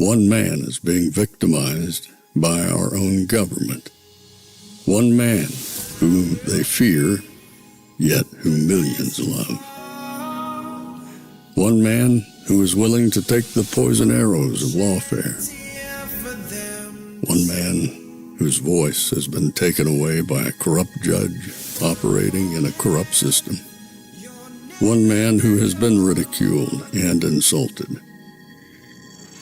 One man is being victimized by our own government. One man whom they fear, yet who millions love. One man who is willing to take the poison arrows of lawfare. One man whose voice has been taken away by a corrupt judge operating in a corrupt system. One man who has been ridiculed and insulted.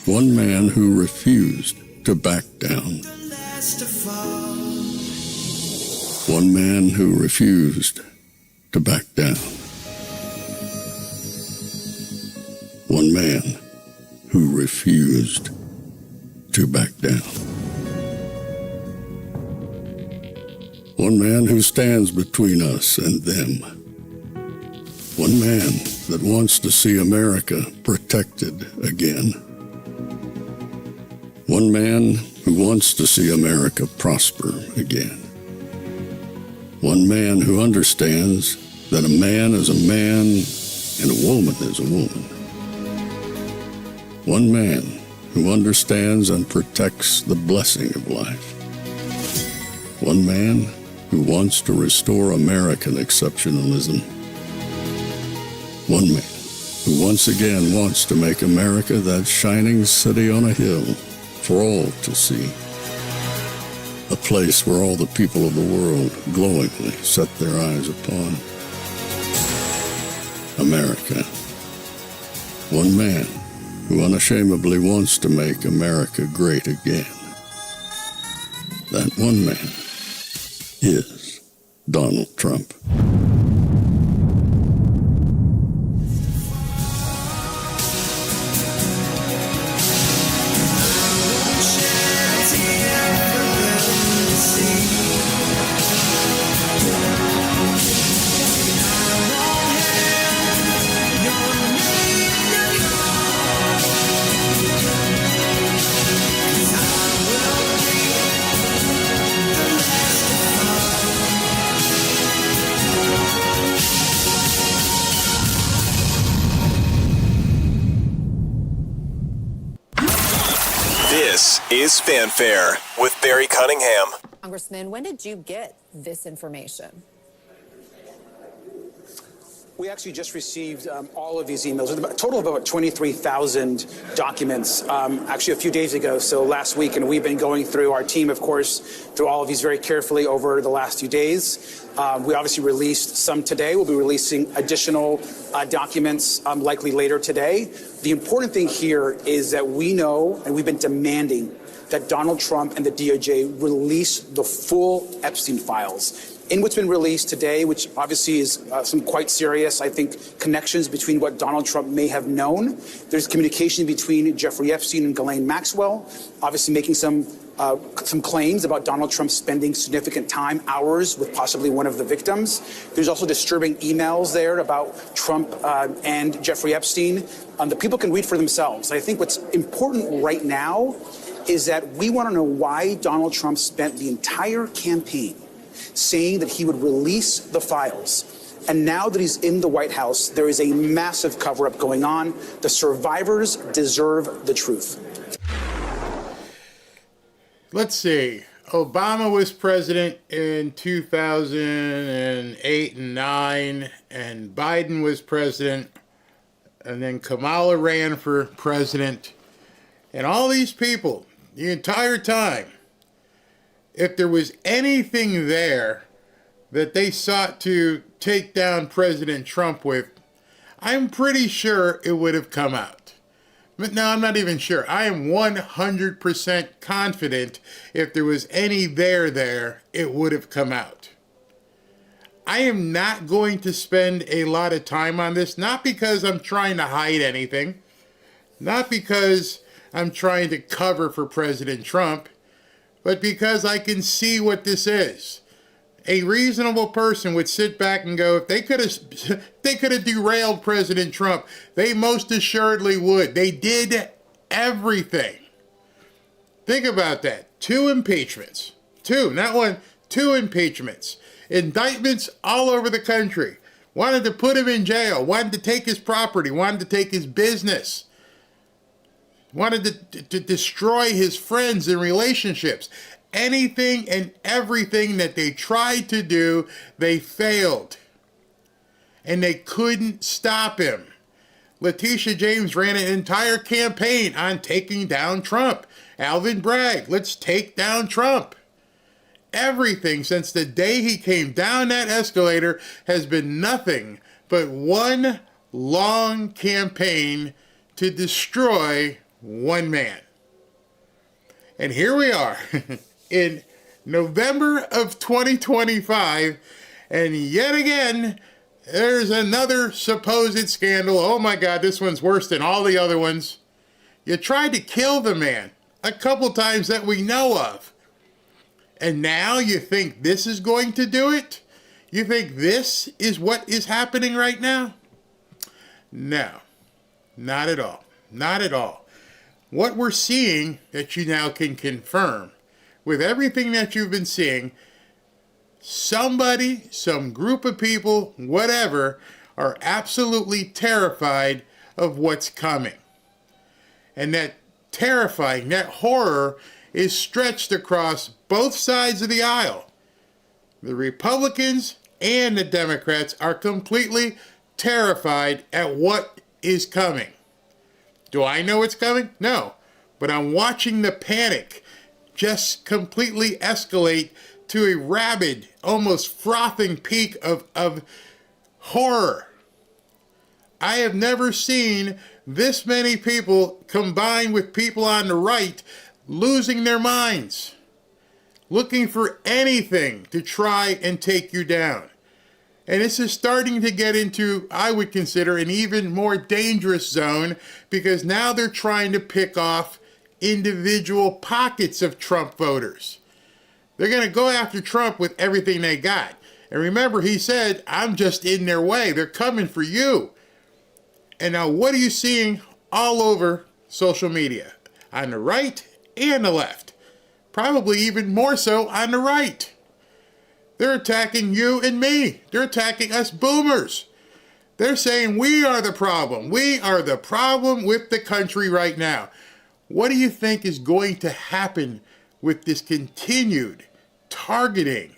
One man who refused to back down. One man who refused to back down. One man who refused to back down. One man who stands between us and them. One man that wants to see America protected again. One man who wants to see America prosper again. One man who understands that a man is a man and a woman is a woman. One man who understands and protects the blessing of life. One man who wants to restore American exceptionalism. One man who once again wants to make America that shining city on a hill for all to see. A place where all the people of the world glowingly set their eyes upon. America. One man who unashamedly wants to make America great again. That one man is Donald Trump. This is Fanfare with Barry Cunningham. Congressman, when did you get this information? We actually just received all of these emails, a total of about 23,000 documents, actually a few days ago, so last week, and we've been going through, our team, of course, through all of these very carefully over the last few days. We obviously released some today. We'll be releasing additional documents likely later today. The important thing here is that we know, and we've been demanding, that Donald Trump and the DOJ release the full Epstein files. In what's been released today, which obviously is some quite serious, I think, connections between what Donald Trump may have known. There's communication between Jeffrey Epstein and Ghislaine Maxwell, obviously making some claims about Donald Trump spending significant time, hours, with possibly one of the victims. There's also disturbing emails there about Trump and Jeffrey Epstein that people can read for themselves. I think what's important right now is that we want to know why Donald Trump spent the entire campaign saying that he would release the files. And now that he's in the White House, there is a massive cover-up going on. The survivors deserve the truth. Let's see. Obama was president in 2008 and 9, and Biden was president, and then Kamala ran for president. And all these people, the entire time, if there was anything there that they sought to take down President Trump with, I'm pretty sure it would have come out. But no, I'm not even sure. I am 100% confident if there was any there, it would have come out. I am not going to spend a lot of time on this, not because I'm trying to hide anything, not because I'm trying to cover for President Trump, but because I can see what this is. A reasonable person would sit back and go, if they could have derailed President Trump, they most assuredly would. They did everything. Think about that. 2 impeachments. 2, not 1, 2 impeachments. Indictments all over the country. Wanted to put him in jail. Wanted to take his property. Wanted to take his business. wanted to destroy his friends and relationships. Anything and everything that they tried to do, they failed. And they couldn't stop him. Letitia James ran an entire campaign on taking down Trump. Alvin Bragg, let's take down Trump. Everything since the day he came down that escalator has been nothing but one long campaign to destroy one man. And here we are in November of 2025, and yet again, there's another supposed scandal. Oh my God, this one's worse than all the other ones. You tried to kill the man a couple times that we know of. And now you think this is going to do it? You think this is what is happening right now? No, not at all. Not at all. What we're seeing that you now can confirm with everything that you've been seeing, somebody, some group of people, whatever, are absolutely terrified of what's coming. And that terrifying, that horror is stretched across both sides of the aisle. The Republicans and the Democrats are completely terrified at what is coming. Do I know what's coming? No. But I'm watching the panic just completely escalate to a rabid, almost frothing peak of horror. I have never seen this many people combined with people on the right losing their minds, looking for anything to try and take you down. And this is starting to get into, I would consider, an even more dangerous zone, because now they're trying to pick off individual pockets of Trump voters. They're going to go after Trump with everything they got. And remember, he said, I'm just in their way. They're coming for you. And now what are you seeing all over social media? On the right and the left. Probably even more so on the right. They're attacking you and me. They're attacking us boomers. They're saying we are the problem. We are the problem with the country right now. What do you think is going to happen with this continued targeting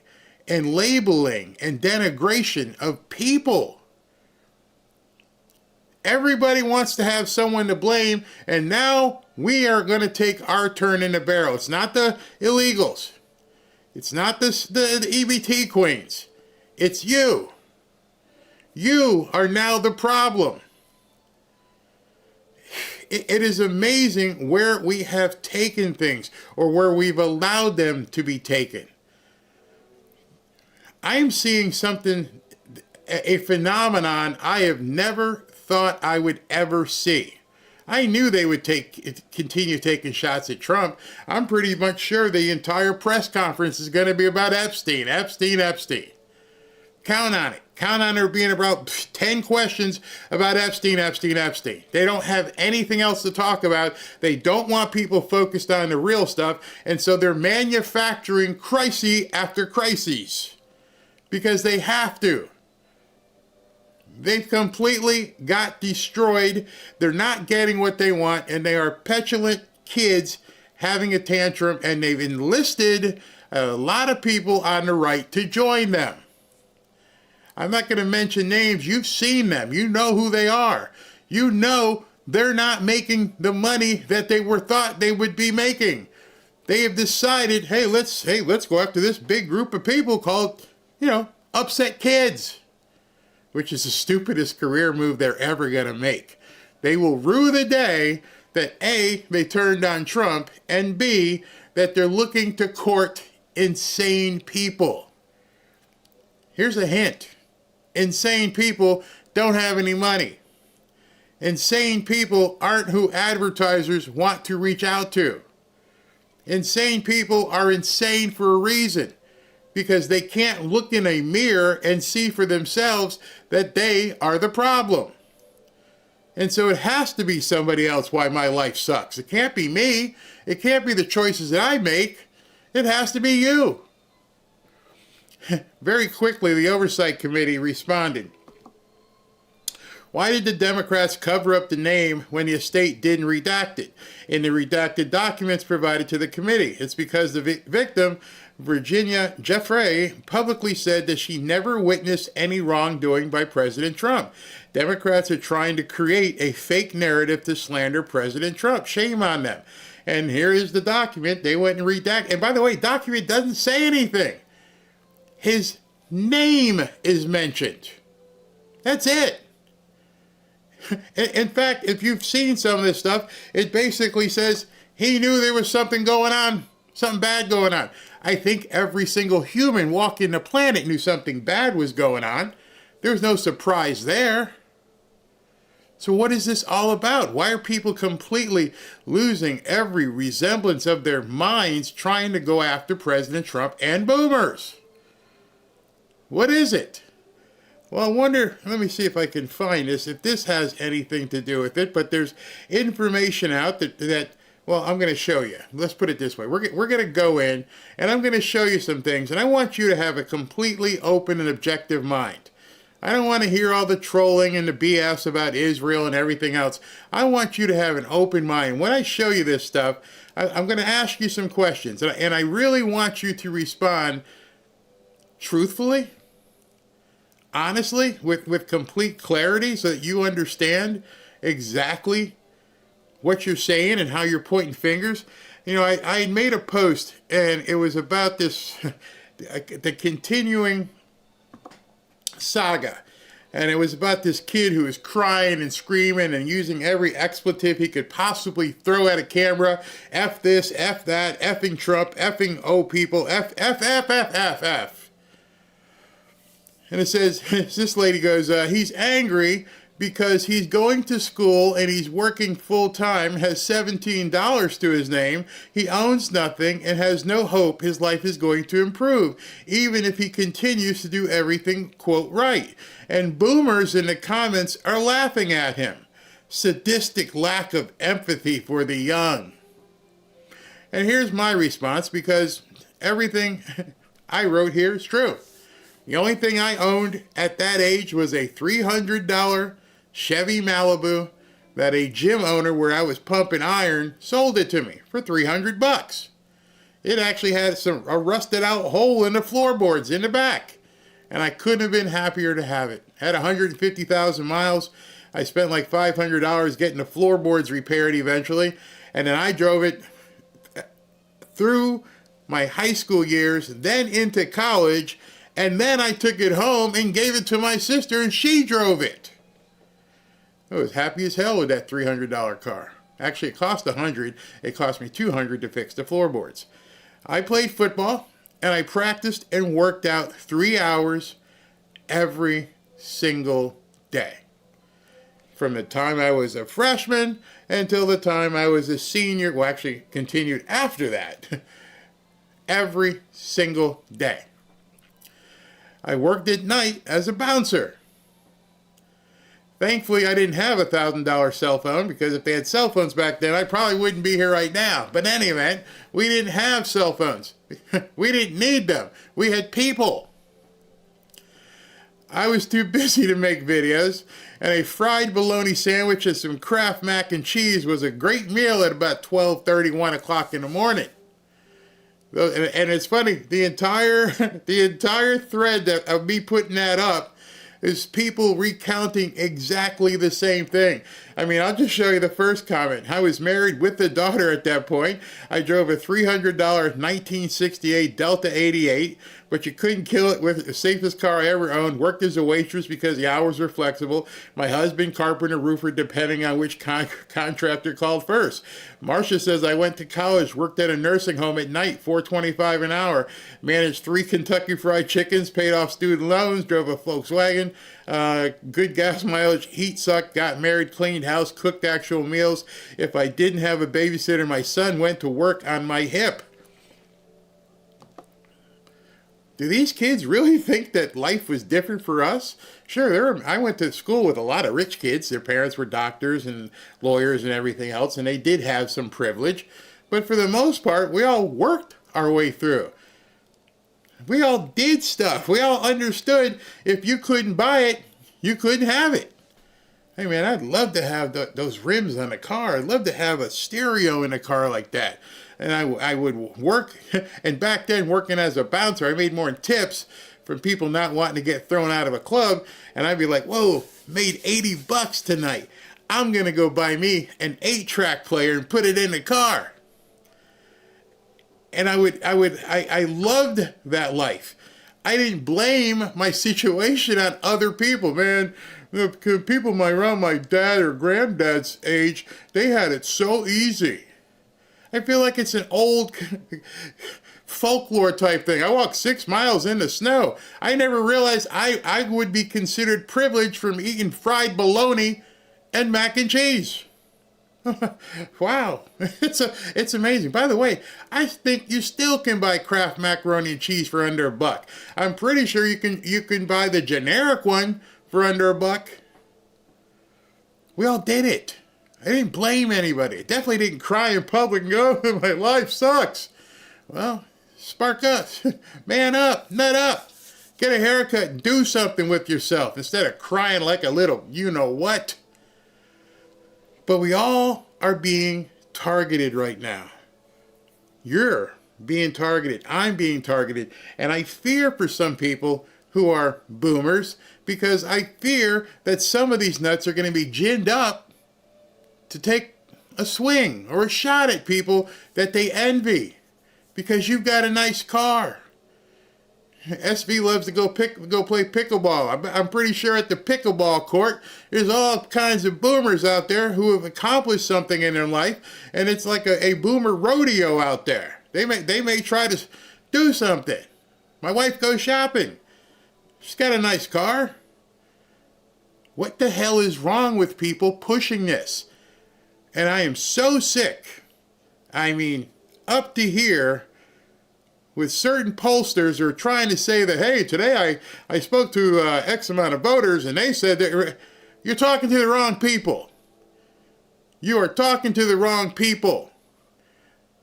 and labeling and denigration of people? Everybody wants to have someone to blame, and now we are going to take our turn in the barrel. It's not the illegals. It's not the EBT queens. It's you. You are now the problem. It is amazing where we have taken things, or where we've allowed them to be taken. I am seeing something, a phenomenon I have never thought I would ever see. I knew they would continue taking shots at Trump. I'm pretty much sure the entire press conference is going to be about Epstein. Count on it. Count on there being about 10 questions about Epstein. They don't have anything else to talk about. They don't want people focused on the real stuff, and so they're manufacturing crisis after crises because they have to. They've completely got destroyed. They're not getting what they want, and they are petulant kids having a tantrum, and they've enlisted a lot of people on the right to join them. I'm not going to mention names. You've seen them. You know who they are. You know they're not making the money that they were thought they would be making. They have decided, hey, let's go after this big group of people called, upset kids, which is the stupidest career move they're ever going to make. They will rue the day that A, they turned on Trump, and B, that they're looking to court insane people. Here's a hint. Insane people don't have any money. Insane people aren't who advertisers want to reach out to. Insane people are insane for a reason, because they can't look in a mirror and see for themselves that they are the problem. And so it has to be somebody else why my life sucks. It can't be me. It can't be the choices that I make. It has to be you. Very quickly, the Oversight Committee responded. Why did the Democrats cover up the name when the estate didn't redact it in the redacted documents provided to the committee? It's because the victim, Virginia Jeffrey, publicly said that she never witnessed any wrongdoing by President Trump. Democrats are trying to create a fake narrative to slander President Trump. Shame on them. And here is the document. They went and redacted. And by the way, document doesn't say anything. His name is mentioned. That's it. In fact, if you've seen some of this stuff, it basically says he knew there was something going on, something bad going on. I think every single human walking the planet knew something bad was going on. There's no surprise there. So what is this all about? Why are people completely losing every resemblance of their minds trying to go after President Trump and boomers? What is it? Well, I wonder, let me see if I can find this, if this has anything to do with it, but there's information out that well, I'm going to show you. Let's put it this way. We're going to go in, and I'm going to show you some things, and I want you to have a completely open and objective mind. I don't want to hear all the trolling and the BS about Israel and everything else. I want you to have an open mind. When I show you this stuff, I'm going to ask you some questions, and I really want you to respond truthfully, honestly, with complete clarity so that you understand exactly what you're saying and how you're pointing fingers. You know, I made a post, and it was about this, the continuing saga. And it was about this kid who was crying and screaming and using every expletive he could possibly throw at a camera. F this, F that, effing Trump, effing O people, F, F, F, F, F, F. And it says, this lady goes, he's angry because he's going to school and he's working full time, has $17 to his name, he owns nothing and has no hope his life is going to improve, even if he continues to do everything, quote, right. And boomers in the comments are laughing at him. Sadistic lack of empathy for the young. And here's my response, because everything I wrote here is true. The only thing I owned at that age was a $300 Chevy Malibu that a gym owner where I was pumping iron sold it to me for $300. It actually had a rusted out hole in the floorboards in the back, and I couldn't have been happier to have it. Had 150,000 miles. I spent like $500 getting the floorboards repaired eventually, and then I drove it through my high school years, then into college. And then I took it home and gave it to my sister, and she drove it. I was happy as hell with that $300 car. Actually, it cost $100. It cost me $200 to fix the floorboards. I played football, and I practiced and worked out 3 hours every single day. From the time I was a freshman until the time I was a senior. Well, actually, continued after that. Every single day. I worked at night as a bouncer. Thankfully, I didn't have a $1,000 cell phone, because if they had cell phones back then, I probably wouldn't be here right now. But in any event, we didn't have cell phones. We didn't need them. We had people. I was too busy to make videos, and a fried bologna sandwich and some Kraft mac and cheese was a great meal at about 12:30, 1 o'clock in the morning. And it's funny, the entire thread of me putting that up is people recounting exactly the same thing. I mean, I'll just show you the first comment. I was married with a daughter at that point. I drove a $300 1968 Delta 88, but you couldn't kill it with the safest car I ever owned. Worked as a waitress because the hours were flexible. My husband, carpenter, roofer, depending on which contractor called first. Marcia says I went to college, worked at a nursing home at night, $4.25 an hour, managed 3 Kentucky Fried Chickens, paid off student loans, drove a Volkswagen, good gas mileage, heat sucked, got married, cleaned house, cooked actual meals. If I didn't have a babysitter, my son went to work on my hip. Do these kids really think that life was different for us? Sure, I went to school with a lot of rich kids. Their parents were doctors and lawyers and everything else, and they did have some privilege. But for the most part, we all worked our way through. We all did stuff. We all understood if you couldn't buy it, you couldn't have it. Hey man, I'd love to have those rims on a car. I'd love to have a stereo in a car like that. And I would work, and back then working as a bouncer, I made more in tips from people not wanting to get thrown out of a club. And I'd be like, whoa, made $80 tonight. I'm going to go buy me an 8-track player and put it in the car. And I loved that life. I didn't blame my situation on other people, man. The people around my dad or granddad's age, they had it so easy. I feel like it's an old folklore type thing. I walked 6 miles in the snow. I never realized I would be considered privileged from eating fried bologna and mac and cheese. Wow, it's amazing. By the way, I think you still can buy Kraft macaroni and cheese for under $1. I'm pretty sure you can buy the generic one for under $1. We all did it. I didn't blame anybody. I definitely didn't cry in public and go, oh, my life sucks. Well, spark up, man up, nut up. Get a haircut and do something with yourself instead of crying like a little you-know-what. But we all are being targeted right now. You're being targeted. I'm being targeted. And I fear for some people who are boomers because I fear that some of these nuts are going to be ginned up to take a swing or a shot at people that they envy because you've got a nice car. SV loves to go play pickleball. I'm pretty sure at the pickleball court, there's all kinds of boomers out there who have accomplished something in their life, and it's like a boomer rodeo out there. They may try to do something. My wife goes shopping. She's got a nice car. What the hell is wrong with people pushing this? And I am so sick. I mean, up to here with certain pollsters who are trying to say that, hey, today I spoke to X amount of voters and they said that you're talking to the wrong people. You are talking to the wrong people.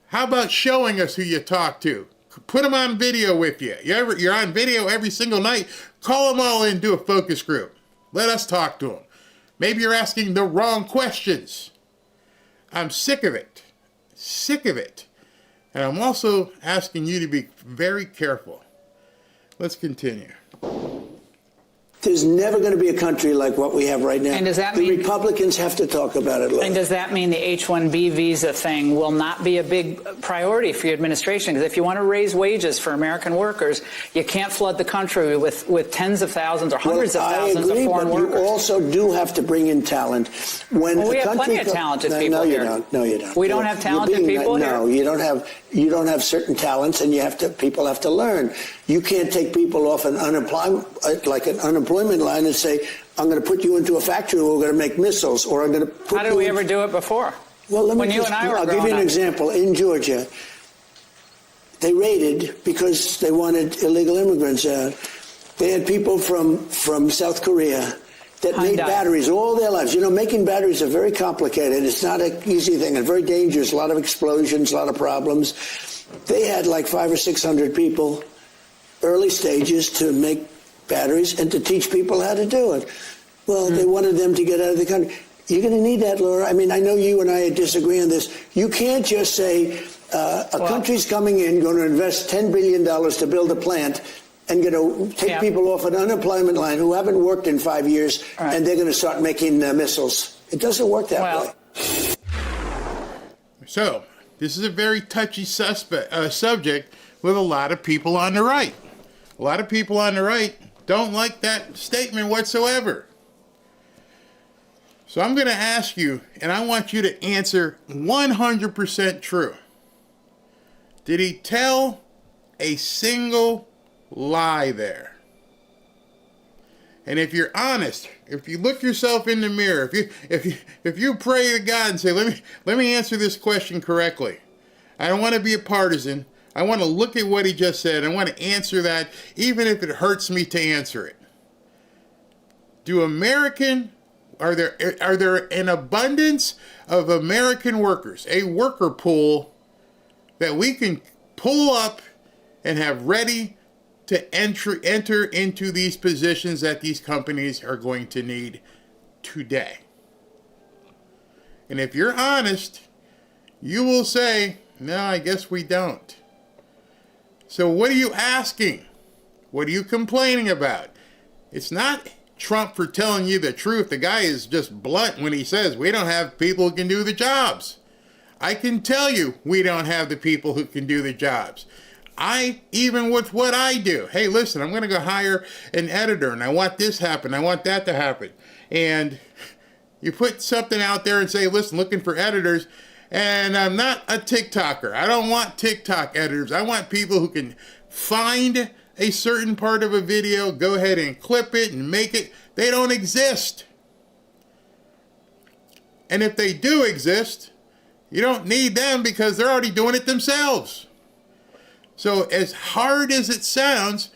How about showing us who you talk to? Put them on video with you. You're on video every single night. Call them all in, do a focus group. Let us talk to them. Maybe you're asking the wrong questions. I'm sick of it. Sick of it. And I'm also asking you to be very careful. Let's continue. There's never going to be a country like what we have right now. And does that the mean Republicans have to talk about it? And does that mean the H-1B visa thing will not be a big priority for your administration? Because if you want to raise wages for American workers, you can't flood the country with tens of thousands or hundreds of thousands of foreign workers. You also do have to bring in talent. When we a have country plenty of talented people no, here. You don't. No, you don't. We don't have talented people here? No, you don't have. You don't have certain talents, and people have to learn. You can't take people off an unemployment line and say, I'm going to put you into a factory where we're going to make missiles, or I'm going to put How did we ever do it before? Well, I'll give you an example. In Georgia, they raided because they wanted illegal immigrants out. They had people from South Korea that made batteries all their lives. You know, making batteries are very complicated. It's not an easy thing and very dangerous. A lot of explosions, a lot of problems. They had like 500 or 600 people, early stages, to make batteries and to teach people how to do it. Well, they wanted them to get out of the country. You're going to need that, Laura. I mean, I know you and I disagree on this. You can't just say a country's coming in, going to invest $10 billion to build a plant, and going to take people off an unemployment line who haven't worked in 5 years, and they're going to start making missiles. It doesn't work that way. So, this is a very touchy subject with a lot of people on the right. A lot of people on the right don't like that statement whatsoever. So I'm going to ask you, and I want you to answer 100% true. Did he tell a single lie there? And if you're honest, if you look yourself in the mirror, if you pray to God and say, let me answer this question correctly. I don't want to be a partisan. I want to look at what he just said. I want to answer that, even if it hurts me to answer it. Are there an abundance of American workers, a worker pool that we can pull up and have ready to enter into these positions that these companies are going to need today. And if you're honest, you will say, no, I guess we don't. So what are you asking? What are you complaining about? It's not Trump for telling you the truth. The guy is just blunt when he says we don't have people who can do the jobs. I can tell you we don't have the people who can do the jobs. Even with what I do, hey, listen, I'm going to go hire an editor and I want this to happen. I want that to happen. And you put something out there and say, listen, looking for editors. And I'm not a TikToker. I don't want TikTok editors. I want people who can find a certain part of a video, go ahead and clip it and make it. They don't exist. And if they do exist, you don't need them because they're already doing it themselves. So as hard as it sounds,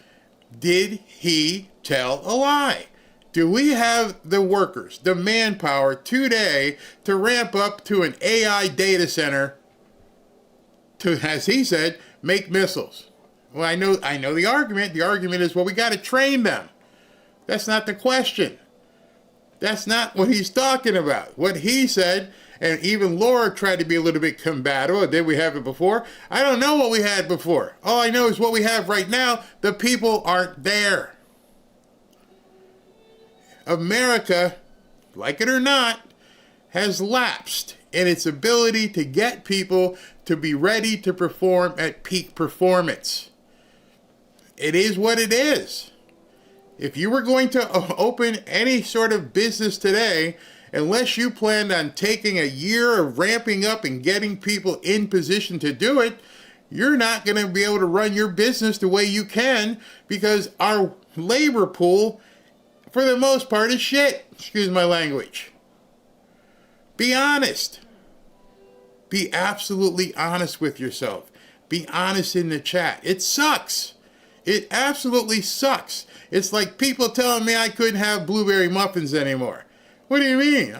did he tell a lie? Do we have the workers, the manpower today to ramp up to an AI data center to, as he said, make missiles? Well, I know the argument. The argument is, well, we got to train them. That's not the question. That's not what he's talking about. What he said, and even Laura tried to be a little bit combative. Did we have it before? I don't know what we had before. All I know is what we have right now. The people aren't there. America, like it or not, has lapsed in its ability to get people to be ready to perform at peak performance. It is what it is. If you were going to open any sort of business today, unless you planned on taking a year of ramping up and getting people in position to do it, you're not going to be able to run your business the way you can because our labor pool, for the most part, is shit. Excuse my language. Be honest. Be absolutely honest with yourself. Be honest in the chat. It sucks. It absolutely sucks. It's like people telling me I couldn't have blueberry muffins anymore. What do you mean?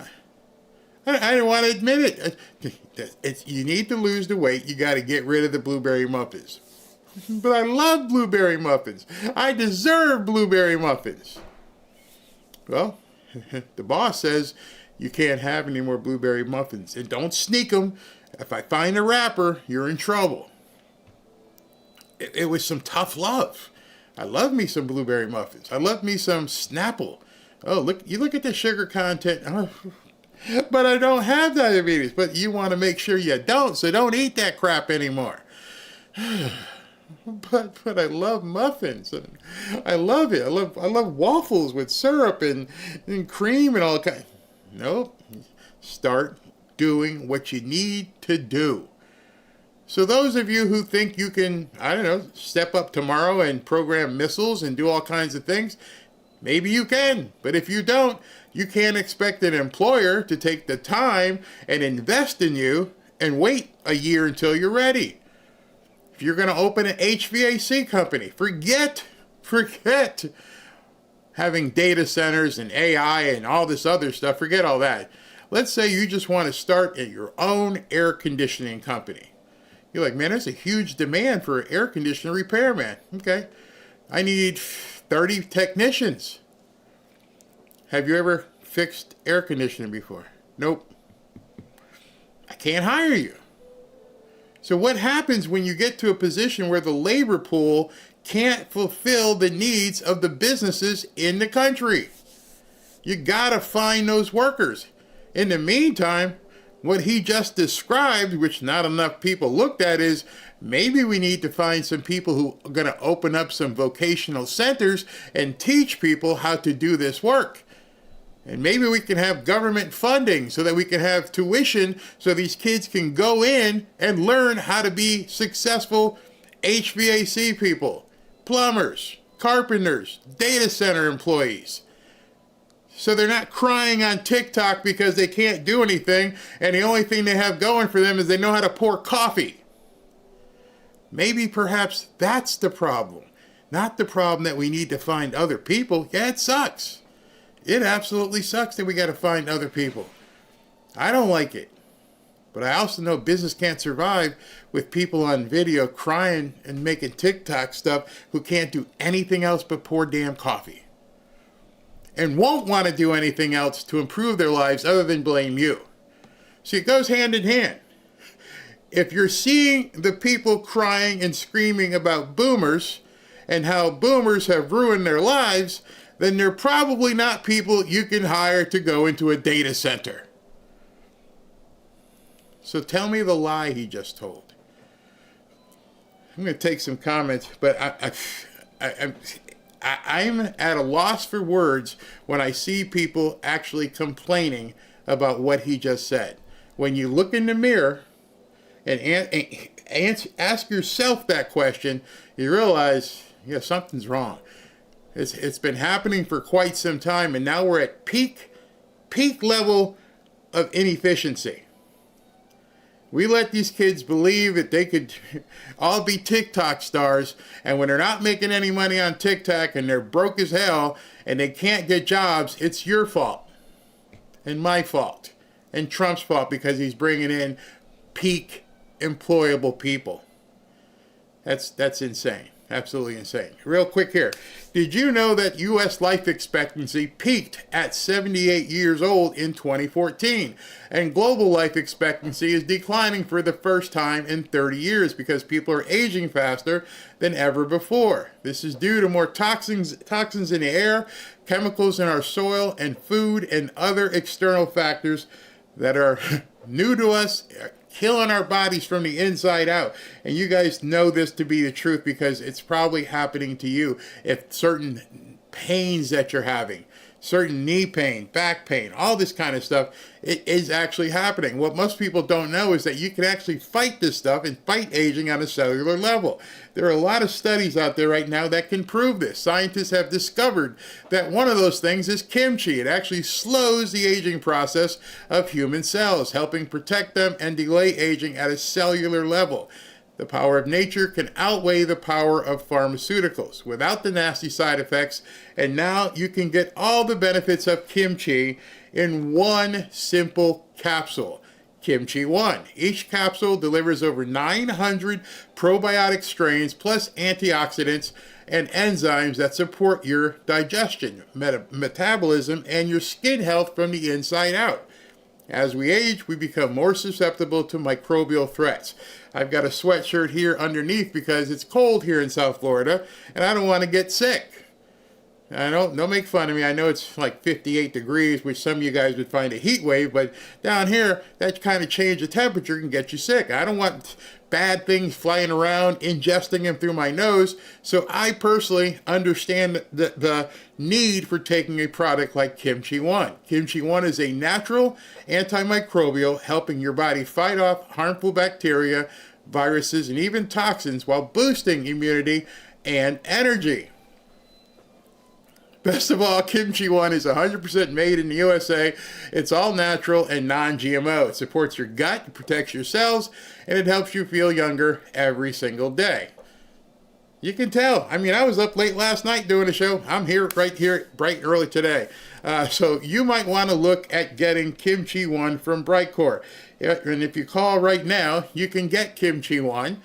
I don't want to admit it. You need to lose the weight. You got to get rid of the blueberry muffins. But I love blueberry muffins. I deserve blueberry muffins. Well, the boss says you can't have any more blueberry muffins. And don't sneak them. If I find a wrapper, you're in trouble. It was some tough love. I love me some blueberry muffins. I love me some Snapple. Oh, look at the sugar content. Oh, but I don't have diabetes. But you want to make sure you don't, so don't eat that crap anymore. But I love muffins. And I love it. I love waffles with syrup and cream and all kind. Nope. Start doing what you need to do. So those of you who think you can, I don't know, step up tomorrow and program missiles and do all kinds of things, maybe you can. But if you don't, you can't expect an employer to take the time and invest in you and wait a year until you're ready. If you're going to open an HVAC company, forget having data centers and AI and all this other stuff. Forget all that. Let's say you just want to start at your own air conditioning company. You're like, man, there's a huge demand for an air conditioner repairman. Okay, I need 30 technicians. Have you ever fixed air conditioning before? Nope. I can't hire you. So what happens when you get to a position where the labor pool can't fulfill the needs of the businesses in the country? You gotta find those workers. In the meantime, what he just described, which not enough people looked at, is maybe we need to find some people who are going to open up some vocational centers and teach people how to do this work. And maybe we can have government funding so that we can have tuition so these kids can go in and learn how to be successful HVAC people, plumbers, carpenters, data center employees. So they're not crying on TikTok because they can't do anything, and the only thing they have going for them is they know how to pour coffee. Maybe perhaps that's the problem. Not the problem that we need to find other people. Yeah, it sucks. It absolutely sucks that we got to find other people. I don't like it. But I also know business can't survive with people on video crying and making TikTok stuff who can't do anything else but pour damn coffee. and won't want to do anything else to improve their lives other than blame you. See, it goes hand in hand. If you're seeing the people crying and screaming about boomers and how boomers have ruined their lives, then they're probably not people you can hire to go into a data center. So tell me the lie he just told. I'm going to take some comments, but I'm at a loss for words when I see people actually complaining about what he just said. When you look in the mirror and ask yourself that question, you realize, yeah, something's wrong. It's been happening for quite some time, and now we're at peak level of inefficiency. We let these kids believe that they could all be TikTok stars, and when they're not making any money on TikTok and they're broke as hell and they can't get jobs, it's your fault and my fault and Trump's fault because he's bringing in peak employable people. That's insane. Absolutely insane. Real quick here. Did you know that U.S. life expectancy peaked at 78 years old in 2014? And global life expectancy is declining for the first time in 30 years because people are aging faster than ever before. This is due to more toxins in the air, chemicals in our soil, and food and other external factors that are new to us, killing our bodies from the inside out. And you guys know this to be the truth because it's probably happening to you. If certain pains that you're having, certain knee pain, back pain, all this kind of stuff, it is actually happening. What most people don't know is that you can actually fight this stuff and fight aging on a cellular level. There are a lot of studies out there right now that can prove this. Scientists have discovered that one of those things is kimchi. It actually slows the aging process of human cells, helping protect them and delay aging at a cellular level. The power of nature can outweigh the power of pharmaceuticals without the nasty side effects, and now you can get all the benefits of kimchi in one simple capsule. Kimchi 1. Each capsule delivers over 900 probiotic strains plus antioxidants and enzymes that support your digestion, metabolism, and your skin health from the inside out. As we age, we become more susceptible to microbial threats. I've got a sweatshirt here underneath because it's cold here in South Florida, and I don't want to get sick. Don't make fun of me. I know it's like 58 degrees, which some of you guys would find a heat wave, but down here, that kind of change of temperature can get you sick. I don't want bad things flying around, ingesting them through my nose, so I personally understand the need for taking a product like Kimchi 1. Kimchi 1 is a natural antimicrobial, helping your body fight off harmful bacteria, viruses, and even toxins while boosting immunity and energy. Best of all, Kimchi 1 is 100% made in the USA. It's all natural and non-GMO. It supports your gut, it protects your cells, and it helps you feel younger every single day. You can tell. I mean, I was up late last night doing a show. I'm right here bright and early today. So you might want to look at getting Kimchi 1 from Brightcore. And if you call right now, you can get Kimchi 1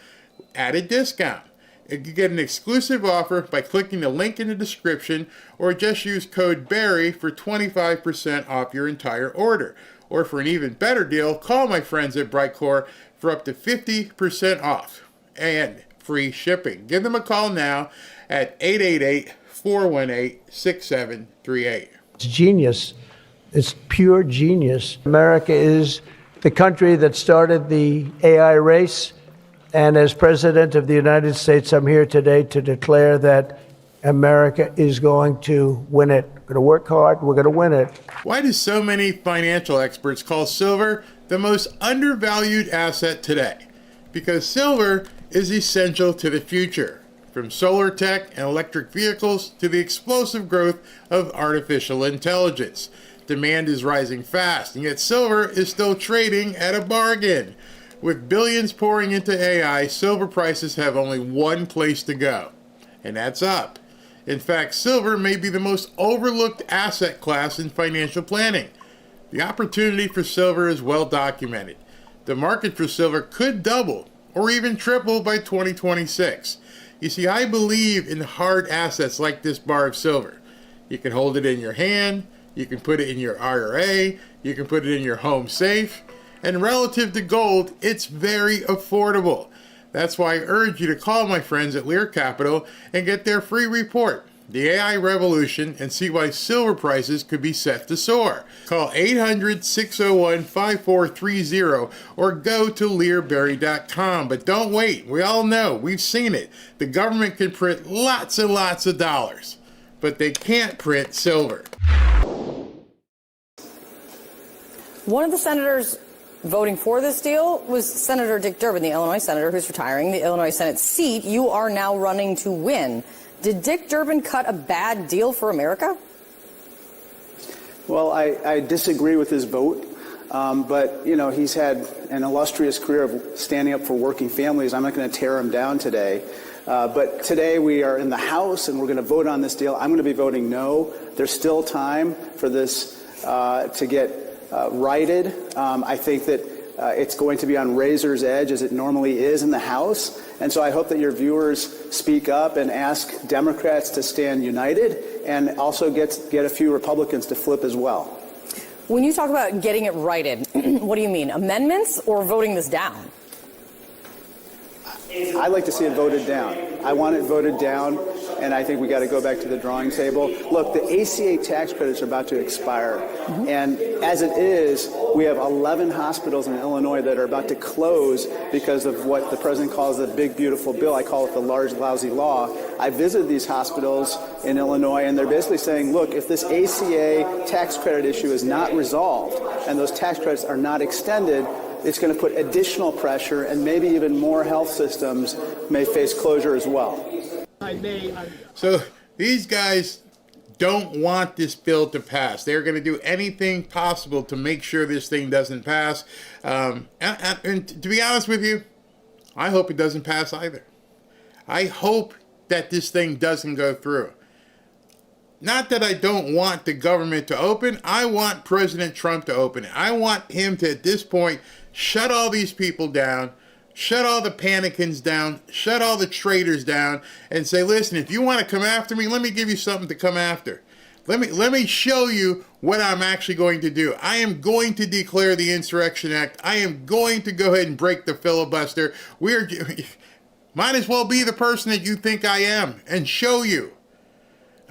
at a discount. You get an exclusive offer by clicking the link in the description, or just use code BARRY for 25% off your entire order. Or for an even better deal, call my friends at Brightcore for up to 50% off and free shipping. Give them a call now at 888-418-6738. It's genius. It's pure genius. America is the country that started the AI race. And as President of the United States, I'm here today to declare that America is going to win it. We're going to work hard. We're going to win it. Why do so many financial experts call silver the most undervalued asset today? Because silver is essential to the future, from solar tech and electric vehicles to the explosive growth of artificial intelligence. Demand is rising fast, and yet silver is still trading at a bargain. With billions pouring into AI, silver prices have only one place to go, and that's up. In fact, silver may be the most overlooked asset class in financial planning. The opportunity for silver is well documented. The market for silver could double or even triple by 2026. You see, I believe in hard assets like this bar of silver. You can hold it in your hand. You can put it in your IRA. You can put it in your home safe. And relative to gold, it's very affordable. That's why I urge you to call my friends at Lear Capital and get their free report, The AI Revolution, and see why silver prices could be set to soar. Call 800-601-5430 or go to learberry.com. But don't wait. We all know. We've seen it. The government can print lots and lots of dollars, but they can't print silver. One of the senators voting for this deal was Senator Dick Durbin, the Illinois senator who's retiring, the Illinois Senate seat you are now running to win. Did Dick Durbin cut a bad deal for America? Well, I disagree with his vote, but, you know, he's had an illustrious career of standing up for working families. I'm not going to tear him down today. But today we are in the House and we're going to vote on this deal. I'm going to be voting no. There's still time for this to get righted. I think that it's going to be on razor's edge as it normally is in the House. And so I hope that your viewers speak up and ask Democrats to stand united and also get a few Republicans to flip as well. When you talk about getting it righted, what do you mean? Amendments or voting this down? I'd like to see it voted down. I want it voted down, and I think we got to go back to the drawing table. Look, the ACA tax credits are about to expire, and as it is, we have 11 hospitals in Illinois that are about to close because of what the president calls the big, beautiful bill. I call it the large, lousy law. I visited these hospitals in Illinois, and they're basically saying, look, if this ACA tax credit issue is not resolved and those tax credits are not extended, it's going to put additional pressure, and maybe even more health systems may face closure as well. So these guys don't want this bill to pass. They're going to do anything possible to make sure this thing doesn't pass. And to be honest with you, I hope it doesn't pass either. I hope that this thing doesn't go through. Not that I don't want the government to open. I want President Trump to open it. I want him to, at this point, shut all these people down, shut all the panicans down, shut all the traitors down, and say, listen, if you want to come after me, let me give you something to come after. Let me show you what I'm actually going to do. I am going to declare the Insurrection Act. I am going to go ahead and break the filibuster. Might as well be the person that you think I am and show you.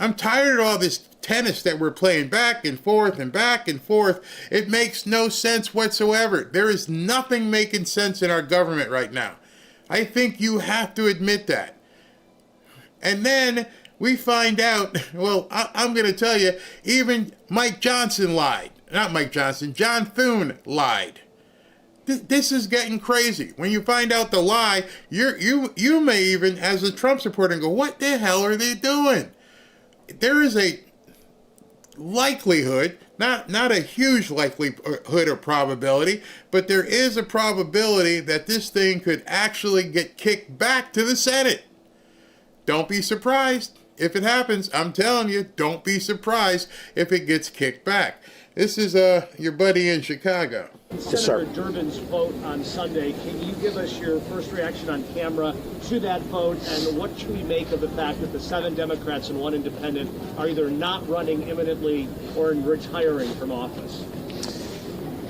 I'm tired of all this tennis that we're playing back and forth and back and forth. It makes no sense whatsoever. There is nothing making sense in our government right now. I think you have to admit that. And then we find out, well, I'm going to tell you, even Mike Johnson lied. Not Mike Johnson, John Thune lied. This is getting crazy. When you find out the lie, you may even, as a Trump supporter, go, what the hell are they doing? There is a likelihood, not a huge likelihood or probability, but there is a probability that this thing could actually get kicked back to the Senate. Don't be surprised if it happens. I'm telling you, don't be surprised if it gets kicked back. This is your buddy in Chicago. Senator Durbin's vote on Sunday, can you give us your first reaction on camera to that vote, and what should we make of the fact that the 7 Democrats and 1 independent are either not running imminently or retiring from office?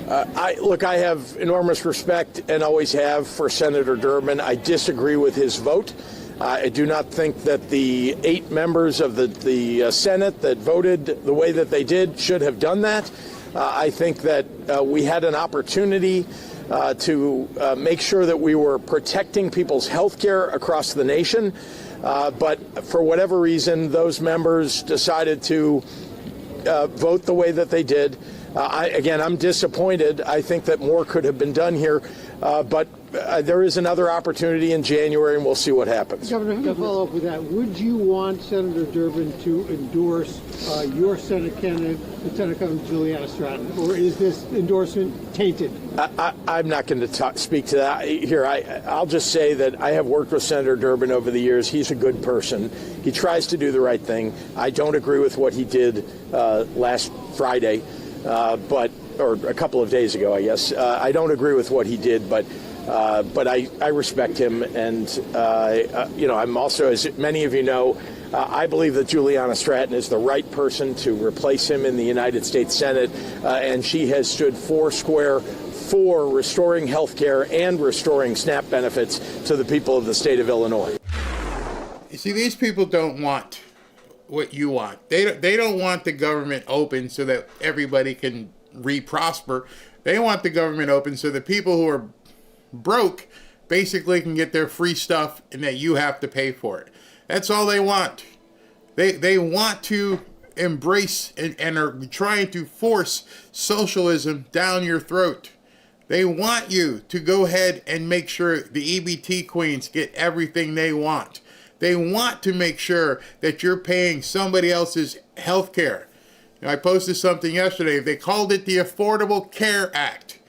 I have enormous respect and always have for Senator Durbin. I disagree with his vote. I do not think that the 8 members of the Senate that voted the way that they did should have done that. I think that we had an opportunity to make sure that we were protecting people's health care across the nation. But for whatever reason, those members decided to vote the way that they did. Again, I'm disappointed. I think that more could have been done here. But there is another opportunity in January, and we'll see what happens. Governor, to follow up with that, would you want Senator Durbin to endorse your Senate candidate, Lieutenant Governor Juliana Stratton, or is this endorsement tainted? I'm not going to speak to that here. I'll just say that I have worked with Senator Durbin over the years. He's a good person. He tries to do the right thing. I don't agree with what he did last Friday, or a couple of days ago, I guess. I don't agree with what he did, but I respect him, and I'm also, as many of you know, I believe that Juliana Stratton is the right person to replace him in the United States Senate, and she has stood foursquare for restoring health care and restoring SNAP benefits to the people of the state of Illinois. You see, these people don't want what you want. They don't want the government open so that everybody can re-prosper. They want the government open so that people who are broke basically can get their free stuff and that you have to pay for it. That's all they want. They want to embrace and are trying to force socialism down your throat. They want you to go ahead and make sure the EBT queens get everything they want. They want to make sure that you're paying somebody else's health care. I posted something yesterday. They called it the Affordable Care Act.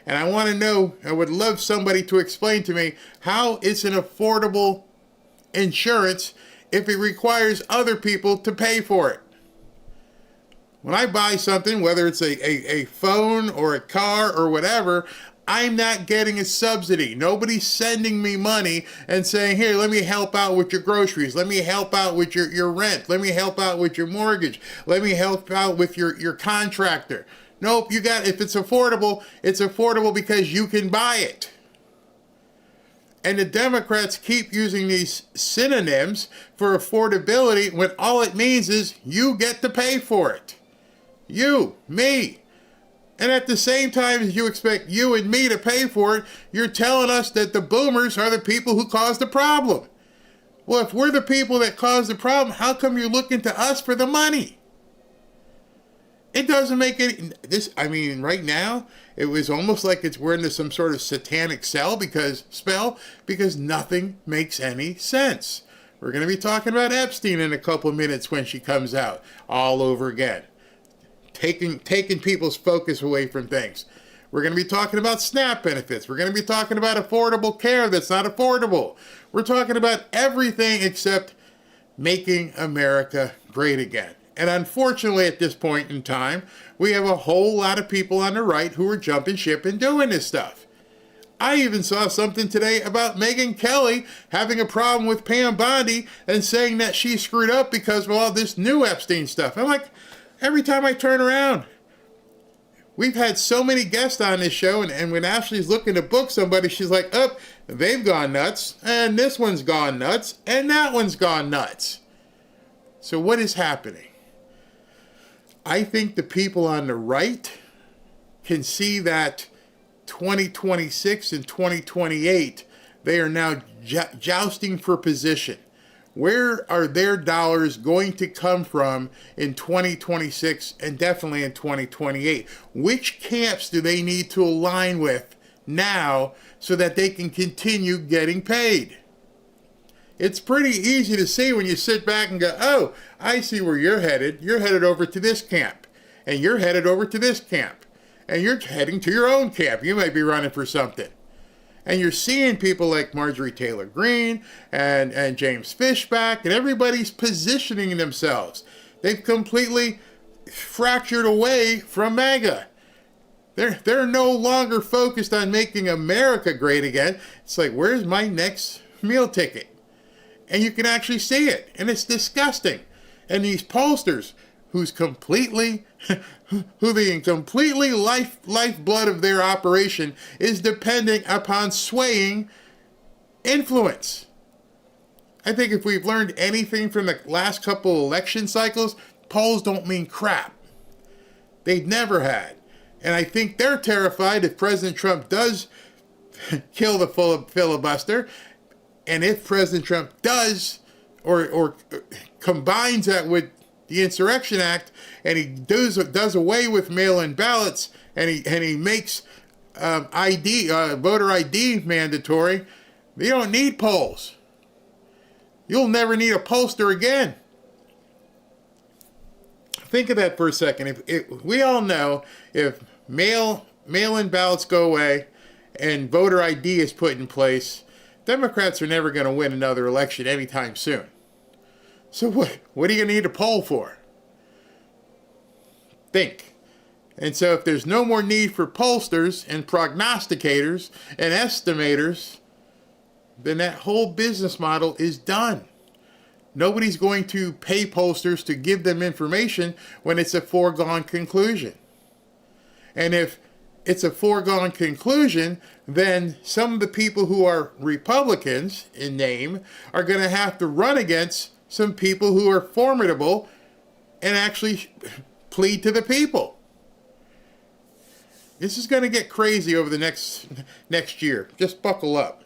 And I want to know, I would love somebody to explain to me how it's an affordable insurance if it requires other people to pay for it. When I buy something, whether it's a phone or a car or whatever, I'm not getting a subsidy. Nobody's sending me money and saying, here, let me help out with your groceries. Let me help out with your rent. Let me help out with your mortgage. Let me help out with your contractor. Nope, if it's affordable because you can buy it. And the Democrats keep using these synonyms for affordability when all it means is you get to pay for it. You, me. And at the same time as you expect you and me to pay for it, you're telling us that the boomers are the people who caused the problem. Well, if we're the people that caused the problem, how come you're looking to us for the money? It doesn't make any... right now, it was almost like we're into some sort of satanic spell because nothing makes any sense. We're going to be talking about Epstein in a couple of minutes when she comes out all over again. Taking people's focus away from things. We're going to be talking about SNAP benefits. We're going to be talking about affordable care that's not affordable. We're talking about everything except making America great again. And unfortunately, at this point in time, we have a whole lot of people on the right who are jumping ship and doing this stuff. I even saw something today about Megyn Kelly having a problem with Pam Bondi and saying that she screwed up because of all this new Epstein stuff. I'm like, every time I turn around, we've had so many guests on this show, and when Ashley's looking to book somebody, she's like, oh, they've gone nuts, and this one's gone nuts, and that one's gone nuts. So what is happening? I think the people on the right can see that 2026 and 2028, they are now jousting for position. Where are their dollars going to come from in 2026 and definitely in 2028? Which camps do they need to align with now so that they can continue getting paid? It's pretty easy to see when you sit back and go, oh, I see where you're headed. You're headed over to this camp. And you're headed over to this camp. And you're heading to your own camp. You might be running for something. And you're seeing people like Marjorie Taylor Greene and James Fishback, and everybody's positioning themselves. They've completely fractured away from MAGA. They're no longer focused on making America great again. It's like, where's my next meal ticket? And you can actually see it, and it's disgusting. And these pollsters, who the completely lifeblood of their operation is depending upon swaying influence. I think if we've learned anything from the last couple election cycles, polls don't mean crap. They never had. And I think they're terrified if President Trump does kill the filibuster, and if President Trump does or combines that with the Insurrection Act, and he does away with mail-in ballots, and he makes voter ID mandatory, you don't need polls. You'll never need a pollster again. Think of that for a second. If we all know if mail-in ballots go away and voter ID is put in place, Democrats are never going to win another election anytime soon. So what are you going to need a poll for? Think. And so if there's no more need for pollsters and prognosticators and estimators, then that whole business model is done. Nobody's going to pay pollsters to give them information when it's a foregone conclusion. And if it's a foregone conclusion, then some of the people who are Republicans in name are going to have to run against some people who are formidable and actually plead to the people. This is going to get crazy over the next year. Just buckle up.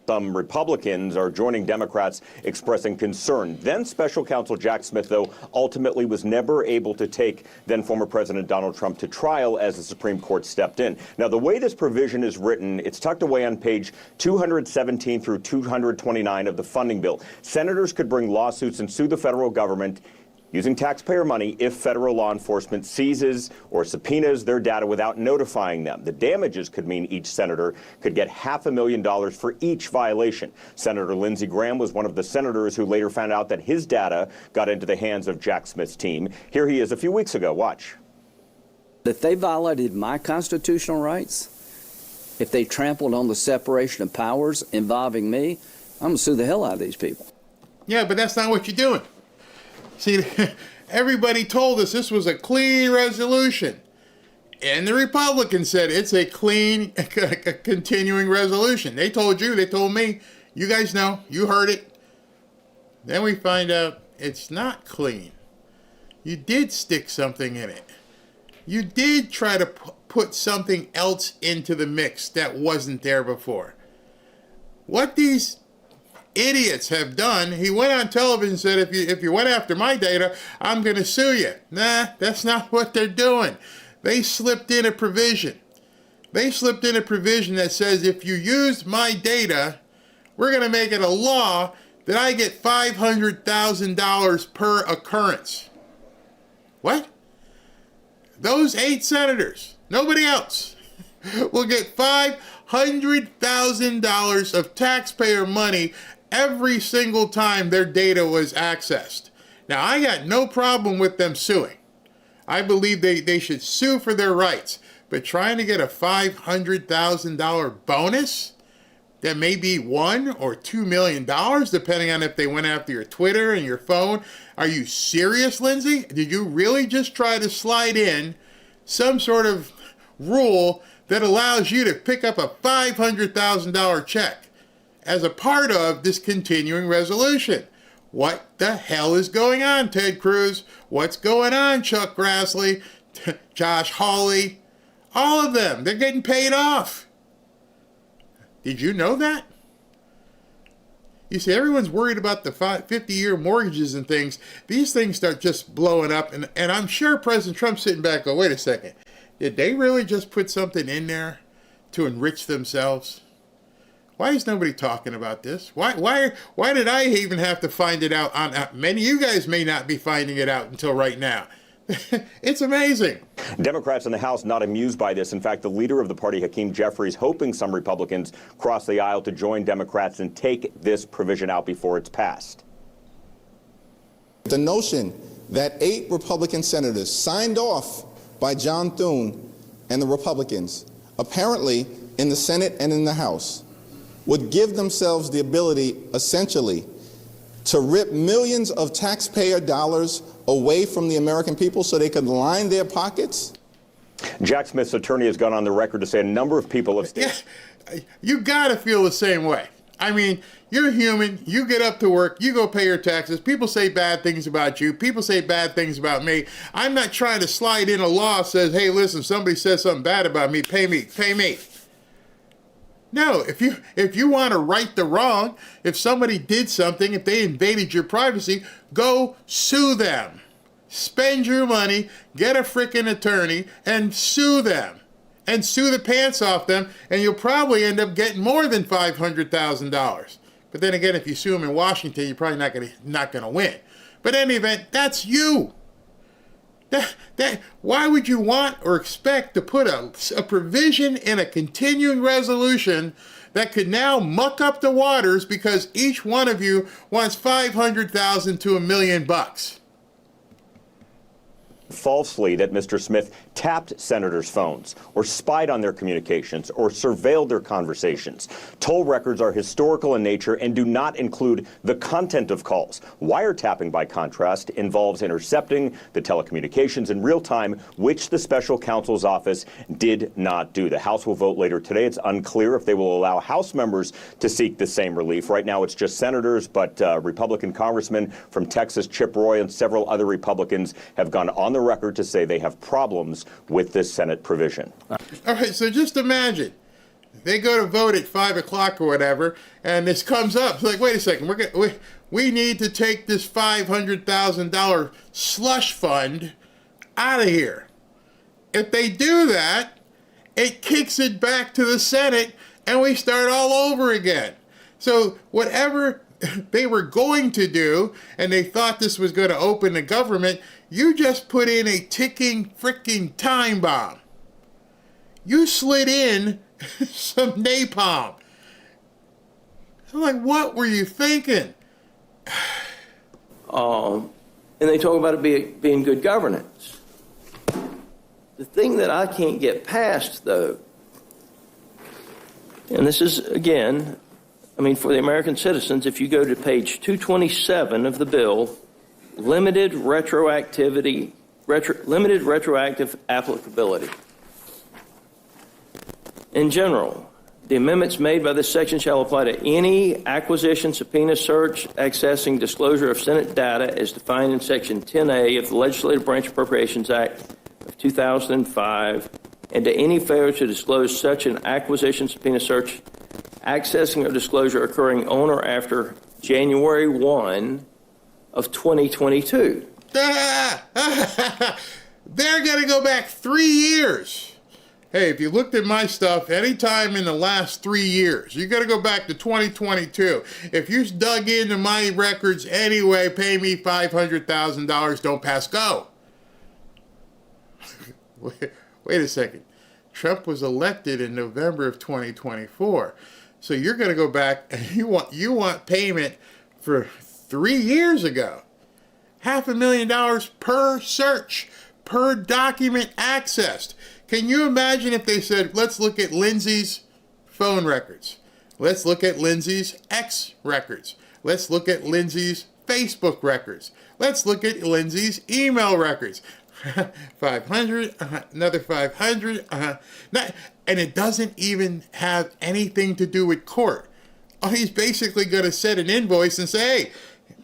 Some Republicans are joining Democrats expressing concern. Then Special Counsel Jack Smith, though, ultimately was never able to take then former President Donald Trump to trial as the Supreme Court stepped in. Now, the way this provision is written, it's tucked away on page 217 through 229 of the funding bill. Senators could bring lawsuits and sue the federal government using taxpayer money if federal law enforcement seizes or subpoenas their data without notifying them. The damages could mean each senator could get $500,000 for each violation. Senator Lindsey Graham was one of the senators who later found out that his data got into the hands of Jack Smith's team. Here he is a few weeks ago. Watch. If they violated my constitutional rights, if they trampled on the separation of powers involving me, I'm going to sue the hell out of these people. Yeah, but that's not what you're doing. See, everybody told us this was a clean resolution. And the Republicans said it's a clean, continuing resolution. They told you, they told me. You guys know, you heard it. Then we find out it's not clean. You did stick something in it. You did try to put something else into the mix that wasn't there before. What these idiots have done, he went on television and said, if you went after my data, I'm going to sue you. Nah, that's not what they're doing. They slipped in a provision. They slipped in a provision that says if you use my data, we're going to make it a law that I get $500,000 per occurrence. What? Those 8 senators, nobody else, will get $500,000 of taxpayer money every single time their data was accessed. Now, I got no problem with them suing. I believe they should sue for their rights. But trying to get a $500,000 bonus that may be $1 or $2 million, depending on if they went after your Twitter and your phone. Are you serious, Lindsey? Did you really just try to slide in some sort of rule that allows you to pick up a $500,000 check as a part of this continuing resolution? What the hell is going on, Ted Cruz? What's going on, Chuck Grassley, Josh Hawley? All of them, they're getting paid off. Did you know that? You see, everyone's worried about the 50-year mortgages and things. These things start just blowing up, and I'm sure President Trump's sitting back going, wait a second. Did they really just put something in there to enrich themselves? Why is nobody talking about this? Why did I even have to find it out? Many of you guys may not be finding it out until right now. It's amazing. Democrats in the House not amused by this. In fact, the leader of the party, Hakeem Jeffries, hoping some Republicans cross the aisle to join Democrats and take this provision out before it's passed. The notion that 8 Republican senators signed off by John Thune and the Republicans, apparently in the Senate and in the House, would give themselves the ability, essentially, to rip millions of taxpayer dollars away from the American people so they could line their pockets? Jack Smith's attorney has gone on the record to say a number of people have stated. Yeah, you got to feel the same way. I mean, you're human. You get up to work. You go pay your taxes. People say bad things about you. People say bad things about me. I'm not trying to slide in a law that says, hey, listen, somebody says something bad about me. Pay me. Pay me. No, if you want to right the wrong, if somebody did something, if they invaded your privacy, go sue them. Spend your money, get a frickin' attorney, and sue them. And sue the pants off them, and you'll probably end up getting more than $500,000. But then again, if you sue them in Washington, you're probably not gonna win. But in any event, that's you. Why would you want or expect to put a provision in a continuing resolution that could now muck up the waters because each one of you wants $500,000 to $1 million? Falsely that Mr. Smith tapped senators' phones, or spied on their communications, or surveilled their conversations. Toll records are historical in nature and do not include the content of calls. Wiretapping, by contrast, involves intercepting the telecommunications in real time, which the special counsel's office did not do. The House will vote later today. It's unclear if they will allow House members to seek the same relief. Right now, it's just senators, but Republican Congressman from Texas, Chip Roy, and several other Republicans have gone on the record to say they have problems with this Senate provision. All right, so just imagine. They go to vote at 5 o'clock or whatever, and this comes up. It's like, wait a second, we need to take this $500,000 slush fund out of here. If they do that, it kicks it back to the Senate, and we start all over again. So whatever they were going to do, and they thought this was going to open the government, you just put in a ticking freaking time bomb. You slid in some napalm. I'm like, what were you thinking? And they talk about it being good governance. The thing that I can't get past, though, and this is, again, I mean, for the American citizens, if you go to page 227 of the bill, limited retroactive applicability. In general, the amendments made by this section shall apply to any acquisition, subpoena, search, accessing, disclosure of Senate data as defined in Section 10A of the Legislative Branch Appropriations Act of 2005, and to any failure to disclose such an acquisition, subpoena, search, accessing, or disclosure occurring on or after January 1 of 2022. They're going to go back 3 years. Hey, if you looked at my stuff anytime in the last 3 years, you got to go back to 2022. If you dug into my records anyway, pay me $500,000, don't pass go. Wait a second. Trump was elected in November of 2024. So you're going to go back and you want payment for 3 years ago. $500,000 per search, per document accessed. Can you imagine if they said, let's look at Lindsay's phone records. Let's look at Lindsay's X records. Let's look at Lindsay's Facebook records. Let's look at Lindsay's email records. 500, another 500, and it doesn't even have anything to do with court. Oh, he's basically going to set an invoice and say, hey,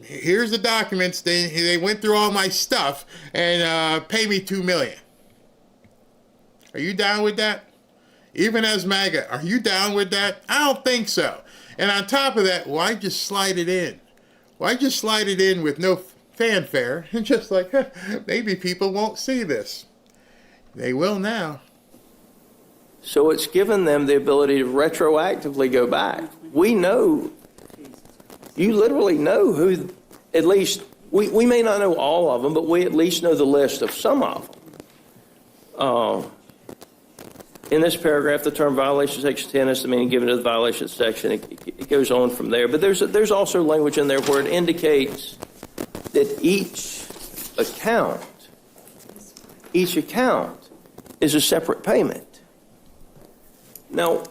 here's the documents. They went through all my stuff and pay me $2 million. Are you down with that? Even as MAGA, are you down with that? I don't think so. And on top of that, why just slide it in? Why just slide it in with no fanfare and just like, maybe people won't see this. They will now. So it's given them the ability to retroactively go back. We know, you literally know who, at least, we may not know all of them, but we at least know the list of some of them. In this paragraph, the term violation section 10 is the meaning given to the violation section. It goes on from there. But there's also language in there where it indicates that each account is a separate payment. Now,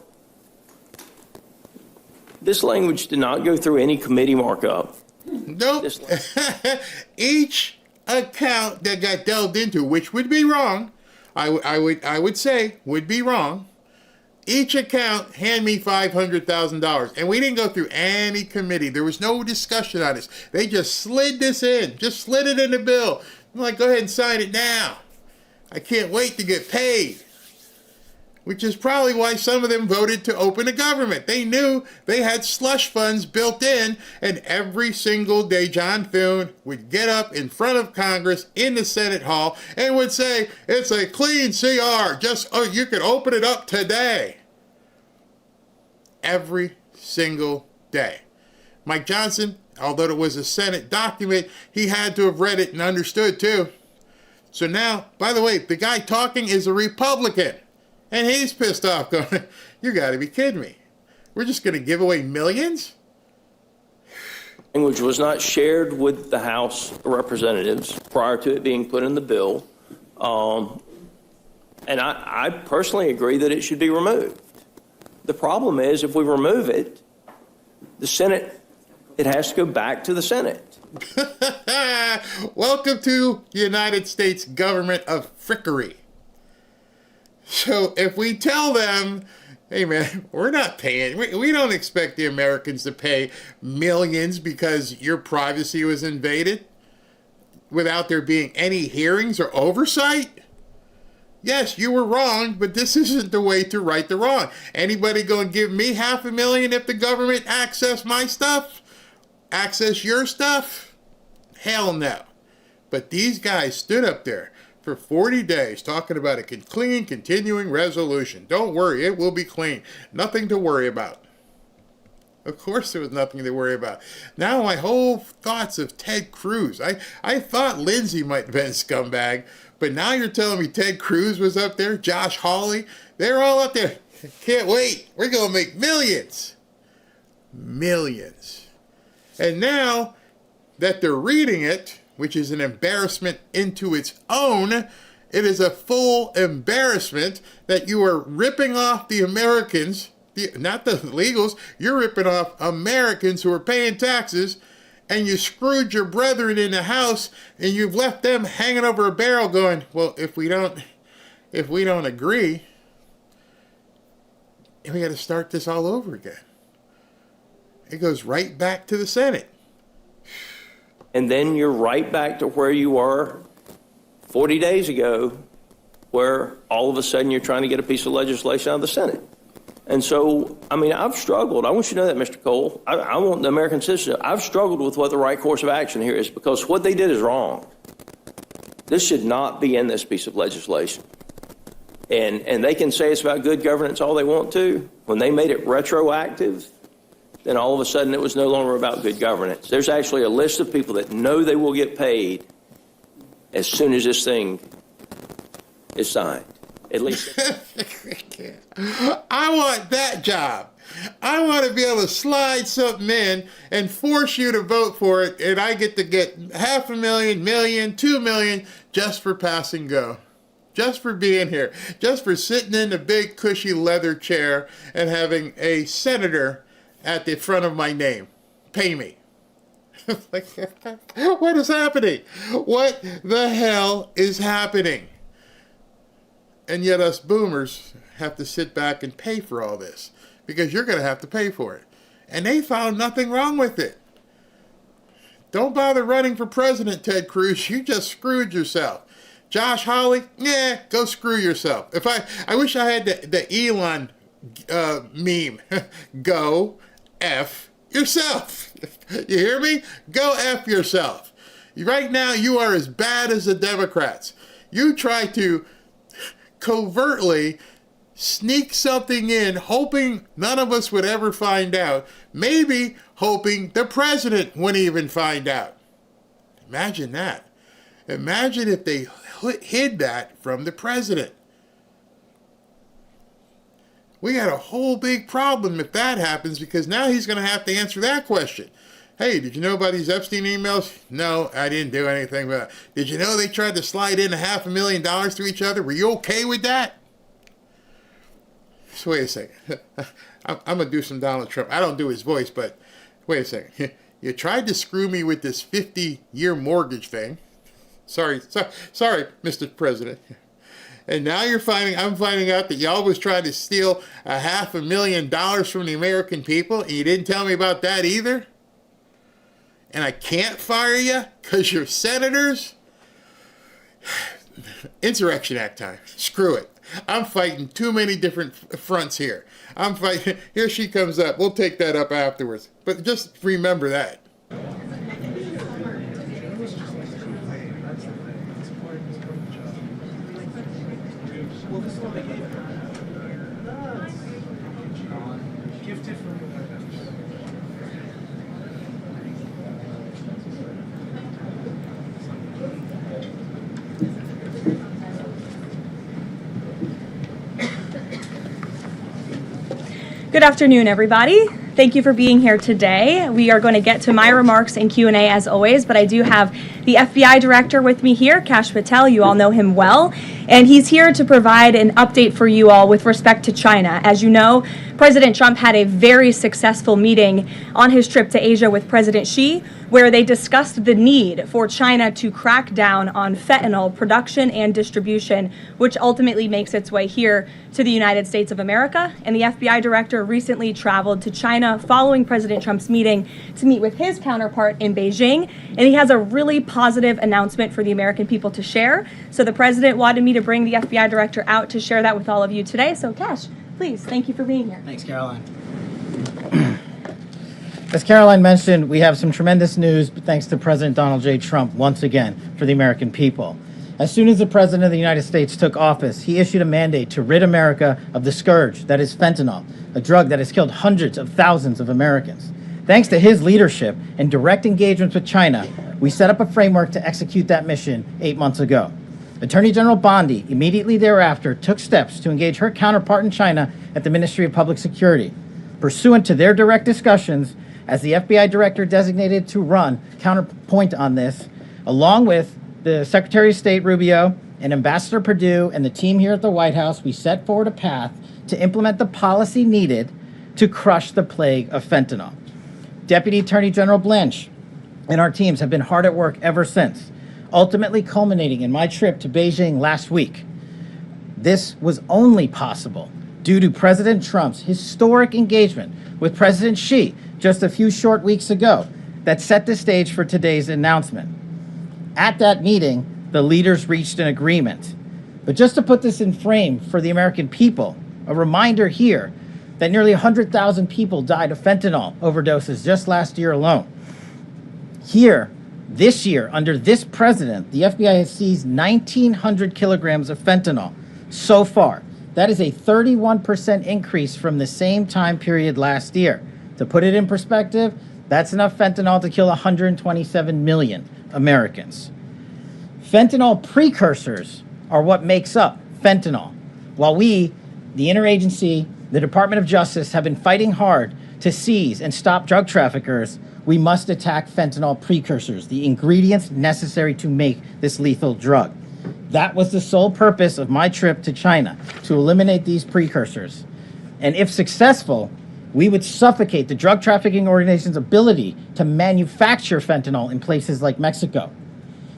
this language did not go through any committee markup. Nope. Each account that got delved into, which would be wrong, I would say would be wrong. Each account, hand me $500,000. And we didn't go through any committee. There was no discussion on this. They just slid this in. Just slid it in the bill. I'm like, go ahead and sign it now. I can't wait to get paid. Which is probably why some of them voted to open the government. They knew they had slush funds built in, and every single day John Thune would get up in front of Congress in the Senate hall and would say, it's a clean CR, you can open it up today. Every single day. Mike Johnson, although it was a Senate document, he had to have read it and understood too. So now, by the way, the guy talking is a Republican. And he's pissed off going, you got to be kidding me. We're just going to give away millions? Language was not shared with the House of Representatives prior to it being put in the bill. And I personally agree that it should be removed. The problem is if we remove it, the Senate, it has to go back to the Senate. Welcome to the United States government of frickery. So if we tell them, hey man, we're not paying, we don't expect the Americans to pay millions because your privacy was invaded without there being any hearings or oversight. Yes, you were wrong, but this isn't the way to right the wrong. Anybody going to give me $500,000 if the government access my stuff? Access your stuff? Hell no. But these guys stood up there for 40 days talking about a clean, continuing resolution. Don't worry, it will be clean. Nothing to worry about. Of course there was nothing to worry about. Now my whole thoughts of Ted Cruz. I thought Lindsey might have been a scumbag, but now you're telling me Ted Cruz was up there, Josh Hawley. They're all up there. Can't wait. We're going to make millions. Millions. And now that they're reading it, which is an embarrassment into its own, it is a full embarrassment that you are ripping off the Americans, not the illegals, you're ripping off Americans who are paying taxes, and you screwed your brethren in the house, and you've left them hanging over a barrel going, well, if we don't agree, we got to start this all over again. It goes right back to the Senate. And then you're right back to where you were 40 days ago, where all of a sudden you're trying to get a piece of legislation out of the Senate. And so, I mean, I've struggled. I want you to know that, Mr. Cole. I want the American citizen. I've struggled with what the right course of action here is, because what they did is wrong. This should not be in this piece of legislation. And they can say it's about good governance all they want to. When they made it retroactive, then all of a sudden it was no longer about good governance. There's actually a list of people that know they will get paid as soon as this thing is signed. At least. I want that job. I want to be able to slide something in and force you to vote for it, and I get to get $500,000, million, $2 million just for passing go. Just for being here. Just for sitting in the big cushy leather chair and having a senator at the front of my name. Pay me. What is happening? What the hell is happening? And yet us boomers have to sit back and pay for all this, because you're going to have to pay for it. And they found nothing wrong with it. Don't bother running for president, Ted Cruz. You just screwed yourself. Josh Hawley, yeah, go screw yourself. I wish I had the Elon meme. Go F yourself. You hear me? Go F yourself. Right now, you are as bad as the Democrats. You try to covertly sneak something in, hoping none of us would ever find out. Maybe hoping the president wouldn't even find out. Imagine that. Imagine if they hid that from the president. We got a whole big problem if that happens, because now he's going to have to answer that question. Hey, did you know about these Epstein emails? No, I didn't do anything about it. Did you know they tried to slide in $500,000 to each other? Were you okay with that? So wait a second. I'm going to do some Donald Trump. I don't do his voice, but wait a second. You tried to screw me with this 50-year mortgage thing. Sorry, Mr. President. And now I'm finding out that y'all was trying to steal $500,000 from the American people, and you didn't tell me about that either? And I can't fire you because you're senators? Insurrection Act time. Screw it. I'm fighting too many different fronts here. I'm fighting. Here she comes up. We'll take that up afterwards. But just remember that. Good afternoon, everybody. Thank you for being here today. We are going to get to my remarks and Q&A as always, but I do have the FBI director with me here, Kash Patel. You all know him well. And he's here to provide an update for you all with respect to China. As you know, President Trump had a very successful meeting on his trip to Asia with President Xi, where they discussed the need for China to crack down on fentanyl production and distribution, which ultimately makes its way here to the United States of America. And the FBI director recently traveled to China following President Trump's meeting to meet with his counterpart in Beijing. And he has a really positive announcement for the American people to share. So the president wanted me to bring the FBI director out to share that with all of you today. So Kash, please, thank you for being here. Thanks, Caroline. As Caroline mentioned, we have some tremendous news thanks to President Donald J. Trump once again for the American people. As soon as the President of the United States took office, he issued a mandate to rid America of the scourge that is fentanyl, a drug that has killed hundreds of thousands of Americans. Thanks to his leadership and direct engagements with China, we set up a framework to execute that mission 8 months ago. Attorney General Bondi immediately thereafter took steps to engage her counterpart in China at the Ministry of Public Security. Pursuant to their direct discussions, as the FBI director designated to run counterpoint on this, along with the Secretary of State Rubio and Ambassador Perdue and the team here at the White House, we set forward a path to implement the policy needed to crush the plague of fentanyl. Deputy Attorney General Blanche and our teams have been hard at work ever since, ultimately culminating in my trip to Beijing last week. This was only possible due to President Trump's historic engagement with President Xi just a few short weeks ago that set the stage for today's announcement. At that meeting, the leaders reached an agreement. But just to put this in frame for the American people, a reminder here that nearly 100,000 people died of fentanyl overdoses just last year alone. Here, this year, under this president, the FBI has seized 1,900 kilograms of fentanyl so far. That is a 31% increase from the same time period last year. To put it in perspective, that's enough fentanyl to kill 127 million Americans. Fentanyl precursors are what makes up fentanyl. While we, the interagency, the Department of Justice, have been fighting hard to seize and stop drug traffickers, we must attack fentanyl precursors, the ingredients necessary to make this lethal drug. That was the sole purpose of my trip to China, to eliminate these precursors. And if successful, we would suffocate the drug trafficking organization's ability to manufacture fentanyl in places like Mexico.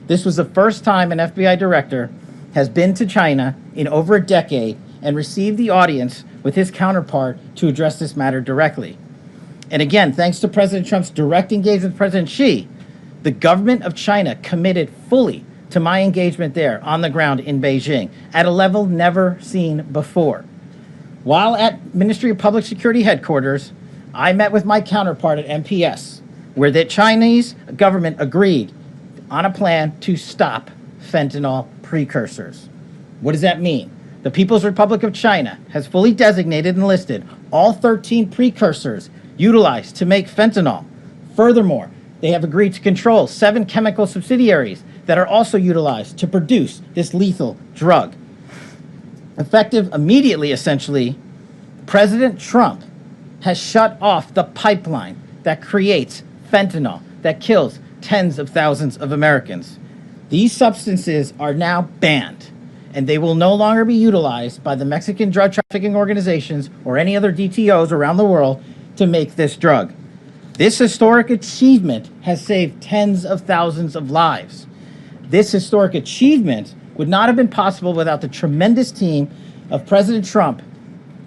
This was the first time an FBI director has been to China in over a decade and received the audience with his counterpart to address this matter directly. And again, thanks to President Trump's direct engagement with President Xi, the government of China committed fully to my engagement there on the ground in Beijing at a level never seen before. While at Ministry of Public Security headquarters, I met with my counterpart at MPS, where the Chinese government agreed on a plan to stop fentanyl precursors. What does that mean? The People's Republic of China has fully designated and listed all 13 precursors utilized to make fentanyl. Furthermore, they have agreed to control 7 chemical subsidiaries that are also utilized to produce this lethal drug. Effective immediately, essentially, President Trump has shut off the pipeline that creates fentanyl that kills tens of thousands of Americans. These substances are now banned, and they will no longer be utilized by the Mexican drug trafficking organizations or any other DTOs around the world to make this drug. This historic achievement has saved tens of thousands of lives. This historic achievement would not have been possible without the tremendous team of President Trump,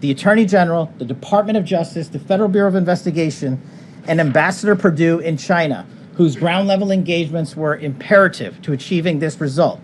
the Attorney General, the Department of Justice, the Federal Bureau of Investigation, and Ambassador Perdue in China, whose ground-level engagements were imperative to achieving this result.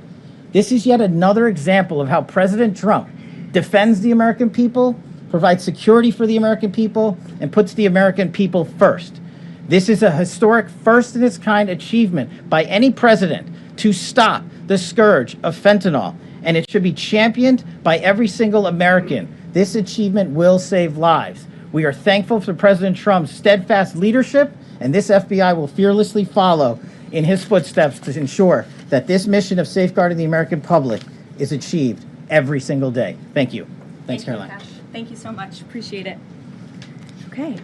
This is yet another example of how President Trump defends the American people, provides security for the American people, and puts the American people first. This is a historic first-in-its-kind achievement by any president to stop the scourge of fentanyl, and it should be championed by every single American. This achievement will save lives. We are thankful for President Trump's steadfast leadership, and this FBI will fearlessly follow in his footsteps to ensure that this mission of safeguarding the American public is achieved every single day. Thank you. Thanks, Caroline. Thank you so much. Appreciate it. Okay.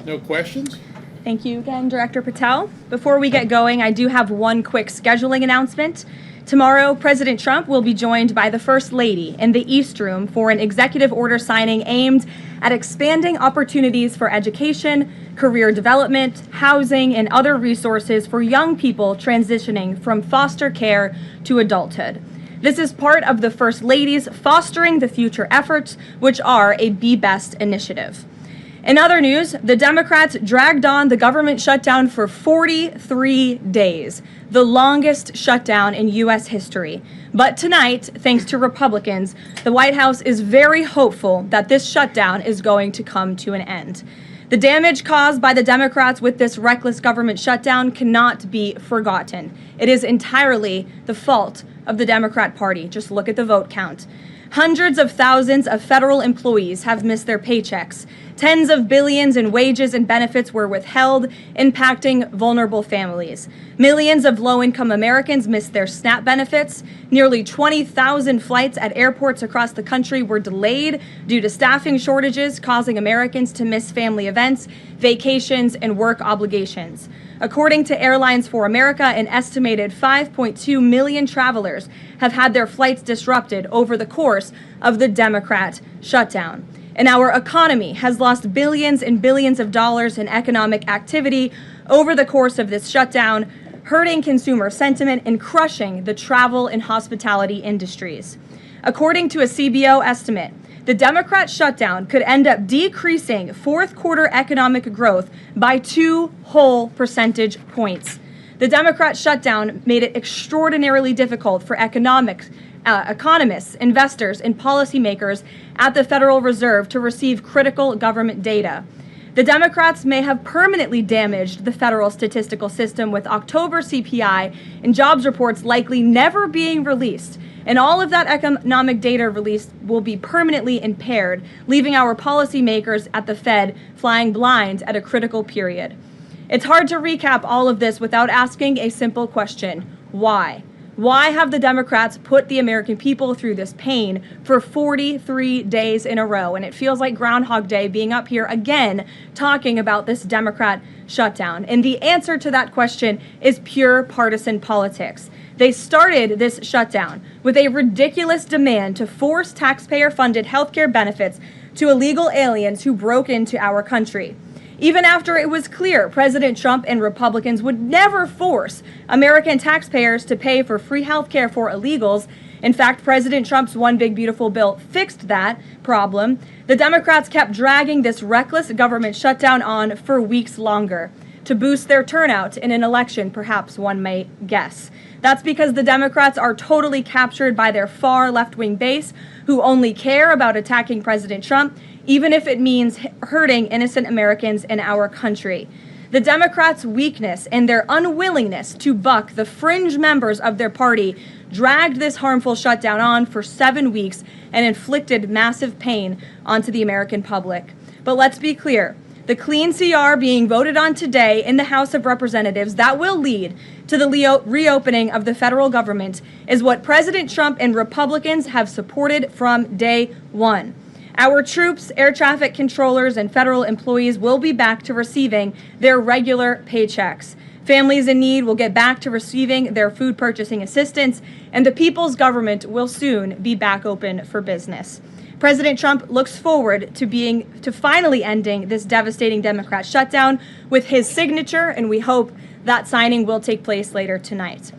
No questions? Thank you again, Director Patel. Before we get going, I do have one quick scheduling announcement. Tomorrow, President Trump will be joined by the First Lady in the East Room for an executive order signing aimed at expanding opportunities for education, career development, housing, and other resources for young people transitioning from foster care to adulthood. This is part of the First Lady's Fostering the Future efforts, which are a Be Best initiative. In other news, the Democrats dragged on the government shutdown for 43 days, the longest shutdown in U.S. history. But tonight, thanks to Republicans, the White House is very hopeful that this shutdown is going to come to an end. The damage caused by the Democrats with this reckless government shutdown cannot be forgotten. It is entirely the fault of the Democrat Party. Just look at the vote count. Hundreds of thousands of federal employees have missed their paychecks. Tens of billions in wages and benefits were withheld, impacting vulnerable families. Millions of low-income Americans missed their SNAP benefits. Nearly 20,000 flights at airports across the country were delayed due to staffing shortages, causing Americans to miss family events, vacations, and work obligations. According to Airlines for America, an estimated 5.2 million travelers have had their flights disrupted over the course of the Democrat shutdown. And our economy has lost billions and billions of dollars in economic activity over the course of this shutdown, hurting consumer sentiment and crushing the travel and hospitality industries. According to a CBO estimate, the Democrat shutdown could end up decreasing fourth quarter economic growth by 2 whole percentage points. The Democrat shutdown made it extraordinarily difficult for economists, investors, and policymakers at the Federal Reserve to receive critical government data. The Democrats may have permanently damaged the federal statistical system, with October CPI and jobs reports likely never being released. And all of that economic data released will be permanently impaired, leaving our policymakers at the Fed flying blind at a critical period. It's hard to recap all of this without asking a simple question: why? Why have the Democrats put the American people through this pain for 43 days in a row? And it feels like Groundhog Day being up here again talking about this Democrat shutdown. And the answer to that question is pure partisan politics. They started this shutdown with a ridiculous demand to force taxpayer-funded healthcare benefits to illegal aliens who broke into our country. Even after it was clear President Trump and Republicans would never force American taxpayers to pay for free health care for illegals. In fact, President Trump's One Big Beautiful Bill fixed that problem. The Democrats kept dragging this reckless government shutdown on for weeks longer to boost their turnout in an election, perhaps one may guess. That's because the Democrats are totally captured by their far left-wing base, who only care about attacking President Trump, even if it means hurting innocent Americans in our country. The Democrats' weakness and their unwillingness to buck the fringe members of their party dragged this harmful shutdown on for 7 weeks and inflicted massive pain onto the American public. But let's be clear. The clean CR being voted on today in the House of Representatives that will lead to the reopening of the federal government is what President Trump and Republicans have supported from day one. Our troops, air traffic controllers, and federal employees will be back to receiving their regular paychecks. Families in need will get back to receiving their food purchasing assistance, and the people's government will soon be back open for business. President Trump looks forward to finally ending this devastating Democrat shutdown with his signature, and we hope that signing will take place later tonight.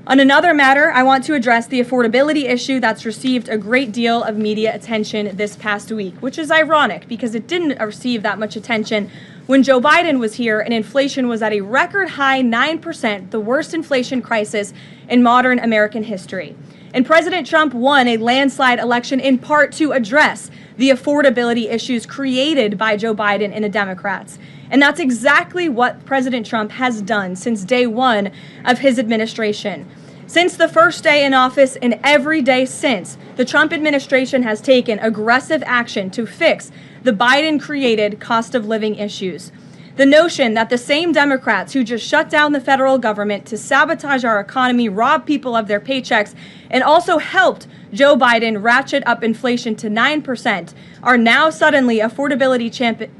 On another matter, I want to address the affordability issue that's received a great deal of media attention this past week, which is ironic because it didn't receive that much attention when Joe Biden was here and inflation was at a record high 9%, the worst inflation crisis in modern American history. And President Trump won a landslide election in part to address the affordability issues created by Joe Biden and the Democrats. And that's exactly what President Trump has done since day one of his administration. Since the first day in office and every day since, the Trump administration has taken aggressive action to fix the Biden-created cost of living issues. The notion that the same Democrats who just shut down the federal government to sabotage our economy, rob people of their paychecks, and also helped Joe Biden ratchet up inflation to 9% are now suddenly affordability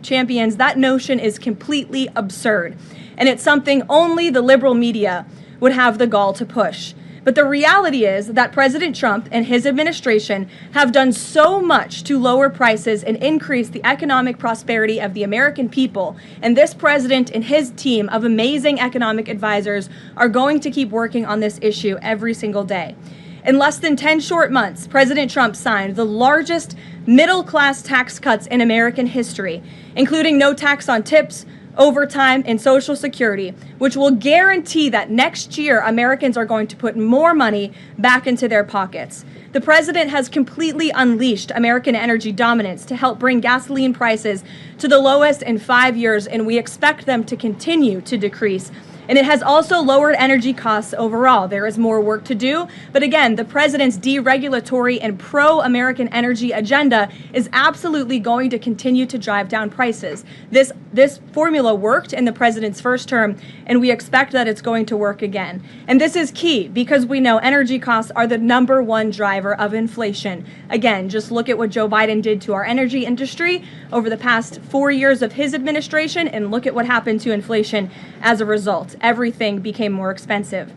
champions, that notion is completely absurd. And it's something only the liberal media would have the gall to push. But the reality is that President Trump and his administration have done so much to lower prices and increase the economic prosperity of the American people. And this president and his team of amazing economic advisors are going to keep working on this issue every single day. In less than 10 short months, President Trump signed the largest middle-class tax cuts in American history, including no tax on tips, overtime, and Social Security, which will guarantee that next year Americans are going to put more money back into their pockets. The president has completely unleashed American energy dominance to help bring gasoline prices to the lowest in 5 years, and we expect them to continue to decrease. And it has also lowered energy costs overall. There is more work to do. But again, the president's deregulatory and pro-American energy agenda is absolutely going to continue to drive down prices. This formula worked in the president's first term, and we expect that it's going to work again. And this is key because we know energy costs are the #1 driver of inflation. Again, just look at what Joe Biden did to our energy industry over the past 4 years of his administration, and look at what happened to inflation as a result. Everything became more expensive.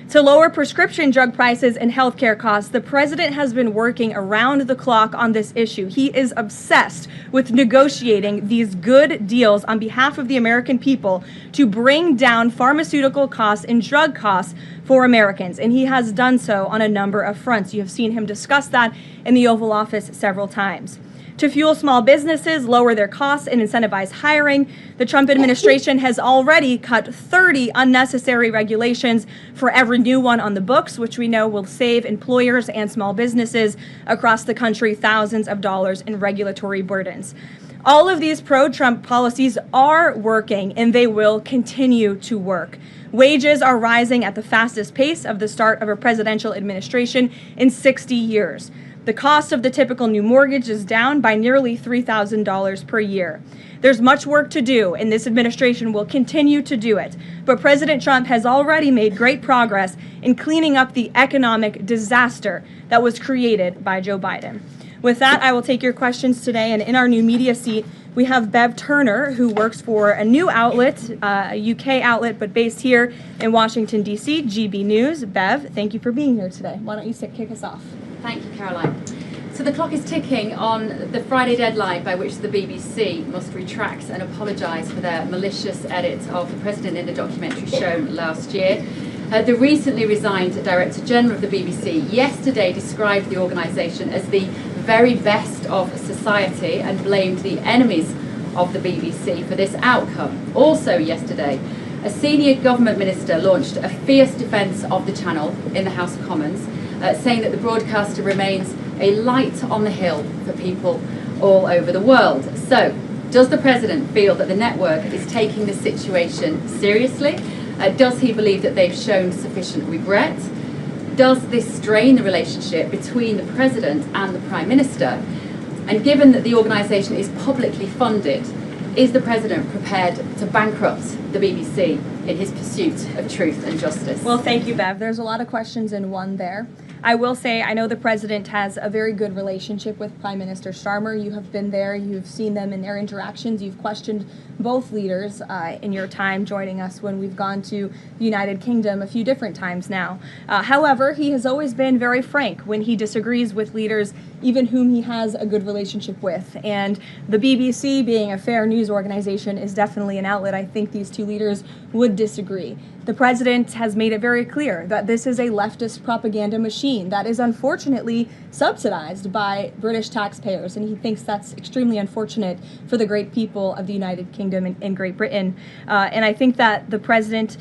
To lower prescription drug prices and healthcare costs, the president has been working around the clock on this issue. He is obsessed with negotiating these good deals on behalf of the American people to bring down pharmaceutical costs and drug costs for Americans, and he has done so on a number of fronts. You have seen him discuss that in the Oval Office several times. To fuel small businesses, lower their costs, and incentivize hiring, the Trump administration has already cut 30 unnecessary regulations for every new one on the books, which we know will save employers and small businesses across the country thousands of dollars in regulatory burdens. All of these pro-Trump policies are working, and they will continue to work. Wages are rising at the fastest pace of the start of a presidential administration in 60 years. The cost of the typical new mortgage is down by nearly $3,000 per year. There's much work to do, and this administration will continue to do it. But President Trump has already made great progress in cleaning up the economic disaster that was created by Joe Biden. With that, I will take your questions today, and in our new media seat, we have Bev Turner, who works for a new outlet, a UK outlet, but based here in Washington, D.C., GB News. Bev, thank you for being here today. Why don't you kick us off? Thank you, Caroline. So the clock is ticking on the Friday deadline by which the BBC must retract and apologise for their malicious edit of the president in the documentary shown last year. The recently resigned Director General of the BBC yesterday described the organisation as the very best of society and blamed the enemies of the BBC for this outcome. Also yesterday, a senior government minister launched a fierce defence of the channel in the House of Commons, saying that the broadcaster remains a light on the hill for people all over the world. So, does the president feel that the network is taking the situation seriously? Does he believe that they've shown sufficient regret? Does this strain the relationship between the president and the prime minister? And given that the organisation is publicly funded, is the president prepared to bankrupt the BBC in his pursuit of truth and justice? Well, thank you, Bev. There's a lot of questions in one there. I will say I know the president has a very good relationship with Prime Minister Starmer. You have been there. You've seen them in their interactions. You've questioned both leaders in your time joining us when we've gone to the United Kingdom a few different times now. However, he has always been very frank when he disagrees with leaders, even whom he has a good relationship with. And the BBC, being a fair news organization, is definitely an outlet. I think these two leaders would disagree. The president has made it very clear that this is a leftist propaganda machine that is unfortunately subsidized by British taxpayers, and he thinks that's extremely unfortunate for the great people of the United Kingdom and Great Britain. And I think that the president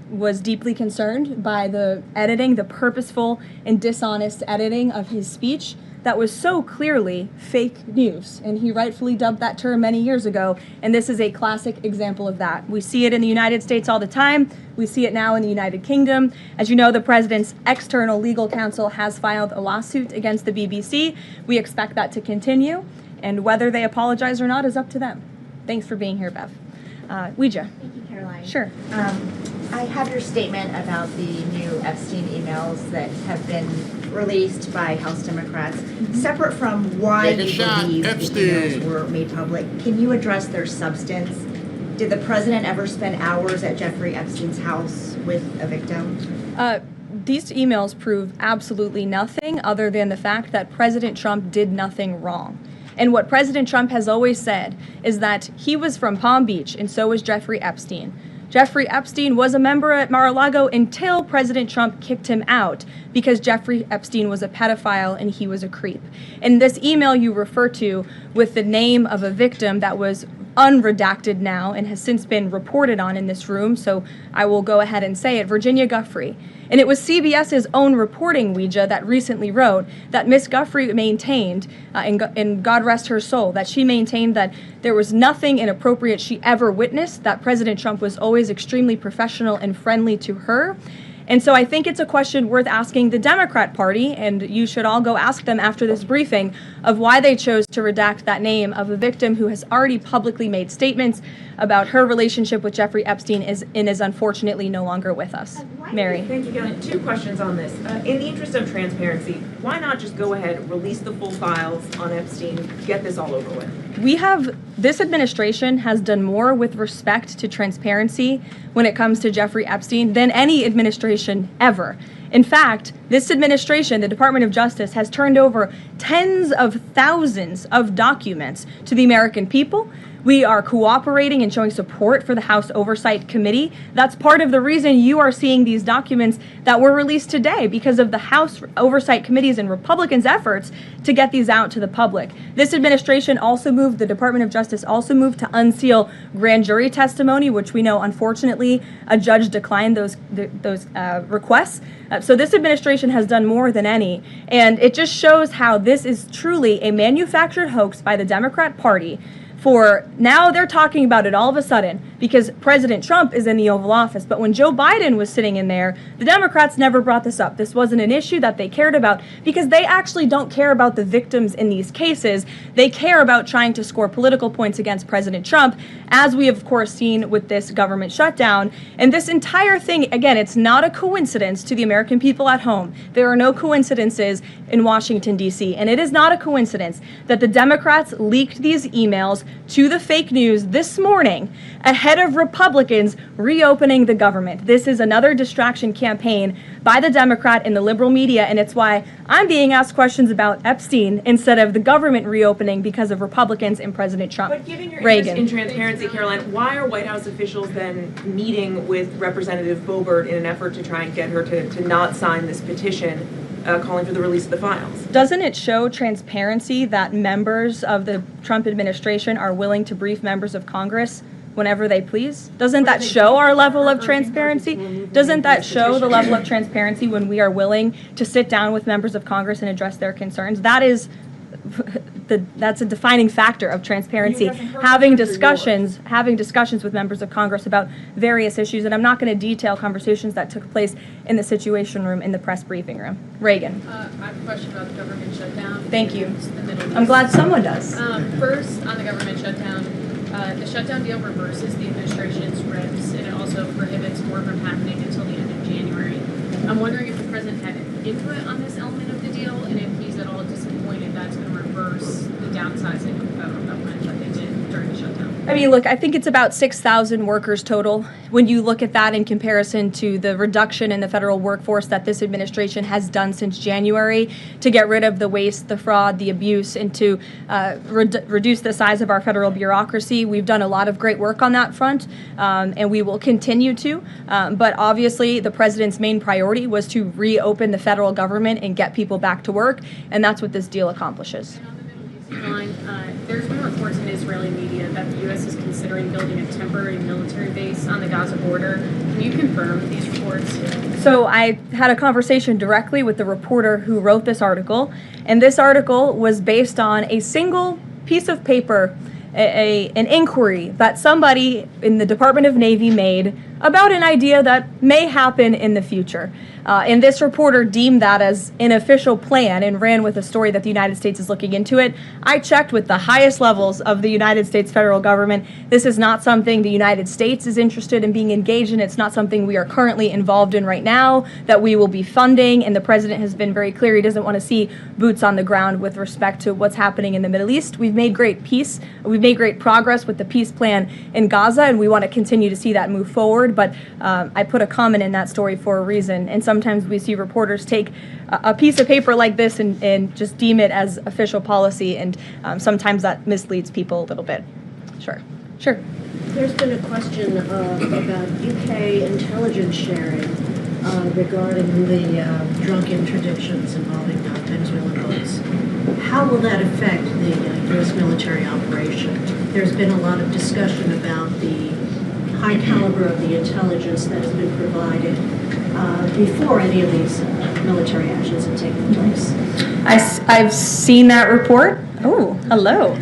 was deeply concerned by the editing, the purposeful and dishonest editing of his speech that was so clearly fake news. And he rightfully dubbed that term many years ago, and this is a classic example of that. We see it in the United States all the time. We see it now in the United Kingdom. As you know, the president's external legal counsel has filed a lawsuit against the BBC. We expect that to continue, and whether they apologize or not is up to them. Thanks for being here, Bev. Ouija. Thank you, Caroline. Sure. I have your statement about the new Epstein emails that have been released by House Democrats. Separate from why you believe the emails were made public, can you address their substance? Did the president ever spend hours at Jeffrey Epstein's house with a victim? These emails prove absolutely nothing other than the fact that President Trump did nothing wrong. And what President Trump has always said is that he was from Palm Beach, and so was Jeffrey Epstein. Jeffrey Epstein was a member at Mar-a-Lago until President Trump kicked him out because Jeffrey Epstein was a pedophile and he was a creep. And this email you refer to with the name of a victim that was unredacted now and has since been reported on in this room, so I will go ahead and say it, Virginia Giuffre. And it was CBS's own reporting, Ouija, that recently wrote that Miss Giuffre maintained, and God rest her soul, that she maintained that there was nothing inappropriate she ever witnessed, that President Trump was always extremely professional and friendly to her. And so I think it's a question worth asking the Democrat Party, and you should all go ask them after this briefing, of why they chose to redact that name of a victim who has already publicly made statements about her relationship with Jeffrey Epstein and is unfortunately no longer with us. Mary. Thank you, Kelly. 2 questions on this. In the interest of transparency, why not just go ahead, release the full files on Epstein, get this all over with? This administration has done more with respect to transparency when it comes to Jeffrey Epstein than any administration ever. In fact, this administration, the Department of Justice, has turned over tens of thousands of documents to the American people. We are cooperating and showing support for the House Oversight Committee. That's part of the reason you are seeing these documents that were released today, because of the House Oversight Committee's and Republicans' efforts to get these out to the public. This administration also moved, the Department of Justice also moved to unseal grand jury testimony, which we know, unfortunately, a judge declined those requests. So this administration has done more than any, and it just shows how this is truly a manufactured hoax by the Democrat Party. For now, they're talking about it all of a sudden because President Trump is in the Oval Office. But when Joe Biden was sitting in there, the Democrats never brought this up. This wasn't an issue that they cared about because they actually don't care about the victims in these cases. They care about trying to score political points against President Trump, as we have, of course, seen with this government shutdown. And this entire thing, again, it's not a coincidence to the American people at home. There are no coincidences in Washington, D.C. And it is not a coincidence that the Democrats leaked these emails to the fake news this morning ahead of Republicans reopening the government. This is another distraction campaign by the Democrat and the liberal media, and it's why I'm being asked questions about Epstein instead of the government reopening because of Republicans and President Trump. But given your interest in transparency, Caroline, why are White House officials then meeting with Representative Boebert in an effort to try and get her to not sign this petition calling for the release of the files? Doesn't it show transparency that members of the Trump administration are willing to brief members of Congress whenever they please? Doesn't that show our level of transparency? Doesn't that show the level of transparency when we are willing to sit down with members of Congress and address their concerns? That's a defining factor of transparency. Having discussions with members of Congress about various issues, and I'm not going to detail conversations that took place in the Situation Room in the press briefing room. Reagan. I have a question about the government shutdown. Thank you. I'm glad someone does. First, on the government shutdown, the shutdown deal reverses the administration's RIPs, and it also prohibits more from happening until the end of January. I'm wondering if the president had input on this element of the deal, and if he's at all disappointed that's going to reverse the downsizing of federal government that they did during the shutdown. I mean, look, I think it's about 6,000 workers total. When you look at that in comparison to the reduction in the federal workforce that this administration has done since January to get rid of the waste, the fraud, the abuse, and to reduce the size of our federal bureaucracy, we've done a lot of great work on that front, and we will continue to. But obviously, the president's main priority was to reopen the federal government and get people back to work, and that's what this deal accomplishes. There's been reports in Israeli media that the U.S. is considering building a temporary military base on the Gaza border. Can you confirm these reports? So I had a conversation directly with the reporter who wrote this article, and this article was based on a single piece of paper, an inquiry that somebody in the Department of Navy made about an idea that may happen in the future. And this reporter deemed that as an official plan and ran with a story that the United States is looking into it. I checked with the highest levels of the United States federal government. This is not something the United States is interested in being engaged in. It's not something we are currently involved in right now that we will be funding. And the president has been very clear he doesn't want to see boots on the ground with respect to what's happening in the Middle East. We've made great progress with the peace plan in Gaza, and we want to continue to see that move forward. But I put a comment in that story for a reason. And sometimes we see reporters take a piece of paper like this and just deem it as official policy, and sometimes that misleads people a little bit. Sure. There's been a question about UK intelligence sharing regarding the drunk interdictions involving Venezuelan boats. How will that affect the U.S. military operation? There's been a lot of discussion about the high caliber of the intelligence that has been provided before any of these military actions have taken place. I've seen that report. Oh, hello.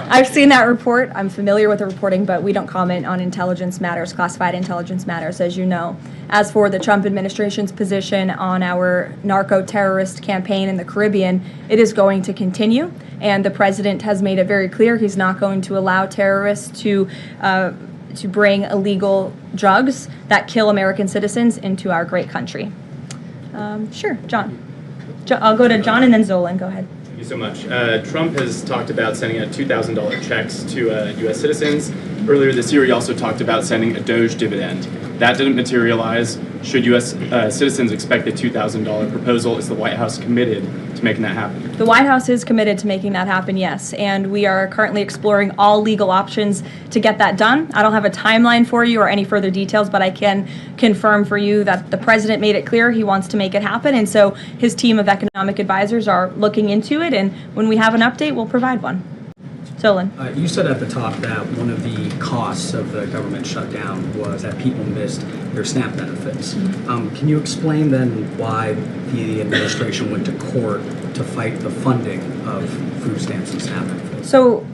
I've seen that report. I'm familiar with the reporting, but we don't comment on intelligence matters, classified intelligence matters, as you know. As for the Trump administration's position on our narco-terrorist campaign in the Caribbean, it is going to continue, and the president has made it very clear he's not going to allow terrorists to bring illegal drugs that kill American citizens into our great country. Sure, John. I'll go to John and then Zolan. Go ahead. Thank you so much. Trump has talked about sending out $2,000 checks to U.S. citizens. Earlier this year, he also talked about sending a Doge dividend. That didn't materialize. Should U.S. Citizens expect the $2,000 proposal? Is the White House committed to making that happen? The White House is committed to making that happen, yes. And we are currently exploring all legal options to get that done. I don't have a timeline for you or any further details, but I can confirm for you that the president made it clear he wants to make it happen. And so his team of economic advisors are looking into it. And when we have an update, we'll provide one. Zolan. You said at the top that one of the costs of the government shutdown was that people missed their SNAP benefits. Can you explain then why the administration went to court to fight the funding of food stamps and SNAP benefits? So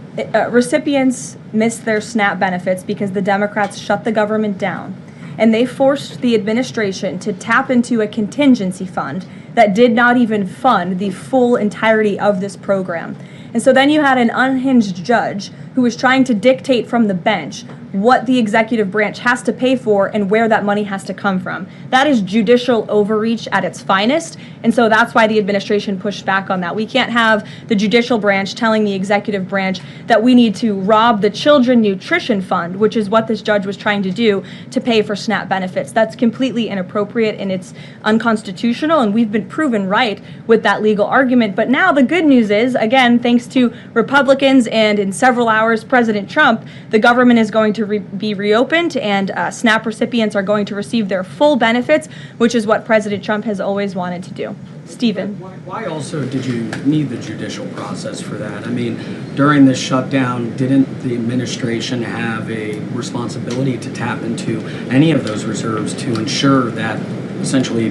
recipients missed their SNAP benefits because the Democrats shut the government down, and they forced the administration to tap into a contingency fund that did not even fund the full entirety of this program. And so then you had an unhinged judge who was trying to dictate from the bench what the executive branch has to pay for and where that money has to come from. That is judicial overreach at its finest, and so that's why the administration pushed back on that. We can't have the judicial branch telling the executive branch that we need to rob the Children Nutrition Fund, which is what this judge was trying to do, to pay for SNAP benefits. That's completely inappropriate and it's unconstitutional, and we've been proven right with that legal argument. But now the good news is, again, thanks to Republicans and in several hours, President Trump, the government is going to be reopened, and SNAP recipients are going to receive their full benefits, which is what President Trump has always wanted to do. Stephen. Why also did you need the judicial process for that? I mean, during this shutdown, didn't the administration have a responsibility to tap into any of those reserves to ensure that essentially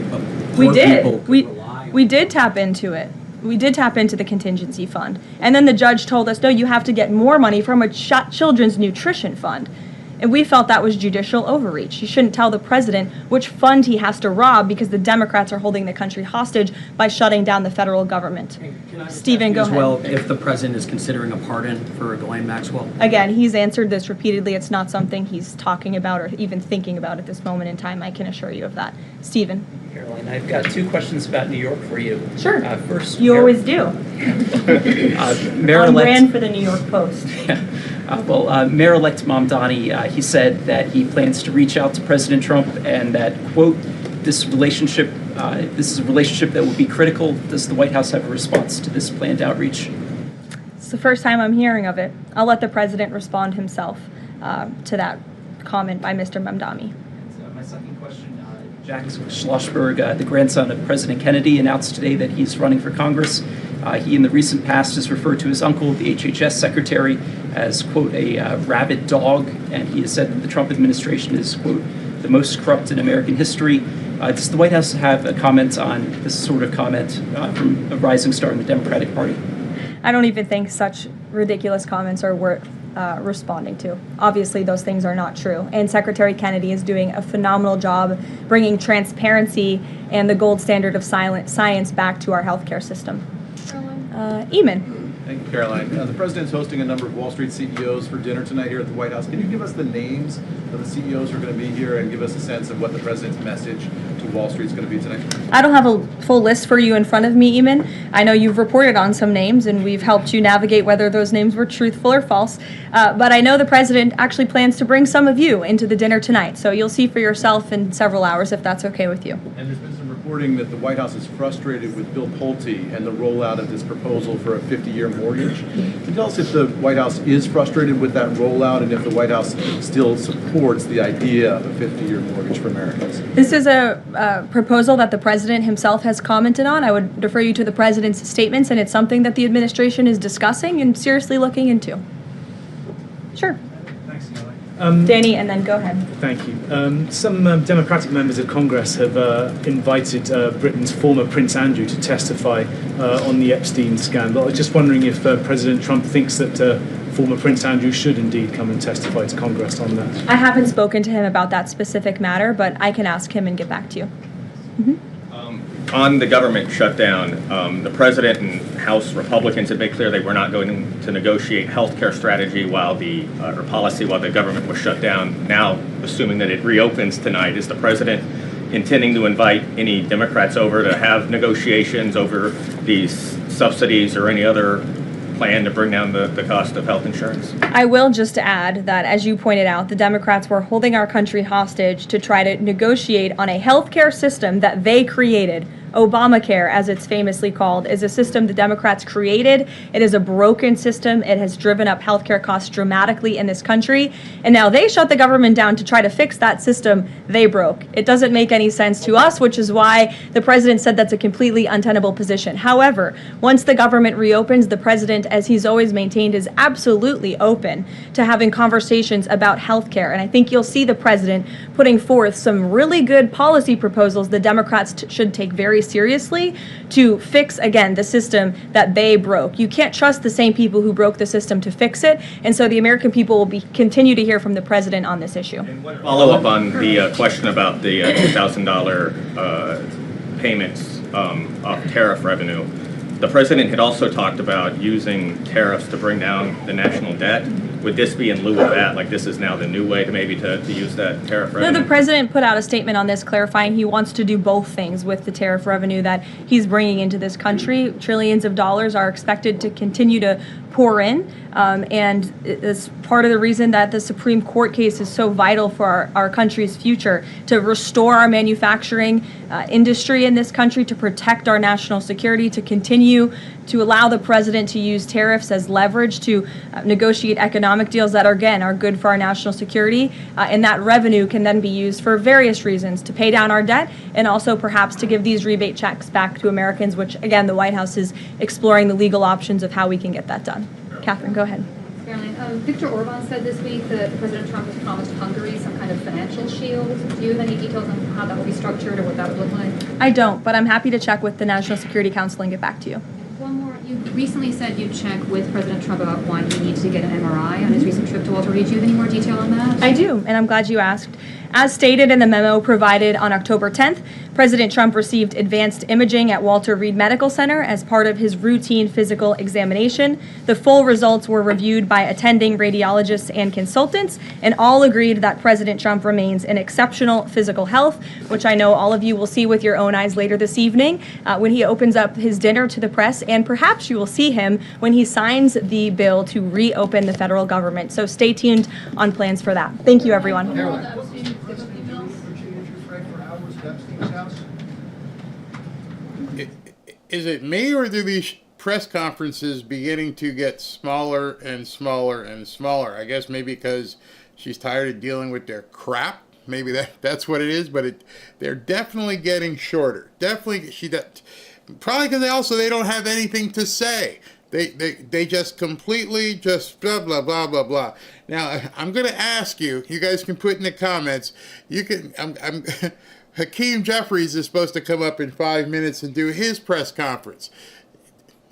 poor people could rely on? We did tap into it. We did tap into the contingency fund. And then the judge told us, no, you have to get more money from a children's nutrition fund. And we felt that was judicial overreach. You shouldn't tell the president which fund he has to rob because the Democrats are holding the country hostage by shutting down the federal government. Stephen, go ahead. Well, if the president is considering a pardon for Ghislaine Maxwell? Again, he's answered this repeatedly. It's not something he's talking about or even thinking about at this moment in time. I can assure you of that. Stephen. Caroline, I've got two questions about New York for you. Sure. First, you always do. Mayor-elect ran for the New York Post. Mayor-elect Mamdani, he said that he plans to reach out to President Trump and that, quote, this is a relationship that will be critical. Does the White House have a response to this planned outreach? It's the first time I'm hearing of it. I'll let the president respond himself to that comment by Mr. Mamdani. My second question, Jack Schlossberg, the grandson of President Kennedy, announced today that he's running for Congress. He, in the recent past, has referred to his uncle, the HHS secretary, as, quote, a rabid dog, and he has said that the Trump administration is, quote, the most corrupt in American history. Does the White House have a comment on this sort of comment from a rising star in the Democratic Party? I don't even think such ridiculous comments are responding to. Obviously, those things are not true. And Secretary Kennedy is doing a phenomenal job bringing transparency and the gold standard of science back to our healthcare system. Eamon. Thank you, Caroline. The president's hosting a number of Wall Street CEOs for dinner tonight here at the White House. Can you give us the names of the CEOs who are going to be here and give us a sense of what the president's message to Wall Street is going to be tonight? I don't have a full list for you in front of me, Eamon. I know you've reported on some names, and we've helped you navigate whether those names were truthful or false. But I know the president actually plans to bring some of you into the dinner tonight, so you'll see for yourself in several hours if that's okay with you. And there's been some reporting that the White House is frustrated with Bill Pulte and the rollout of this proposal for a 50-year mortgage. Can you tell us if the White House is frustrated with that rollout and if the White House still supports the idea of a 50-year mortgage for Americans? This is a proposal that the president himself has commented on. I would defer you to the president's statements, and it's something that the administration is discussing and seriously looking into. Sure. Danny, and then go ahead. Thank you. Some Democratic members of Congress have invited Britain's former Prince Andrew to testify on the Epstein scandal. I was just wondering if President Trump thinks that former Prince Andrew should indeed come and testify to Congress on that. I haven't spoken to him about that specific matter, but I can ask him and get back to you. On the government shutdown, the president and House Republicans had made clear they were not going to negotiate health care strategy or policy while the government was shut down. Now, assuming that it reopens tonight, is the president intending to invite any Democrats over to have negotiations over these subsidies or any other plan to bring down the cost of health insurance? I will just add that, as you pointed out, the Democrats were holding our country hostage to try to negotiate on a healthcare system that they created. Obamacare, as it's famously called, is a system the Democrats created. It is a broken system. It has driven up healthcare costs dramatically in this country. And now they shut the government down to try to fix that system they broke. It doesn't make any sense to us, which is why the president said that's a completely untenable position. However, once the government reopens, the president, as he's always maintained, is absolutely open to having conversations about healthcare. And I think you'll see the president putting forth some really good policy proposals the Democrats should take very seriously to fix, again, the system that they broke. You can't trust the same people who broke the system to fix it, and so the American people will continue to hear from the president on this issue. Follow up on the question about the $2,000 payments of tariff revenue. The president had also talked about using tariffs to bring down the national debt. Would this be in lieu of that? Like, this is now the new way to maybe to use that tariff revenue? No, the president put out a statement on this clarifying he wants to do both things with the tariff revenue that he's bringing into this country. Trillions of dollars are expected to continue to pour in, and it's part of the reason that the Supreme Court case is so vital for our country's future, to restore our manufacturing industry in this country, to protect our national security, to continue to allow the president to use tariffs as leverage to negotiate economic deals that, again, are good for our national security. And that revenue can then be used for various reasons, to pay down our debt and also perhaps to give these rebate checks back to Americans, which, again, the White House is exploring the legal options of how we can get that done. Catherine, go ahead. Caroline, Viktor Orban said this week that President Trump has promised Hungary some kind of financial shield. Do you have any details on how that will be structured or what that would look like? I don't, but I'm happy to check with the National Security Council and get back to you. One more. You recently said you'd check with President Trump about why he needs to get an MRI on his recent trip to Walter Reed. Do you have any more detail on that? I do, and I'm glad you asked. As stated in the memo provided on October 10th, President Trump received advanced imaging at Walter Reed Medical Center as part of his routine physical examination. The full results were reviewed by attending radiologists and consultants, and all agreed that President Trump remains in exceptional physical health, which I know all of you will see with your own eyes later this evening when he opens up his dinner to the press, and perhaps you will see him when he signs the bill to reopen the federal government. So stay tuned on plans for that. Thank you, everyone. Is it me, or do these press conferences beginning to get smaller and smaller and smaller? I guess maybe because she's tired of dealing with their crap. Maybe that's what it is, but they're definitely getting shorter. Definitely, probably because they don't have anything to say. They just completely just blah blah blah blah blah. Now I'm going to ask you. You guys can put in the comments. You can. Hakeem Jeffries is supposed to come up in 5 minutes and do his press conference.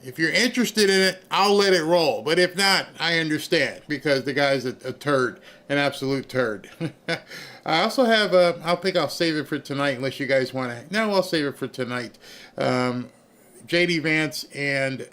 If you're interested in it, I'll let it roll. But if not, I understand, because the guy's a turd, an absolute turd. I also have, I think I'll save it for tonight, unless you guys want to. No, I'll save it for tonight. J.D. Vance and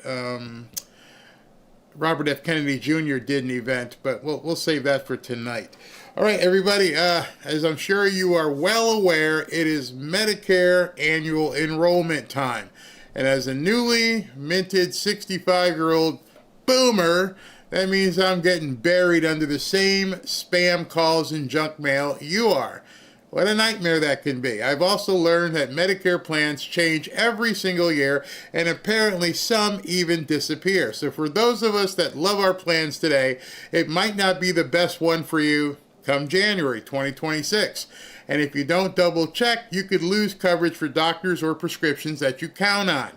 Robert F. Kennedy Jr. did an event, but we'll save that for tonight. All right, everybody, as I'm sure you are well aware, it is Medicare annual enrollment time. And as a newly minted 65-year-old boomer, that means I'm getting buried under the same spam calls and junk mail you are. What a nightmare that can be. I've also learned that Medicare plans change every single year, and apparently some even disappear. So for those of us that love our plans today, it might not be the best one for you come January 2026. And if you don't double check, you could lose coverage for doctors or prescriptions that you count on.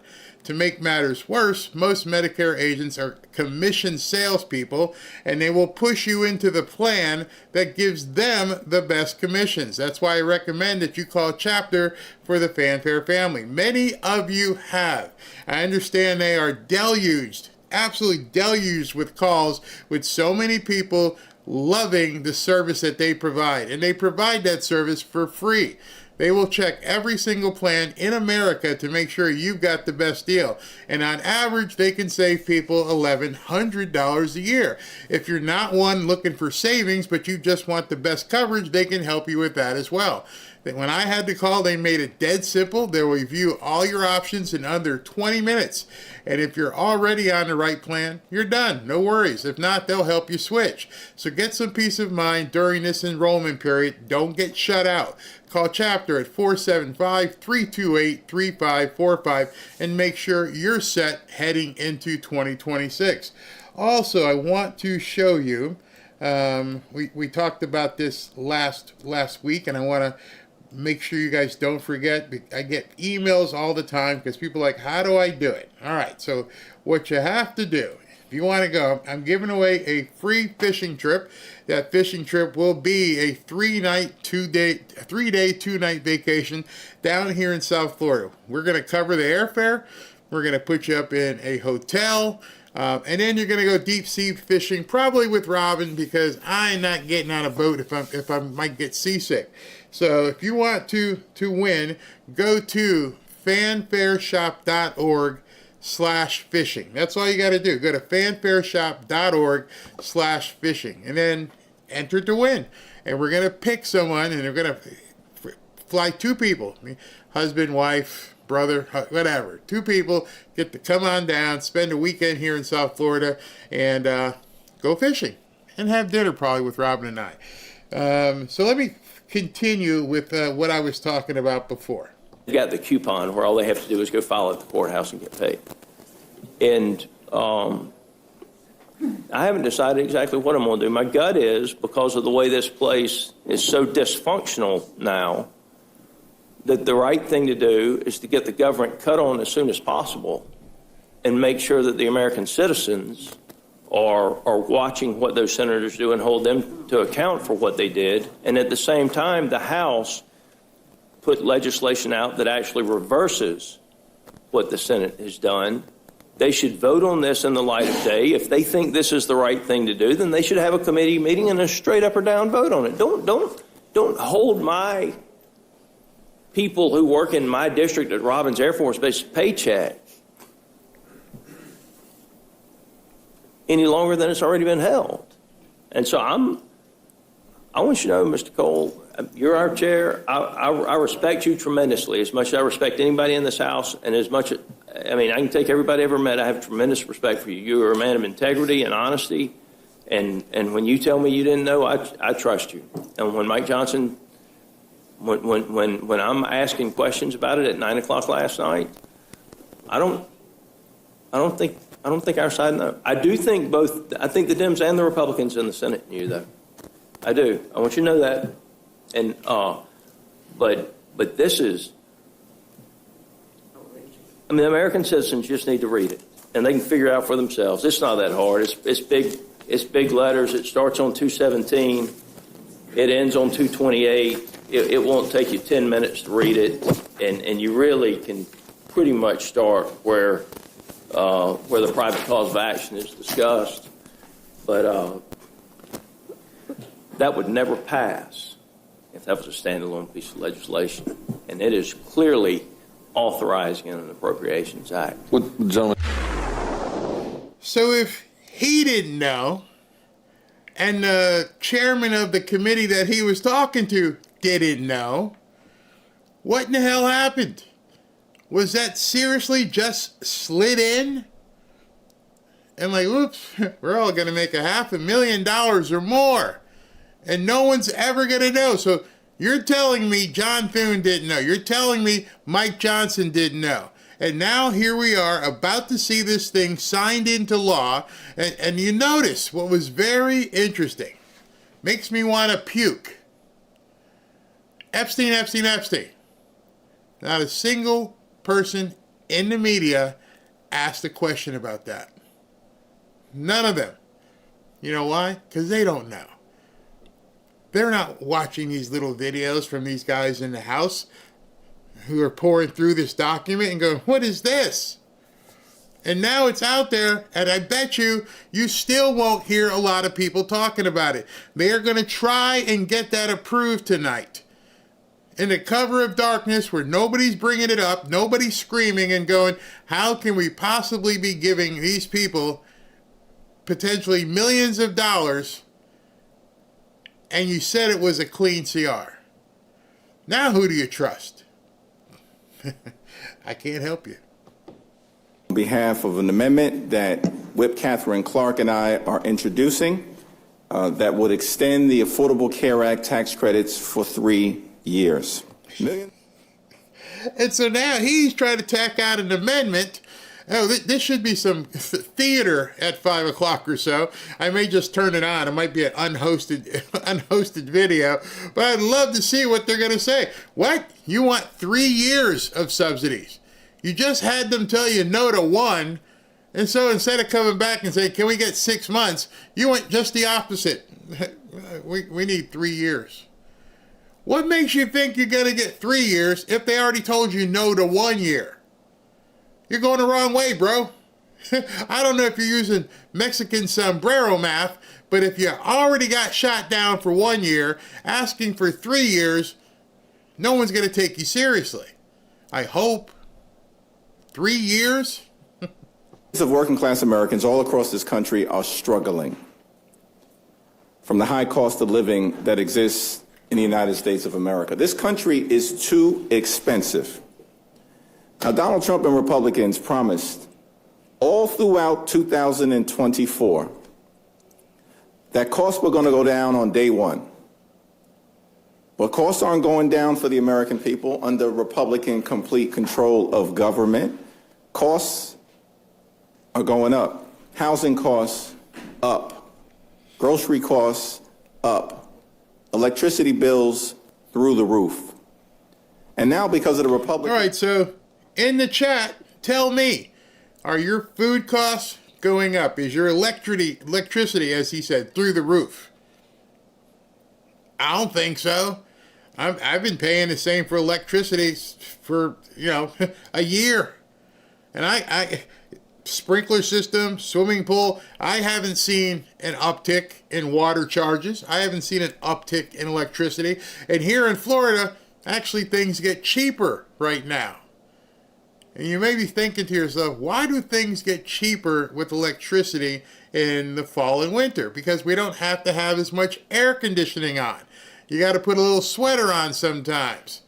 To make matters worse, most Medicare agents are commissioned salespeople, and they will push you into the plan that gives them the best commissions. That's why I recommend that you call Chapter for the Fanfare family. Many of you have. I understand they are deluged, absolutely deluged with calls, with so many people loving the service that they provide. And they provide that service for free. They will check every single plan in America to make sure you've got the best deal. And on average, they can save people $1,100 a year. If you're not one looking for savings, but you just want the best coverage, they can help you with that as well. When I had to call, they made it dead simple. They'll review all your options in under 20 minutes. And if you're already on the right plan, you're done. No worries. If not, they'll help you switch. So get some peace of mind during this enrollment period. Don't get shut out. Call Chapter at 475-328-3545 and make sure you're set heading into 2026. Also, I want to show you, we talked about this last week, and I want to make sure you guys don't forget. I get emails all the time because people are like, how do I do it? All right, so what you have to do, if you want to go, I'm giving away a free fishing trip. That fishing trip will be a 3-day, 2-night vacation down here in South Florida. We're going to cover the airfare. We're going to put you up in a hotel. And then you're going to go deep sea fishing, probably with Robin, because I'm not getting on a boat if I might get seasick. So if you want to win, go to fanfareshop.org/fishing. That's all you got to do. Go to fanfareshop.org/fishing and then enter to win. And we're going to pick someone, and we're going to fly 2 people, husband, wife, brother, whatever. 2 people get to come on down, spend a weekend here in South Florida, and go fishing and have dinner probably with Robin and I. So let me continue with what I was talking about before. They got the coupon where all they have to do is go file at the courthouse and get paid. And I haven't decided exactly what I'm going to do. My gut is, because of the way this place is so dysfunctional now, that the right thing to do is to get the government cut on as soon as possible and make sure that the American citizens are watching what those senators do and hold them to account for what they did. And at the same time, the House put legislation out that actually reverses what the Senate has done. They should vote on this in the light of day. If they think this is the right thing to do, then they should have a committee meeting and a straight up or down vote on it. Don't hold my people who work in my district at Robins Air Force Base paycheck any longer than it's already been held. And so I want you to know, Mr. Cole, you're our chair. I respect you tremendously, as much as I respect anybody in this House, and as much, I can take everybody I ever met. I have tremendous respect for you. You are a man of integrity and honesty, and when you tell me you didn't know, I trust you. And when Mike Johnson, when I'm asking questions about it at 9 o'clock last night, I don't think our side knows. I think the Dems and the Republicans in the Senate knew, though. I do. I want you to know that. And but this is, the American citizens just need to read it, and they can figure it out for themselves. It's not that hard. It's big letters. It starts on 217. It ends on 228. It won't take you 10 minutes to read it, and you really can pretty much start where where the private cause of action is discussed. But that would never pass if that was a standalone piece of legislation. And it is clearly authorized in an Appropriations Act. So if he didn't know, and the chairman of the committee that he was talking to didn't know, what in the hell happened? Was that seriously just slid in? And like, oops, we're all going to make $500,000 or more. And no one's ever going to know. So you're telling me John Thune didn't know. You're telling me Mike Johnson didn't know. And now here we are about to see this thing signed into law. And you notice what was very interesting. Makes me want to puke. Epstein, Epstein, Epstein. Not a single person in the media asked a question about that. None of them. You know why? Because they don't know. They're not watching these little videos from these guys in the House who are pouring through this document and going, what is this? And now it's out there, and I bet you still won't hear a lot of people talking about it. They're going to try and get that approved tonight. In the cover of darkness, where nobody's bringing it up, nobody's screaming and going, how can we possibly be giving these people potentially millions of dollars, and you said it was a clean CR? Now who do you trust? I can't help you. On behalf of an amendment that Whip Catherine Clark and I are introducing that would extend the Affordable Care Act tax credits for 3 years. And so now he's trying to tack out an amendment. Oh, this should be some theater at 5 o'clock or so. I may just turn it on. It might be an unhosted video, but I'd love to see what they're going to say. What? You want 3 years of subsidies? You just had them tell you no to 1, and so instead of coming back and saying, can we get 6 months, you went just the opposite. We need 3 years. What makes you think you're going to get 3 years if they already told you no to 1 year? You're going the wrong way, bro. I don't know if you're using Mexican sombrero math, but if you already got shot down for 1 year, asking for 3 years, no one's going to take you seriously. I hope. 3 years? Of working class Americans all across this country are struggling from the high cost of living that exists in the United States of America. This country is too expensive. Now, Donald Trump and Republicans promised all throughout 2024 that costs were going to go down on day one. But costs aren't going down for the American people under Republican complete control of government. Costs are going up. Housing costs up. Grocery costs up. Electricity bills through the roof. And now because of the Republican... All right, so in the chat, tell me, are your food costs going up? Is your electricity, as he said, through the roof? I don't think so. I've been paying the same for electricity for, a year. And I sprinkler system, swimming pool, I haven't seen an uptick in water charges. I haven't seen an uptick in electricity. And here in Florida, actually things get cheaper right now. And you may be thinking to yourself, why do things get cheaper with electricity in the fall and winter? Because we don't have to have as much air conditioning on. You got to put a little sweater on sometimes.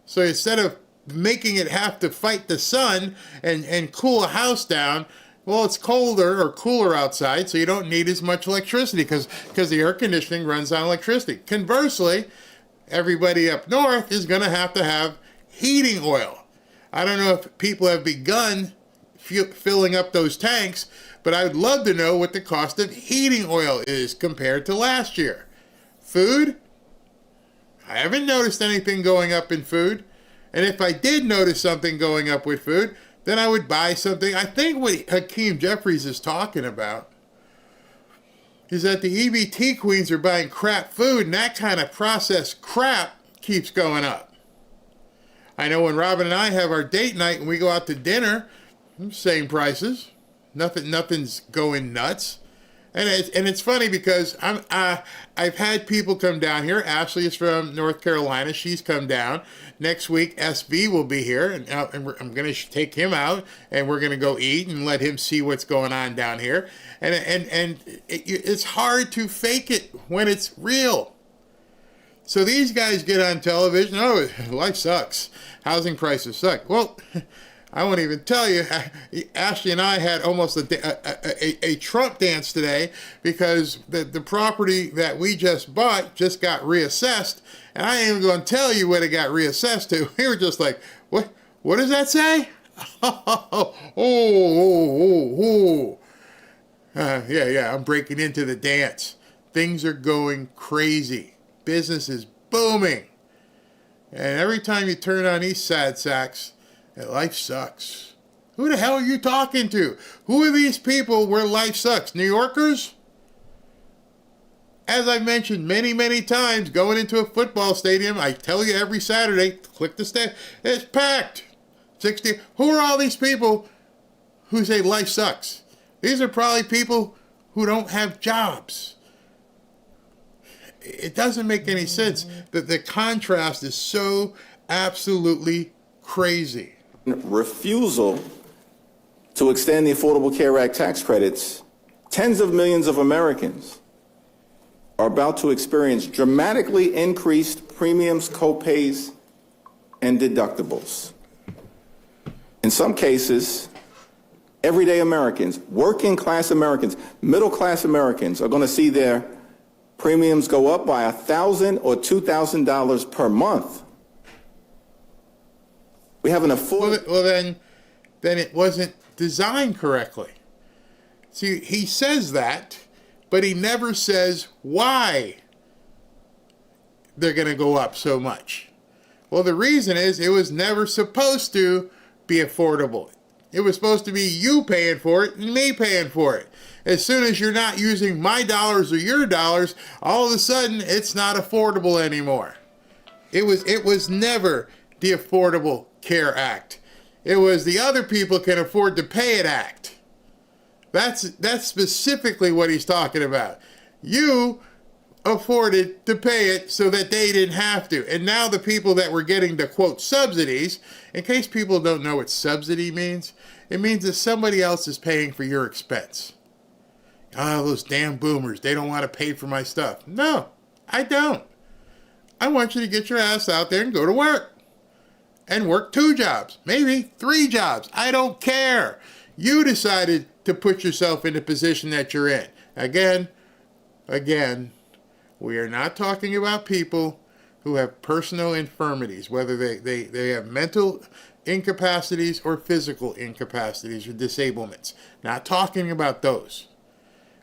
So instead of making it have to fight the sun and cool a house down, well, it's colder or cooler outside, so you don't need as much electricity because the air conditioning runs on electricity. Conversely, everybody up north is going to have heating oil. I don't know if people have begun filling up those tanks, but I would love to know what the cost of heating oil is compared to last year. Food? I haven't noticed anything going up in food. And if I did notice something going up with food, then I would buy something. I think what Hakeem Jeffries is talking about is that the EBT queens are buying crap food, and that kind of processed crap keeps going up. I know when Robin and I have our date night and we go out to dinner, Same prices. Nothing's going nuts. And it's funny because I've had people come down here. Ashley is from North Carolina. She's come down. Next week, SB will be here, and I'm going to take him out, and we're going to go eat and let him see what's going on down here. And it's hard to fake it when it's real. So these guys get on television. Oh, life sucks. Housing prices suck. Well, I won't even tell you. Ashley and I had almost a Trump dance today because the property that we just bought just got reassessed, and I ain't even going to tell you what it got reassessed to. We were just like, what? What does that say? Yeah. I'm breaking into the dance. Things are going crazy. Business is booming, and every time you turn on these sad sacks, life sucks. Who the hell are you talking to? Who are these people where life sucks? New Yorkers? As I've mentioned many, many times, going into a football stadium, I tell you every Saturday, click the stat, it's packed. 60. Who are all these people who say life sucks? These are probably people who don't have jobs. It doesn't make any sense that the contrast is so absolutely crazy. Refusal to extend the Affordable Care Act tax credits, tens of millions of Americans are about to experience dramatically increased premiums, co-pays, and deductibles. In some cases, everyday Americans, working class Americans, middle class Americans are going to see their premiums go up by $1,000 or $2,000 per month. We have an affordable. Well, then it wasn't designed correctly. See, he says that, but he never says why they're going to go up so much. Well, the reason is it was never supposed to be affordable. It was supposed to be you paying for it and me paying for it. As soon as you're not using my dollars or your dollars, all of a sudden it's not affordable anymore. It was never the Affordable Care Act. It was the other people can afford to pay it act. That's specifically what he's talking about. You afforded to pay it so that they didn't have to. And now the people that were getting the, quote, subsidies, in case people don't know what subsidy means, it means that somebody else is paying for your expense. Oh, those damn boomers, they don't want to pay for my stuff. No, I don't. I want you to get your ass out there and go to work. And work 2 jobs, maybe 3 jobs. I don't care. You decided to put yourself in the position that you're in. Again, we are not talking about people who have personal infirmities, whether they have mental incapacities or physical incapacities or disablements. Not talking about those.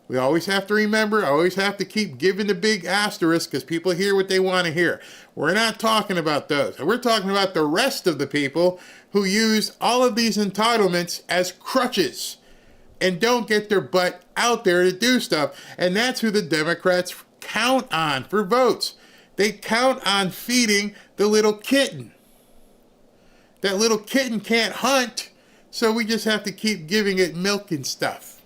We always have to remember, I always have to keep giving the big asterisk because people hear what they want to hear. We're not talking about those. We're talking about the rest of the people who use all of these entitlements as crutches and don't get their butt out there to do stuff. And that's who the Democrats count on for votes. They count on feeding the little kitten. That little kitten can't hunt, so we just have to keep giving it milk and stuff.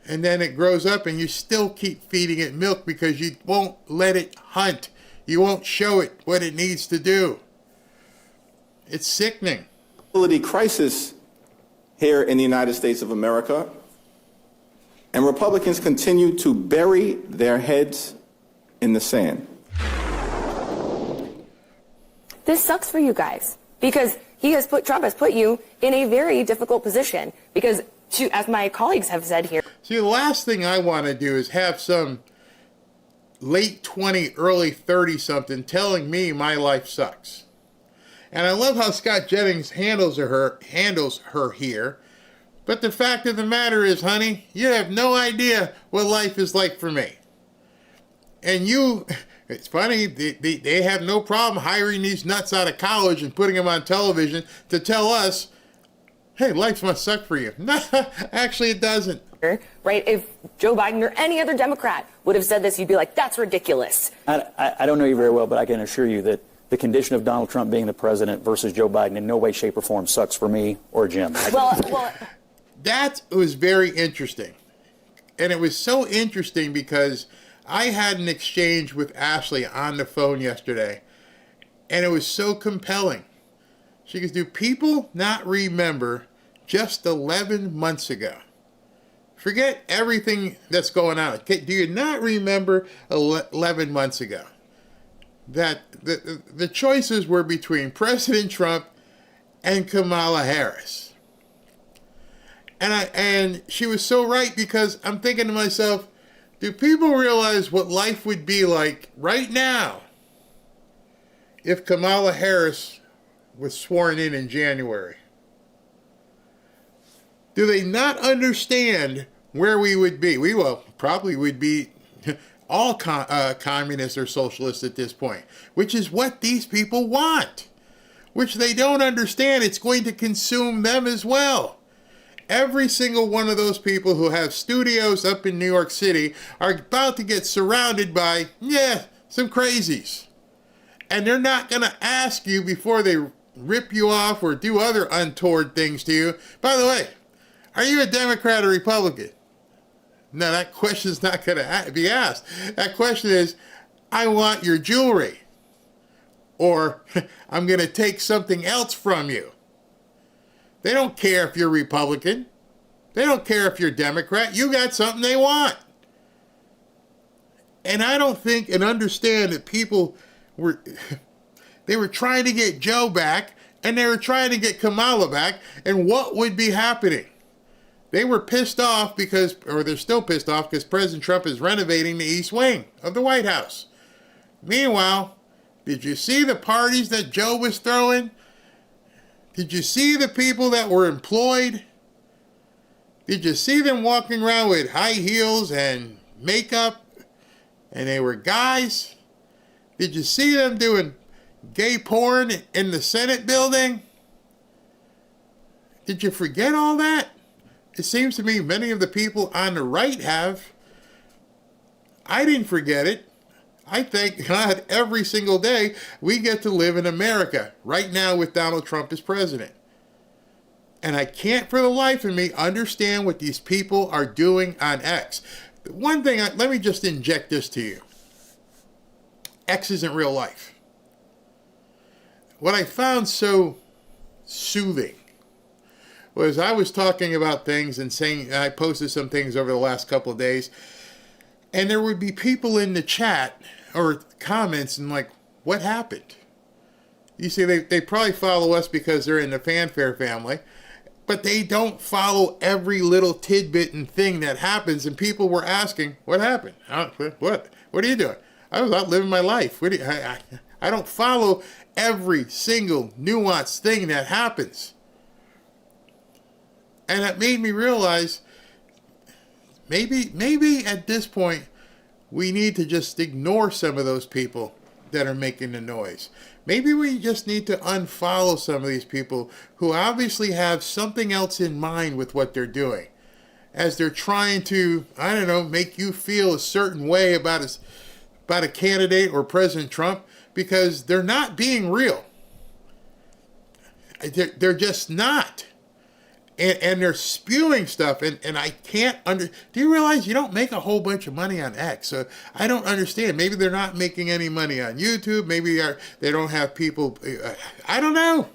And then it grows up and you still keep feeding it milk because you won't let it hunt. You won't show it what it needs to do. It's sickening. Crisis here in the United States of America, and Republicans continue to bury their heads in the sand. This sucks for you guys because Trump has put you in a very difficult position because, as my colleagues have said here. See, the last thing I want to do is have some late 20, early 30 something telling me my life sucks. And I love how Scott Jennings handles her here. But the fact of the matter is, honey, you have no idea what life is like for me. And it's funny, they have no problem hiring these nuts out of college and putting them on television to tell us, hey, life must suck for you. No, actually it doesn't. Right? If Joe Biden or any other Democrat would have said this, you'd be like, that's ridiculous. I don't know you very well, but I can assure you that the condition of Donald Trump being the president versus Joe Biden in no way, shape, or form sucks for me or Jim. That was very interesting. And it was so interesting because I had an exchange with Ashley on the phone yesterday, and it was so compelling. She goes, do people not remember just 11 months ago? Forget everything that's going on. Do you not remember 11 months ago that the choices were between President Trump and Kamala Harris? And she was so right, because I'm thinking to myself, do people realize what life would be like right now if Kamala Harris was sworn in January? Do they not understand where we would be? We probably would be all communists or socialists at this point, which is what these people want, which they don't understand. It's going to consume them as well. Every single one of those people who have studios up in New York City are about to get surrounded by, some crazies. And they're not going to ask you before they rip you off or do other untoward things to you. By the way, are you a Democrat or Republican? No, that question's not going to be asked. That question is, I want your jewelry. Or, I'm going to take something else from you. They don't care if you're Republican. They don't care if you're Democrat. You got something they want. And I don't think and understand that people were... They were trying to get Joe back, and they were trying to get Kamala back, and what would be happening? They were pissed off or they're still pissed off because President Trump is renovating the East Wing of the White House. Meanwhile, did you see the parties that Joe was throwing? Did you see the people that were employed? Did you see them walking around with high heels and makeup? And they were guys? Did you see them doing gay porn in the Senate building? Did you forget all that? It seems to me many of the people on the right have. I didn't forget it. I thank God every single day we get to live in America right now with Donald Trump as president. And I can't for the life of me understand what these people are doing on X. One thing, let me just inject this to you. X isn't real life. What I found so soothing was I was talking about things and saying, I posted some things over the last couple of days, and there would be people in the chat or comments and like, what happened? You see, they probably follow us because they're in the Fanfare family, but they don't follow every little tidbit and thing that happens, and people were asking, what happened? What are you doing? I was out living my life. I don't follow every single nuanced thing that happens. And it made me realize maybe at this point we need to just ignore some of those people that are making the noise. Maybe we just need to unfollow some of these people who obviously have something else in mind with what they're doing, as they're trying to, I don't know, make you feel a certain way about a candidate or President Trump, because they're not being real. They're just not. And they're spewing stuff, and I can't do you realize you don't make a whole bunch of money on X? So I don't understand. Maybe they're not making any money on YouTube. Maybe they don't have people. I don't know.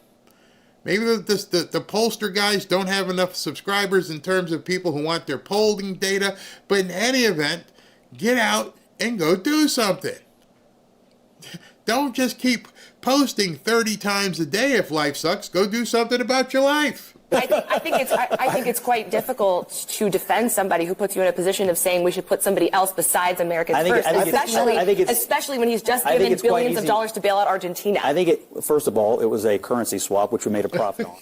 Maybe the pollster guys don't have enough subscribers in terms of people who want their polling data. But in any event, get out and go do something. Don't just keep posting 30 times a day if life sucks. Go do something about your life. I think it's quite difficult to defend somebody who puts you in a position of saying we should put somebody else besides Americans first, especially when he's just given billions of dollars to bail out Argentina. I think first of all, it was a currency swap, which we made a profit on.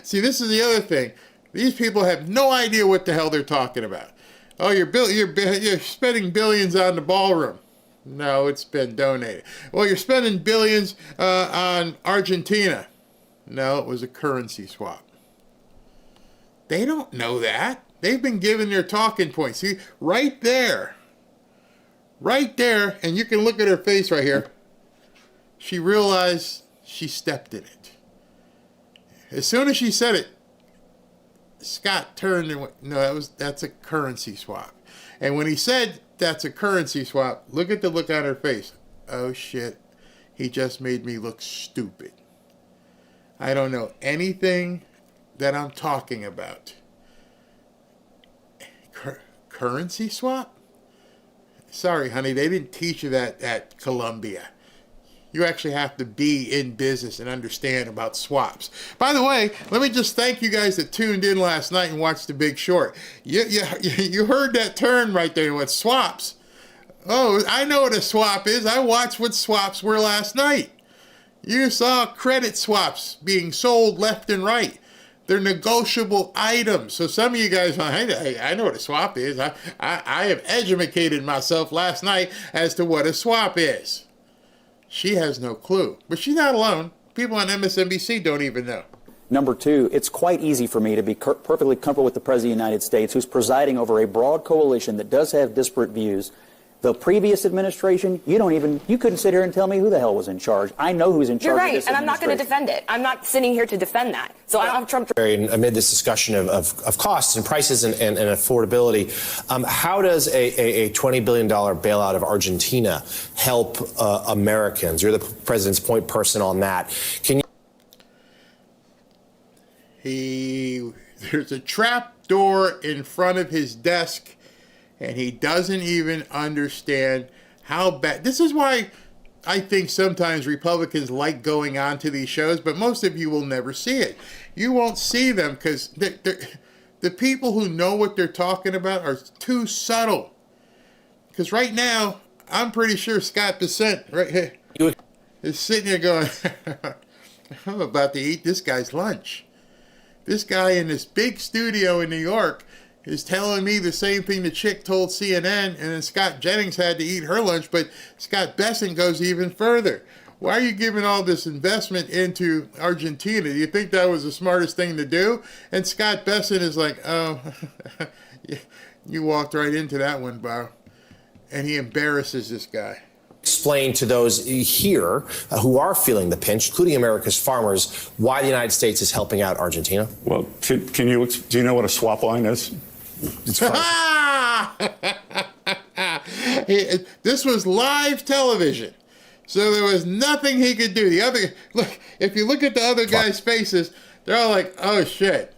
See, this is the other thing. These people have no idea what the hell they're talking about. Oh, you're spending billions on the ballroom. No, it's been donated. Well, you're spending billions on Argentina. No, it was a currency swap. They don't know that. They've been given their talking points. See, right there, and you can look at her face right here. she realized she stepped in it. As soon as she said it, Scott turned and went, no, that's a currency swap. And when he said that's a currency swap, look at the look on her face. Oh shit, he just made me look stupid. I don't know anything that I'm talking about. Currency swap? Sorry, honey, they didn't teach you that at Columbia. You actually have to be in business and understand about swaps. By the way, let me just thank you guys that tuned in last night and watched The Big Short. You heard that term right there, what swaps. Oh, I know what a swap is. I watched what swaps were last night. You saw credit swaps being sold left and right. They're negotiable items. So some of you guys, I know what a swap is. I have educated myself last night as to what a swap is. She has no clue. But she's not alone. People on MSNBC don't even know. Number two, it's quite easy for me to be perfectly comfortable with the President of the United States, who's presiding over a broad coalition that does have disparate views. The previous administration, you couldn't sit here and tell me who the hell was in charge. I know who's in charge. You're right, of this and I'm not going to defend it. I'm not sitting here to defend that. So I don't have Trump. Amid this discussion of costs and prices and affordability, how does a $20 billion bailout of Argentina help Americans? You're the president's point person on that. Can you? There's a trap door in front of his desk. And he doesn't even understand how bad. This is why I think sometimes Republicans like going on to these shows, but most of you will never see it. You won't see them because the people who know what they're talking about are too subtle. Because right now, I'm pretty sure Scott Bessent right here is sitting here going, I'm about to eat this guy's lunch. This guy in this big studio in New York is telling me the same thing the chick told CNN, and then Scott Jennings had to eat her lunch, but Scott Bessent goes even further. Why are you giving all this investment into Argentina? Do you think that was the smartest thing to do? And Scott Bessent is like, oh, you walked right into that one, Bo. And he embarrasses this guy. Explain to those here who are feeling the pinch, including America's farmers, why the United States is helping out Argentina? Well, do you know what a swap line is? This was live television, so there was nothing he could do. If you look at the other guys' faces, they're all like, "Oh shit!"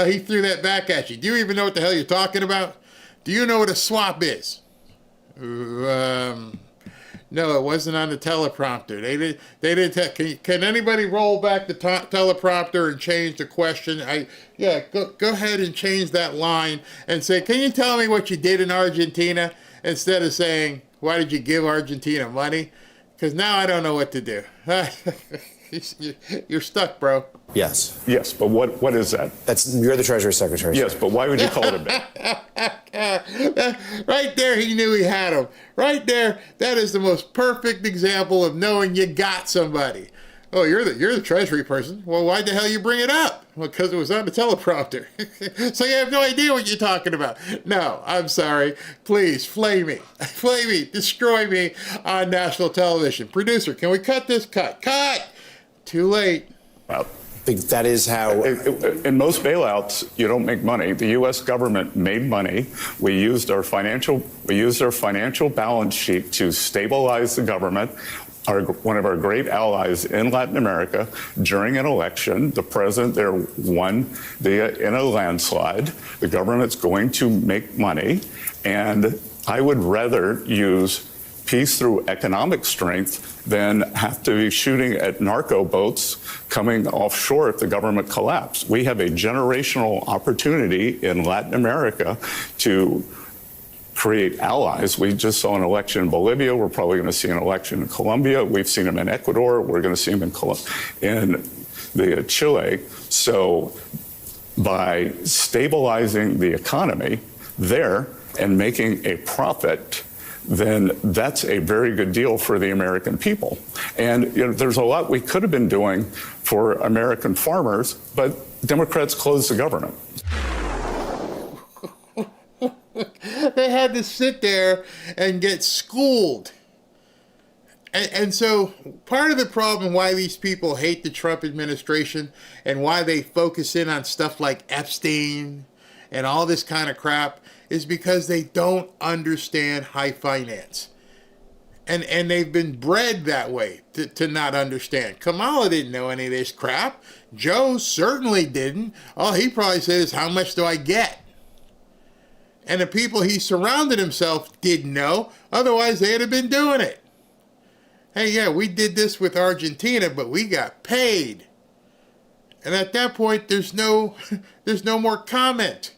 He threw that back at you. Do you even know what the hell you're talking about? Do you know what a swap is? No, it wasn't on the teleprompter. They didn't. Can anybody roll back the teleprompter and change the question? Go ahead and change that line and say, can you tell me what you did in Argentina? Instead of saying, why did you give Argentina money? Because now I don't know what to do. You're stuck, bro. Yes. Yes, but what is that? You're the Treasury Secretary. Yes, but why would you call it a bit? Right there, he knew he had him. Right there, that is the most perfect example of knowing you got somebody. Oh, you're the Treasury person. Well, why the hell you bring it up? Well, because it was on the teleprompter. So you have no idea what you're talking about. No, I'm sorry. Please, flay me. Flay me. Destroy me on national television. Producer, can we cut this? Cut. Too late. Well, that is how. In most bailouts, you don't make money. The U.S. government made money. We used our financial balance sheet to stabilize the government. One of our great allies in Latin America, during an election, the president there won in a landslide. The government's going to make money, and I would rather use peace through economic strength than have to be shooting at narco boats coming offshore if the government collapsed. We have a generational opportunity in Latin America to create allies. We just saw an election in Bolivia. We're probably going to see an election in Colombia. We've seen them in Ecuador. We're going to see them in Chile. So by stabilizing the economy there and making a profit, then that's a very good deal for the American people. And there's a lot we could have been doing for American farmers, but Democrats closed the government. They had to sit there and get schooled. And so part of the problem why these people hate the Trump administration and why they focus in on stuff like Epstein and all this kind of crap is because they don't understand high finance. And they've been bred that way to not understand. Kamala didn't know any of this crap. Joe certainly didn't. All he probably said is, how much do I get? And the people he surrounded himself didn't know. Otherwise, they'd have been doing it. Hey, yeah, we did this with Argentina, but we got paid. And at that point, there's no more comment.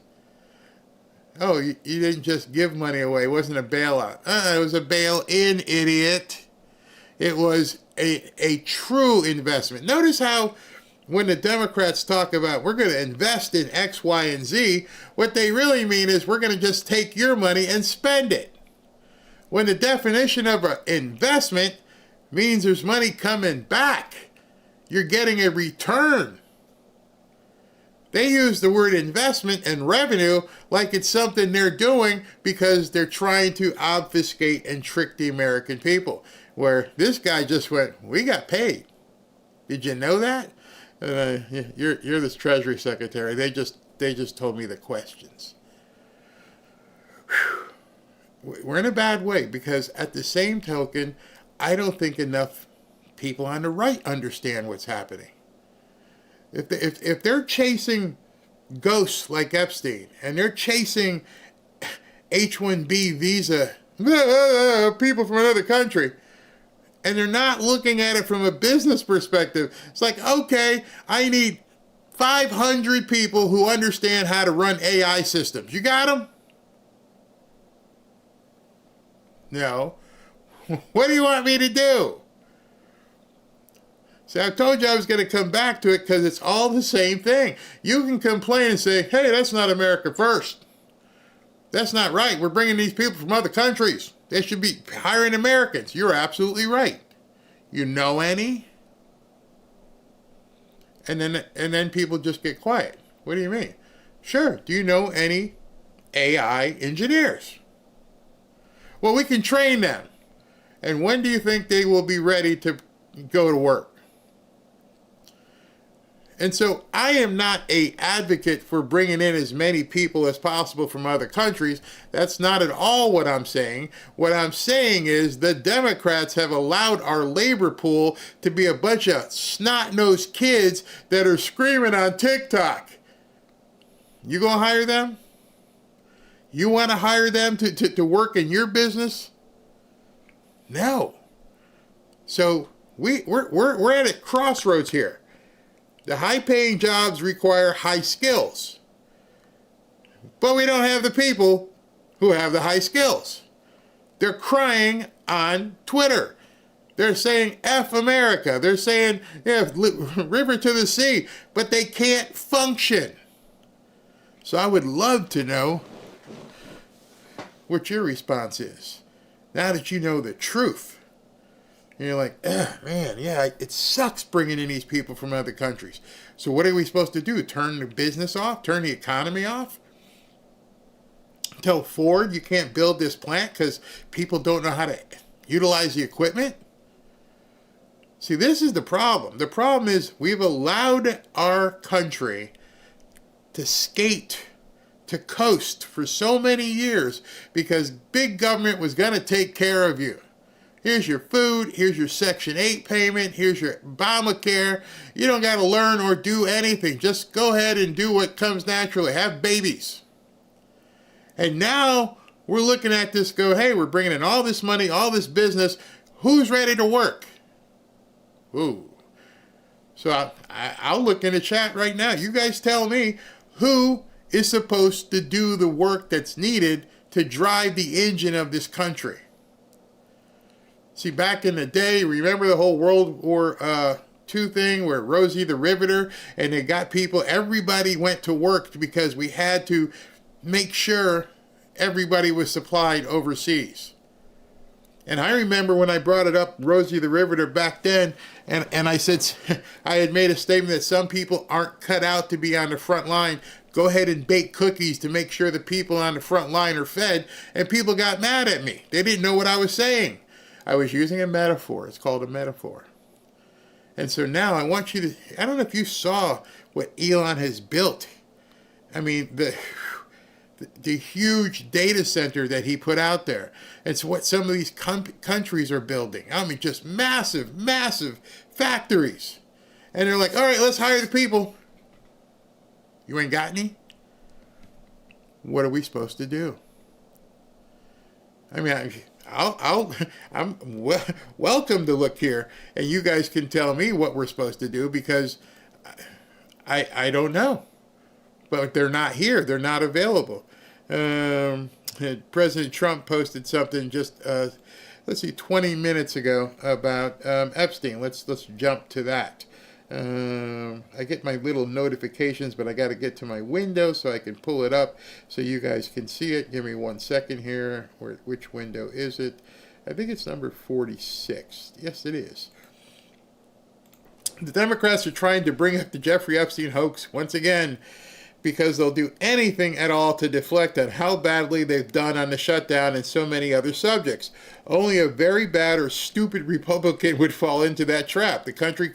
Oh, you didn't just give money away. It wasn't a bailout. It was a bail-in, idiot. It was a true investment. Notice how when the Democrats talk about we're going to invest in X, Y, and Z, what they really mean is we're going to just take your money and spend it. When the definition of an investment means there's money coming back. You're getting a return. They use the word investment and revenue like it's something they're doing because they're trying to obfuscate and trick the American people. Where this guy just went, we got paid. Did you know that? You're this Treasury Secretary. They just told me the questions. Whew. We're in a bad way because at the same token, I don't think enough people on the right understand what's happening. If they're chasing ghosts like Epstein and they're chasing H-1B visa people from another country, and they're not looking at it from a business perspective, it's like, okay, I need 500 people who understand how to run AI systems. You got them? No. What do you want me to do? See, I told you I was going to come back to it because it's all the same thing. You can complain and say, hey, that's not America first. That's not right. We're bringing these people from other countries. They should be hiring Americans. You're absolutely right. You know any? And then people just get quiet. What do you mean? Sure. Do you know any AI engineers? Well, we can train them. And when do you think they will be ready to go to work? And so I am not an advocate for bringing in as many people as possible from other countries. That's not at all what I'm saying. What I'm saying is the Democrats have allowed our labor pool to be a bunch of snot-nosed kids that are screaming on TikTok. You gonna hire them? You want to hire them to work in your business? No. So we're at a crossroads here. The high-paying jobs require high skills. But we don't have the people who have the high skills. They're crying on Twitter. They're saying F America. They're saying, yeah, river to the sea. But they can't function. So I would love to know what your response is. Now that you know the truth. And you're like, man, yeah, it sucks bringing in these people from other countries. So what are we supposed to do? Turn the business off? Turn the economy off? Tell Ford you can't build this plant because people don't know how to utilize the equipment? See, this is the problem. The problem is we've allowed our country to skate, to coast for so many years because big government was going to take care of you. Here's your food, here's your Section 8 payment, here's your Obamacare. You don't got to learn or do anything. Just go ahead and do what comes naturally. Have babies. And now we're looking at this go, hey, we're bringing in all this money, all this business. Who's ready to work? Ooh. So I'll look in the chat right now. You guys tell me who is supposed to do the work that's needed to drive the engine of this country. See, back in the day, remember the whole World War II thing where Rosie the Riveter, and they got people, everybody went to work because we had to make sure everybody was supplied overseas. And I remember when I brought it up, Rosie the Riveter back then, and I said, I had made a statement that some people aren't cut out to be on the front line. Go ahead and bake cookies to make sure the people on the front line are fed. And people got mad at me. They didn't know what I was saying. I was using a metaphor. It's called a metaphor. And so now I want you to, I don't know if you saw what Elon has built. I mean, the huge data center that he put out there. It's what some of these countries are building. I mean, just massive, massive factories. And they're like, all right, let's hire the people. You ain't got any? What are we supposed to do? I mean, I'm welcome to look here, and you guys can tell me what we're supposed to do, because I don't know. But they're not here. They're not available. President Trump posted something just, let's see, 20 minutes ago about Epstein. Let's jump to that. I get my little notifications, but I got to get to my window so I can pull it up so you guys can see it. Give me 1 second here. Which window is it? I think it's number 46. Yes, it is. The Democrats are trying to bring up the Jeffrey Epstein hoax once again, because they'll do anything at all to deflect on how badly they've done on the shutdown and so many other subjects. Only a very bad or stupid Republican would fall into that trap. The country,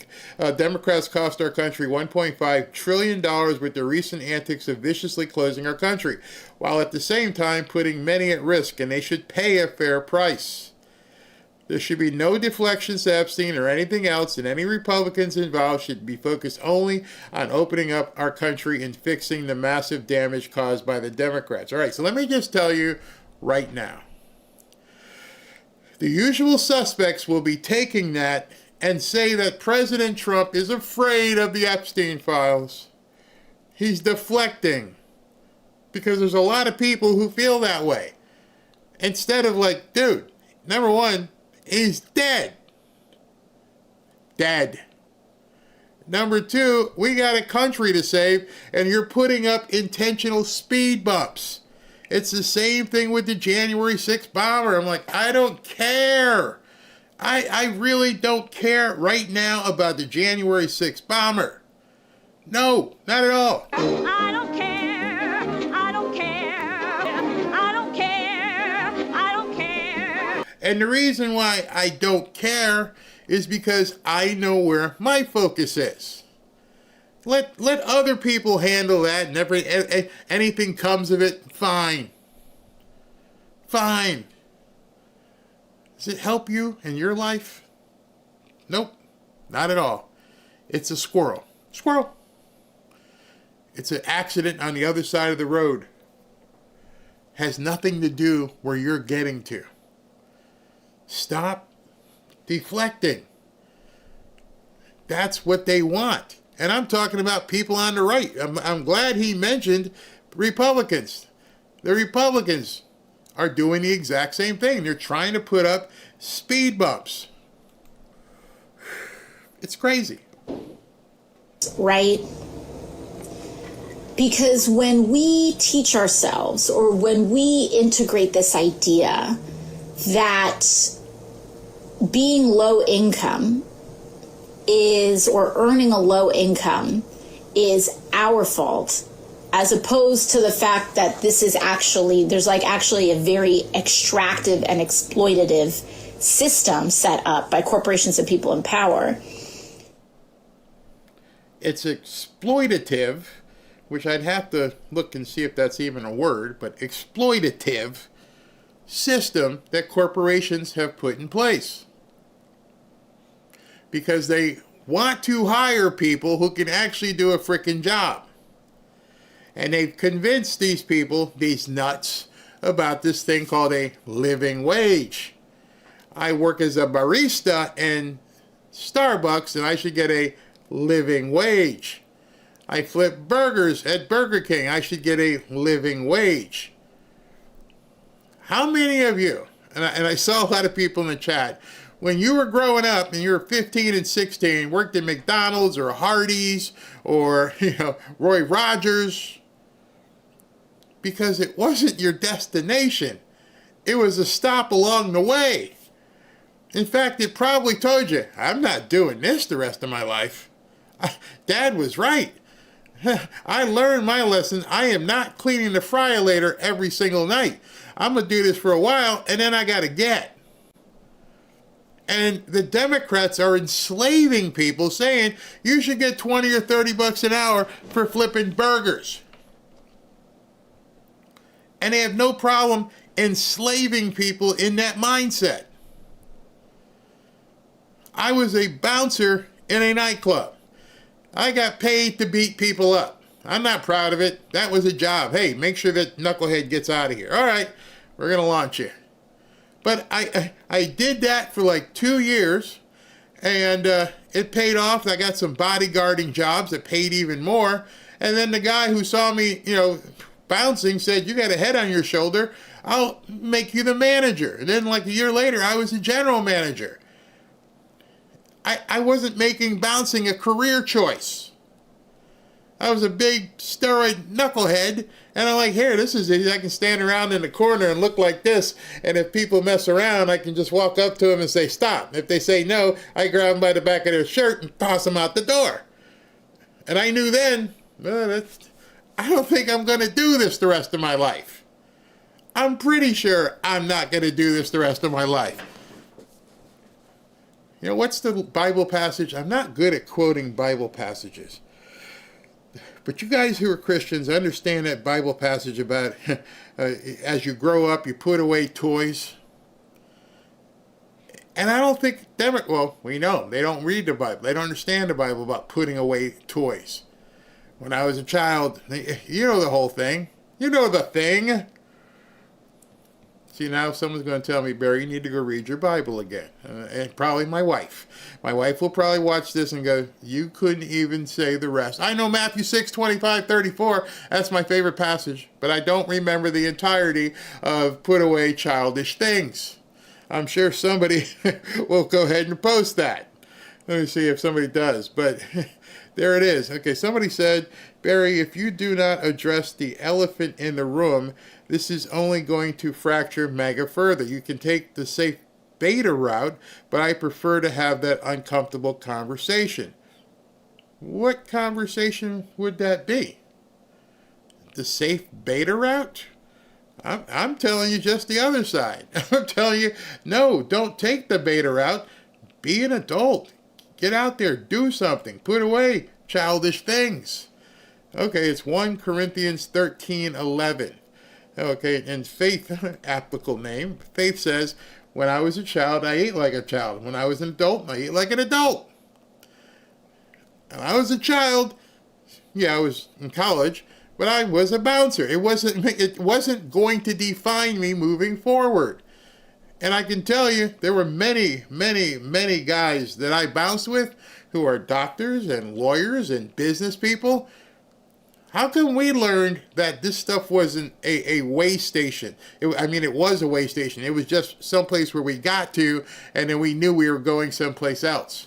Democrats cost our country $1.5 trillion with their recent antics of viciously closing our country, while at the same time putting many at risk, and they should pay a fair price. There should be no deflections to Epstein or anything else, and any Republicans involved should be focused only on opening up our country and fixing the massive damage caused by the Democrats. All right, so let me just tell you right now. The usual suspects will be taking that and say that President Trump is afraid of the Epstein files. He's deflecting, because there's a lot of people who feel that way. Instead of like, dude, number one, he's dead. Dead. Number two, we got a country to save, and you're putting up intentional speed bumps. It's the same thing with the January 6th bomber. I'm like, I don't care. I really don't care right now about the January 6th bomber. No, not at all. I don't care. I don't care. I don't care. I don't care. And the reason why I don't care is because I know where my focus is. Let other people handle that, and anything comes of it, fine. Fine. Does it help you in your life? Nope, not at all. It's a squirrel. Squirrel. It's an accident on the other side of the road. Has nothing to do where you're getting to. Stop deflecting. That's what they want. And I'm talking about people on the right. I'm glad he mentioned Republicans. The Republicans are doing the exact same thing. They're trying to put up speed bumps. It's crazy. Right? Because when we teach ourselves, or when we integrate this idea that being low income is, or earning a low income is our fault, as opposed to the fact that this is actually, there's like actually a very extractive and exploitative system set up by corporations and people in power. It's exploitative, which I'd have to look and see if that's even a word, but exploitative system that corporations have put in place. Because they want to hire people who can actually do a frickin' job. And they've convinced these people, these nuts, about this thing called a living wage. I work as a barista in Starbucks, and I should get a living wage. I flip burgers at Burger King. I should get a living wage. How many of you, and I saw a lot of people in the chat, when you were growing up and you were 15 and 16, worked at McDonald's or Hardee's or Roy Rogers, because it wasn't your destination. It was a stop along the way. In fact, it probably told you, I'm not doing this the rest of my life. Dad was right. I learned my lesson. I am not cleaning the fryolator every single night. I'm going to do this for a while, and then I got to get. And the Democrats are enslaving people, saying you should get 20 or 30 bucks an hour for flipping burgers. And they have no problem enslaving people in that mindset. I was a bouncer in a nightclub. I got paid to beat people up. I'm not proud of it. That was a job. Hey, make sure that knucklehead gets out of here. All right, we're going to launch you. But I did that for like 2 years, and it paid off. I got some bodyguarding jobs that paid even more. And then the guy who saw me, bouncing said, "You got a head on your shoulder. I'll make you the manager." And then like a year later, I was a general manager. I wasn't making bouncing a career choice. I was a big steroid knucklehead, and I'm like, here, this is it. I can stand around in the corner and look like this, and if people mess around, I can just walk up to them and say, stop. If they say no, I grab them by the back of their shirt and toss them out the door. And I knew then, I don't think I'm going to do this the rest of my life. I'm pretty sure I'm not going to do this the rest of my life. What's the Bible passage? I'm not good at quoting Bible passages. But you guys who are Christians understand that Bible passage about as you grow up, you put away toys. And I don't think, we know, they don't read the Bible. They don't understand the Bible about putting away toys. When I was a child, you know the whole thing. You know the thing. See, now someone's going to tell me, Barry, you need to go read your Bible again. And probably my wife. My wife will probably watch this and go, you couldn't even say the rest. I know Matthew 6:25-34. That's my favorite passage. But I don't remember the entirety of put away childish things. I'm sure somebody will go ahead and post that. Let me see if somebody does. But there it is. Okay, somebody said, Barry, if you do not address the elephant in the room, this is only going to fracture MAGA further. You can take the safe beta route, but I prefer to have that uncomfortable conversation. What conversation would that be? The safe beta route? I'm telling you just the other side. I'm telling you, no, don't take the beta route. Be an adult. Get out there, do something, put away childish things. Okay, it's 1 Corinthians 13:11. Okay, and Faith, applicable name, Faith says, when I was a child, I ate like a child. When I was an adult, I ate like an adult. When I was a child, I was in college, but I was a bouncer. It wasn't going to define me moving forward. And I can tell you, there were many, many, many guys that I bounced with who are doctors and lawyers and business people. How come we learned that this stuff wasn't a way station? It was a way station. It was just someplace where we got to, and then we knew we were going someplace else.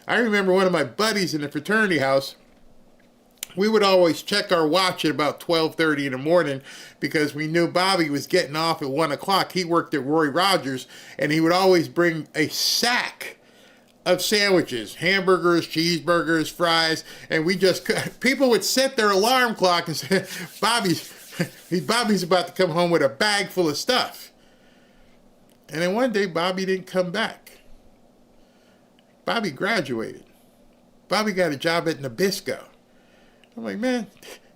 I remember one of my buddies in the fraternity house, we would always check our watch at about 12:30 in the morning because we knew Bobby was getting off at 1 o'clock. He worked at Roy Rogers, and he would always bring a sack of sandwiches, hamburgers, cheeseburgers, fries, and people would set their alarm clock and say, Bobby's about to come home with a bag full of stuff. And then one day, Bobby didn't come back. Bobby graduated. Bobby got a job at Nabisco. I'm like, man,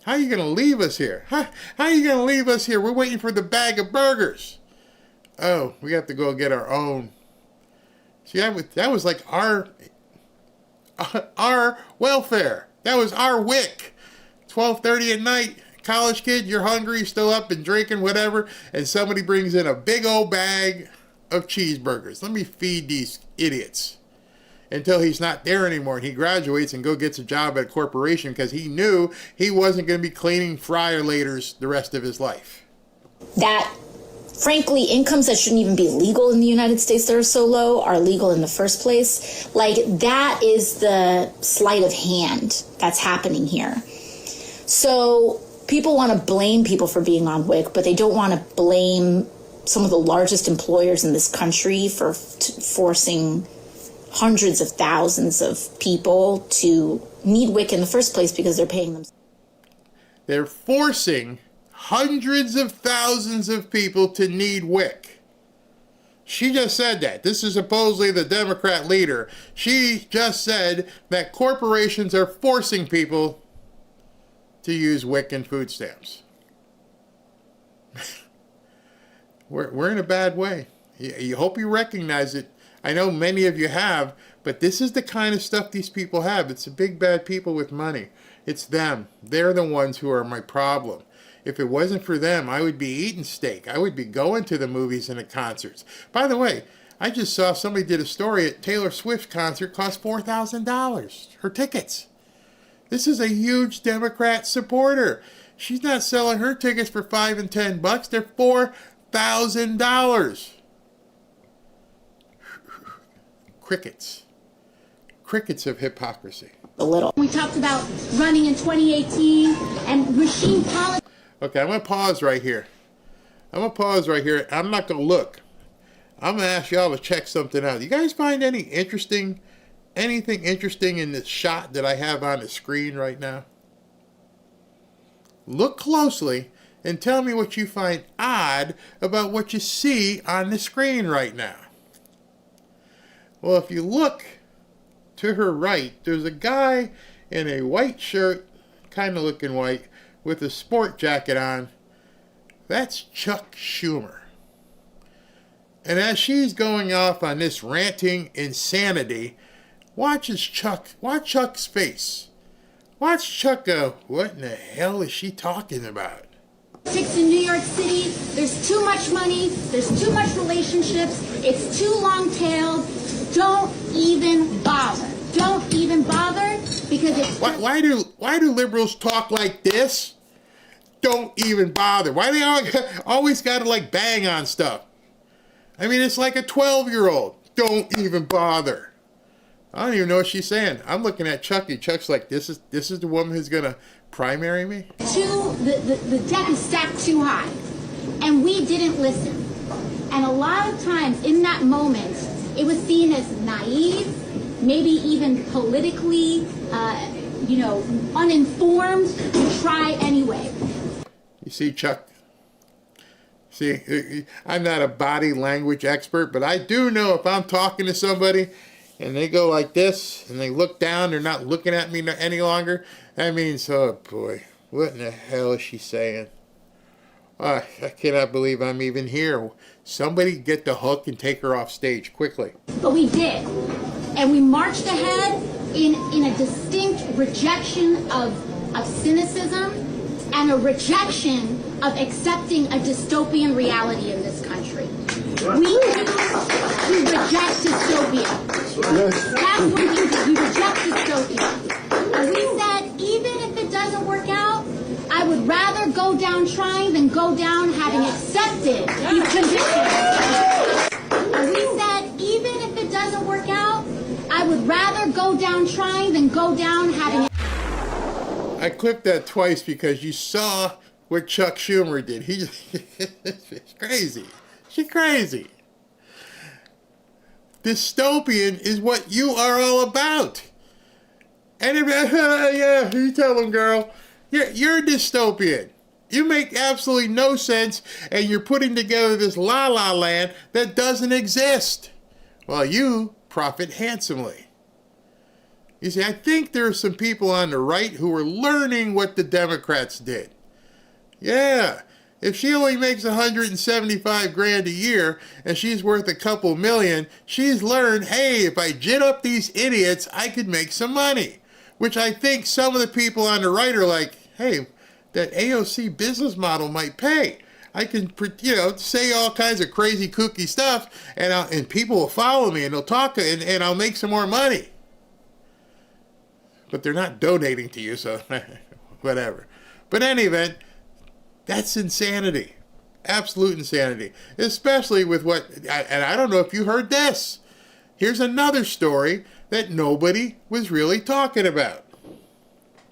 how are you going to leave us here? How are you going to leave us here? We're waiting for the bag of burgers. Oh, we have to go get our own. See, that was like our welfare. That was our WIC. 12:30 at night, college kid, you're hungry, still up and drinking, whatever, and somebody brings in a big old bag of cheeseburgers. Let me feed these idiots. Until he's not there anymore and he graduates and gets a job at a corporation because he knew he wasn't going to be cleaning fryer laters the rest of his life. That, frankly, incomes that shouldn't even be legal in the United States that are so low are legal in the first place. Like, that is the sleight of hand that's happening here. So people want to blame people for being on WIC, but they don't want to blame some of the largest employers in this country for forcing hundreds of thousands of people to need WIC in the first place because they're paying them. They're forcing hundreds of thousands of people to need WIC. She just said that. This is supposedly the Democrat leader. She just said that corporations are forcing people to use WIC and food stamps. We're in a bad way. You hope you recognize it. I know many of you have, but this is the kind of stuff these people have. It's the big bad people with money. It's them. They're the ones who are my problem. If it wasn't for them, I would be eating steak. I would be going to the movies and the concerts. By the way, I just saw somebody did a story at Taylor Swift's concert cost $4,000. Her tickets. This is a huge Democrat supporter. She's not selling her tickets for $5 and $10. They're $4,000. Crickets. Crickets of hypocrisy. A little. We talked about running in 2018 and machine politics. Okay, I'm going to pause right here. I'm not going to look. I'm going to ask y'all to check something out. You guys find anything interesting in this shot that I have on the screen right now? Look closely and tell me what you find odd about what you see on the screen right now. Well, if you look to her right, there's a guy in a white shirt, kind of looking white, with a sport jacket on. That's Chuck Schumer. And as she's going off on this ranting insanity, watch Chuck's face. Watch Chuck go, what in the hell is she talking about? In New York City, there's too much money, there's too much relationships, it's too long-tailed. Don't even bother. Don't even bother because it's... Why do liberals talk like this? Don't even bother. Why do they always got to like bang on stuff? I mean, it's like a 12-year-old. Don't even bother. I don't even know what she's saying. I'm looking at Chucky. Chuck's like, this is the woman who's gonna primary me? The deck is stacked too high. And we didn't listen. And a lot of times in that moment, it was seen as naive, maybe even politically, uninformed, to try anyway. You see, Chuck? See, I'm not a body language expert, but I do know if I'm talking to somebody and they go like this and they look down, they're not looking at me any longer, that means, oh boy, what in the hell is she saying? I cannot believe I'm even here. Somebody get the hook and take her off stage quickly. But we did. And we marched ahead in a distinct rejection of cynicism and a rejection of accepting a dystopian reality in this country. We reject dystopia. That's what we do. We reject dystopia. And we said, even if it doesn't work out, I would rather go down trying than go down having accepted these conditions. And we said, even if it doesn't work out, I would rather go down trying than go down having... I clipped that twice because you saw what Chuck Schumer did. He's crazy. She's crazy. Dystopian is what you are all about. And yeah, you tell them, girl. You're dystopian. You make absolutely no sense, and you're putting together this la-la land that doesn't exist, while you profit handsomely. You see, I think there are some people on the right who are learning what the Democrats did. Yeah, if she only makes $175,000 a year, and she's worth a couple million, she's learned, hey, if I gin up these idiots, I could make some money. Which I think some of the people on the right are like, hey, that AOC business model might pay. I can, say all kinds of crazy kooky stuff, and people will follow me, and they'll talk, and I'll make some more money. But they're not donating to you, so whatever. But in any event, that's insanity. Absolute insanity. Especially with and I don't know if you heard this. Here's another story that nobody was really talking about.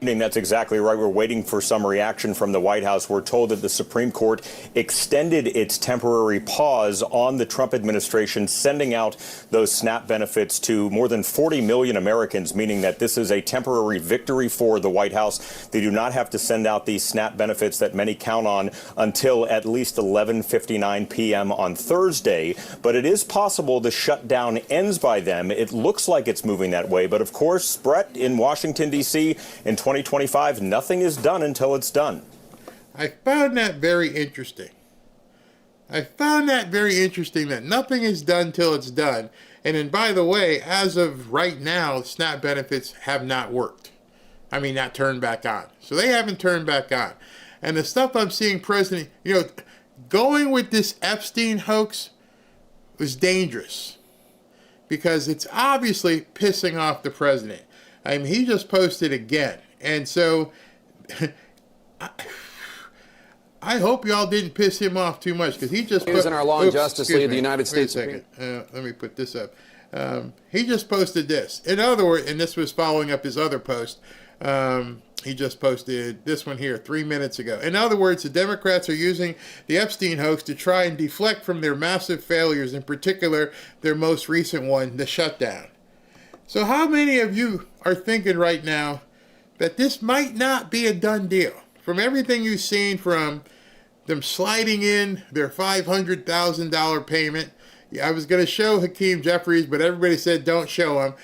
That's exactly right. We're waiting for some reaction from the White House. We're told that the Supreme Court extended its temporary pause on the Trump administration sending out those SNAP benefits to more than 40 million Americans, meaning that this is a temporary victory for the White House. They do not have to send out these SNAP benefits that many count on until at least 11:59 p.m. on Thursday. But it is possible the shutdown ends by then. It looks like it's moving that way. But of course, Brett, in Washington, D.C., in 2025, nothing is done until it's done. I found that very interesting. That nothing is done till it's done. And then, by the way, as of right now, SNAP benefits have not worked. I mean, not turned back on. So they haven't turned back on. And the stuff I'm seeing President, going with this Epstein hoax was dangerous because it's obviously pissing off the president. I mean, he just posted again. And so I hope y'all didn't piss him off too much because he just in our Law and Justice League of the United States. Wait a second. Let me put this up. He just posted this. In other words, and this was following up his other post. He just posted this one here 3 minutes ago. In other words, the Democrats are using the Epstein hoax to try and deflect from their massive failures, in particular their most recent one, the shutdown. So how many of you are thinking right now that this might not be a done deal? From everything you've seen, from them sliding in their $500,000 payment. I was going to show Hakeem Jeffries, but everybody said don't show him.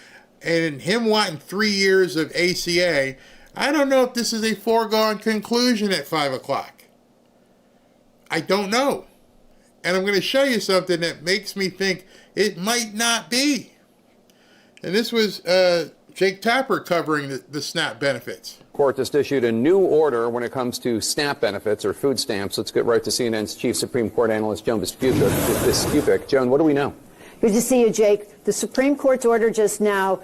And him wanting 3 years of ACA. I don't know if this is a foregone conclusion at 5 o'clock. I don't know. And I'm going to show you something that makes me think it might not be. And this was Jake Tapper covering the SNAP benefits. Court just issued a new order when it comes to SNAP benefits or food stamps. Let's get right to CNN's chief Supreme Court analyst, Joan Biskupic. Joan, what do we know? Good to see you, Jake. The Supreme Court's order just now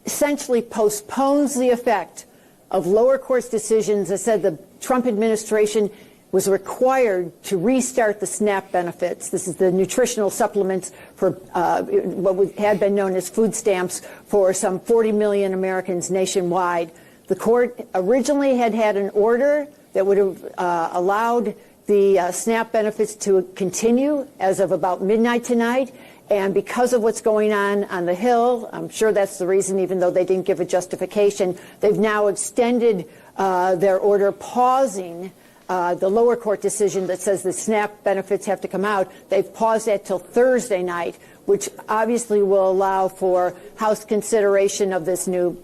essentially postpones the effect of lower court's decisions that said the Trump administration was required to restart the SNAP benefits. This is the nutritional supplements for what had been known as food stamps for some 40 million Americans nationwide. The court originally had an order that would have allowed the SNAP benefits to continue as of about midnight tonight. And because of what's going on the Hill, I'm sure that's the reason, even though they didn't give a justification, they've now extended their order, pausing the lower court decision that says the SNAP benefits have to come out. They've paused that till Thursday night, which obviously will allow for House consideration of this new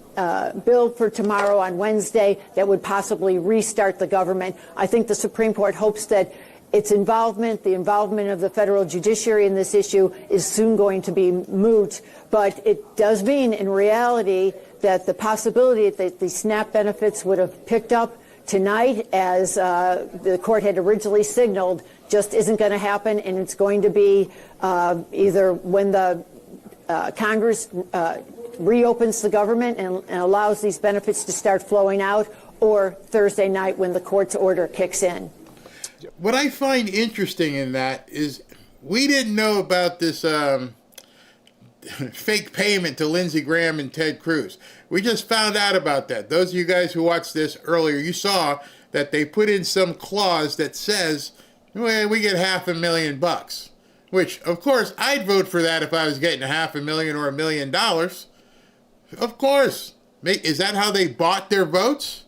bill for tomorrow on Wednesday that would possibly restart the government. I think the Supreme Court hopes that its involvement, the involvement of the federal judiciary in this issue, is soon going to be moot. But it does mean, in reality, that the possibility that the SNAP benefits would have picked up tonight, as the court had originally signaled, just isn't going to happen. And it's going to be either when the Congress reopens the government and allows these benefits to start flowing out, or Thursday night when the court's order kicks in. What I find interesting in that is we didn't know about this fake payment to Lindsey Graham and Ted Cruz. We just found out about that. Those of you guys who watched this earlier, you saw that they put in some clause that says, well, we get $500,000, which, of course, I'd vote for that if I was getting $500,000 or $1 million. Of course. Is that how they bought their votes?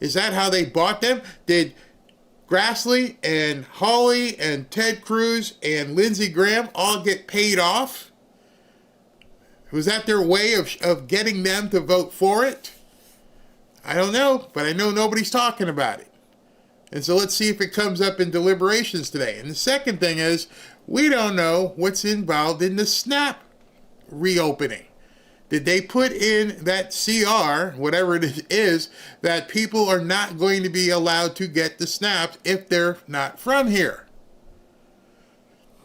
Is that how they bought them? Did Grassley and Hawley and Ted Cruz and Lindsey Graham all get paid off? Was that their way of getting them to vote for it? I don't know, but I know nobody's talking about it. And so let's see if it comes up in deliberations today. And the second thing is, we don't know what's involved in the SNAP reopening. Did they put in that CR, whatever it is, that people are not going to be allowed to get the snaps if they're not from here?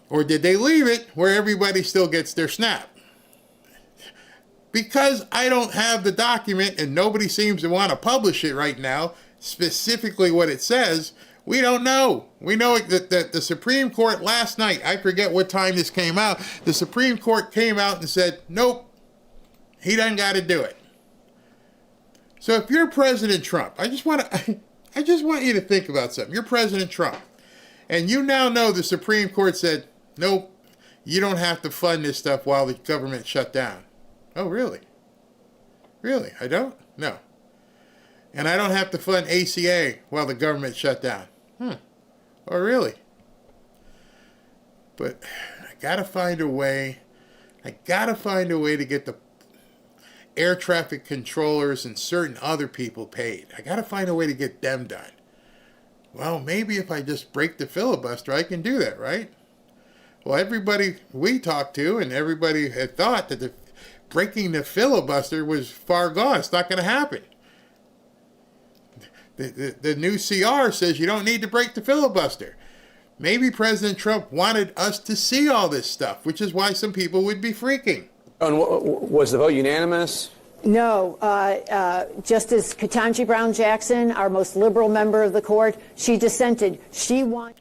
Or did they leave it where everybody still gets their snap? Because I don't have the document and nobody seems to want to publish it right now, specifically what it says, we don't know. We know that the Supreme Court last night, I forget what time this came out, the Supreme Court came out and said, nope, he doesn't got to do it. So if you're President Trump, I just want you to think about something. You're President Trump, and you now know the Supreme Court said, nope, you don't have to fund this stuff while the government shut down. Oh, really? Really? I don't? No. And I don't have to fund ACA while the government shut down. Oh, really? But I gotta find a way to get the air traffic controllers and certain other people paid. I gotta find a way to get them done. Well, maybe if I just break the filibuster, I can do that, right? Well, everybody we talked to and everybody had thought that breaking the filibuster was far gone. It's not going to happen. The new CR says you don't need to break the filibuster. Maybe President Trump wanted us to see all this stuff, which is why some people would be freaking. And was the vote unanimous? No. Justice Ketanji Brown Jackson, our most liberal member of the court, she dissented. She wanted...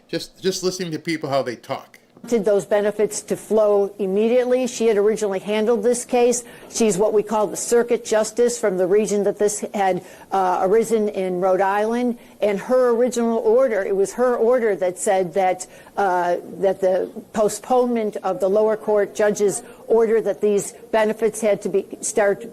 Just listening to people, how they talk. Those benefits to flow immediately. She had originally handled this case. She's what we call the circuit justice from the region that this had arisen in Rhode Island. And her original order, it was her order that said that that the postponement of the lower court judge's order that these benefits had to start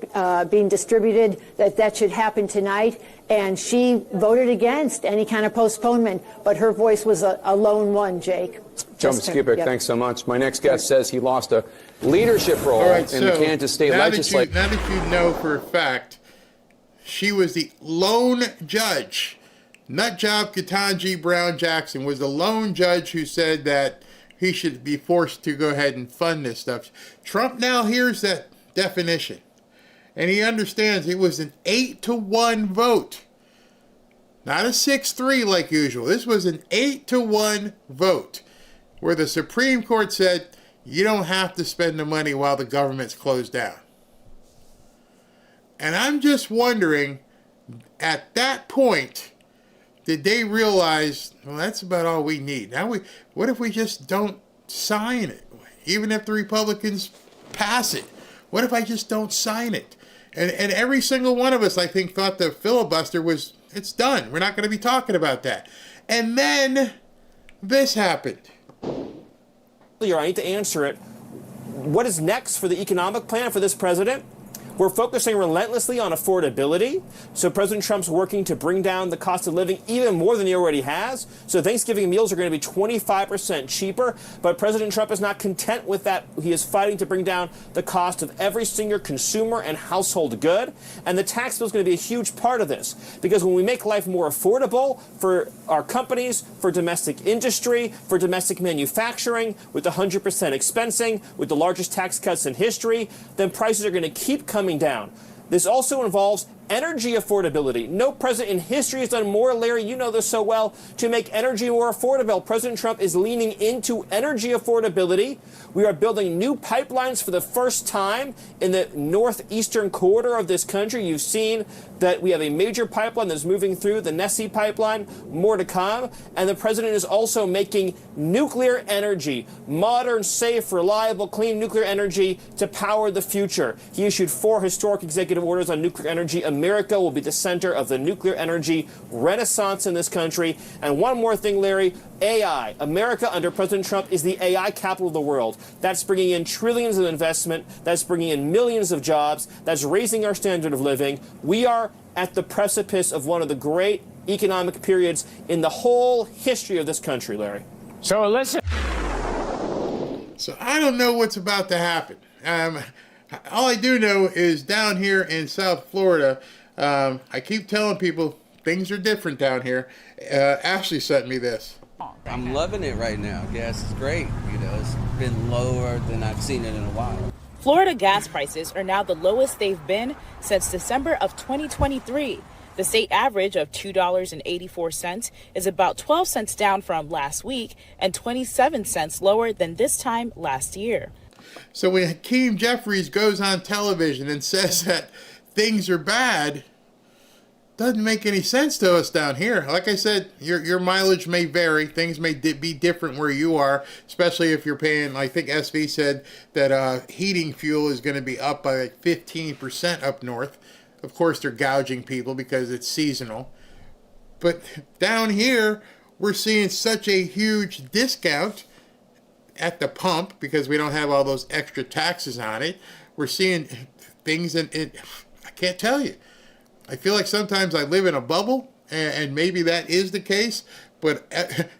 being distributed, that should happen tonight. And she voted against any kind of postponement, but her voice was a lone one, Jake. Joan Skupik, thanks so much. My next guest says he lost a leadership role in the Kansas State Legislature. Now that you know for a fact, she was the lone judge. Nutjob Ketanji Brown Jackson was the lone judge who said that he should be forced to go ahead and fund this stuff. Trump now hears that definition, and he understands it was an 8-1 vote. Not a 6-3 like usual. This was an 8-1 vote, where the Supreme Court said, you don't have to spend the money while the government's closed down. And I'm just wondering, at that point, did they realize, well, that's about all we need. Now, what if we just don't sign it? Even if the Republicans pass it, what if I just don't sign it? And every single one of us, I think, thought the filibuster was, it's done. We're not going to be talking about that. And then this happened. I need to answer it. What is next for the economic plan for this president? We're focusing relentlessly on affordability. So President Trump's working to bring down the cost of living even more than he already has. So Thanksgiving meals are going to be 25% cheaper. But President Trump is not content with that. He is fighting to bring down the cost of every single consumer and household good. And the tax bill is going to be a huge part of this. Because when we make life more affordable for our companies, for domestic industry, for domestic manufacturing, with the 100% expensing, with the largest tax cuts in history, then prices are going to keep coming down. This also involves energy affordability. No president in history has done more, Larry, you know this so well, to make energy more affordable. President Trump is leaning into energy affordability. We are building new pipelines for the first time in the northeastern corridor of this country. You've seen that we have a major pipeline that's moving through, the Nessie pipeline, more to come. And the president is also making nuclear energy, modern, safe, reliable, clean nuclear energy to power the future. He issued 4 historic executive orders on nuclear energy. America will be the center of the nuclear energy renaissance in this country. And one more thing, Larry, AI. America under President Trump is the AI capital of the world. That's bringing in trillions of investment. That's bringing in millions of jobs. That's raising our standard of living. We are at the precipice of one of the great economic periods in the whole history of this country, Larry. So listen. So I don't know what's about to happen. All I do know is down here in South Florida, I keep telling people things are different down here. Ashley sent me this. I'm loving it right now. Gas is great. You know, it's been lower than I've seen it in a while. Florida gas prices are now the lowest they've been since December of 2023. The state average of $2.84 is about 12 cents down from last week and 27 cents lower than this time last year. So when Hakeem Jeffries goes on television and says that things are bad, doesn't make any sense to us down here. Like I said, your mileage may vary. Things may be different where you are, especially if you're paying, I think SV said that heating fuel is going to be up by like 15% up north. Of course, they're gouging people because it's seasonal. But down here, we're seeing such a huge discount at the pump because we don't have all those extra taxes on it. We're seeing things I can't tell you. I feel like sometimes I live in a bubble, and maybe that is the case, but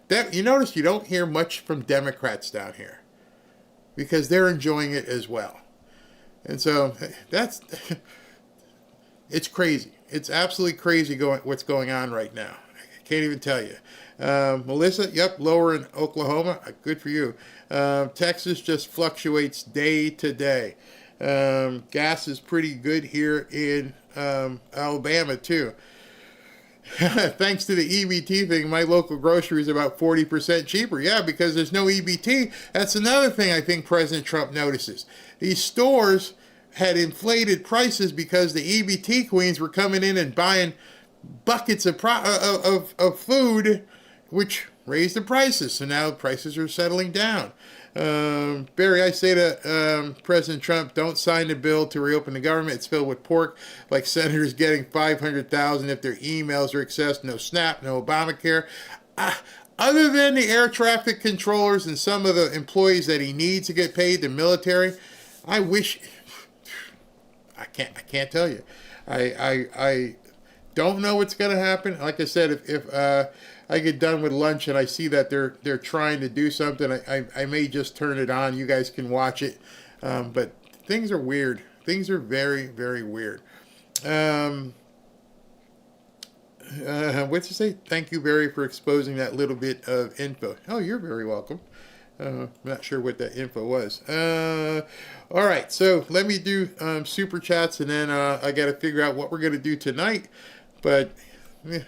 that you notice you don't hear much from Democrats down here because they're enjoying it as well. And so it's crazy. It's absolutely crazy what's going on right now. I can't even tell you. Melissa, yep, lower in Oklahoma. Good for you. Texas just fluctuates day to day. Gas is pretty good here in Alabama too. Thanks to the EBT thing, my local grocery is about 40% cheaper. Yeah, because there's no EBT. That's another thing I think President Trump notices. These stores had inflated prices because the EBT queens were coming in and buying buckets of food, which raised the prices. So now prices are settling down. Barry, I say to President Trump, don't sign the bill to reopen the government. It's filled with pork, like senators getting $500,000 if their emails are accessed. No SNAP, no Obamacare. Other than the air traffic controllers and some of the employees that he needs to get paid, the military, I wish. I can't tell you. I don't know what's going to happen. Like I said, if I get done with lunch and I see that they're trying to do something, I may just turn it on. You guys can watch it. But things are weird. Things are very, very weird. What's it say? Thank you, Barry, for exposing that little bit of info. Oh, you're very welcome. I'm not sure what that info was. All right, so let me do super chats, and then I got to figure out what we're going to do tonight. But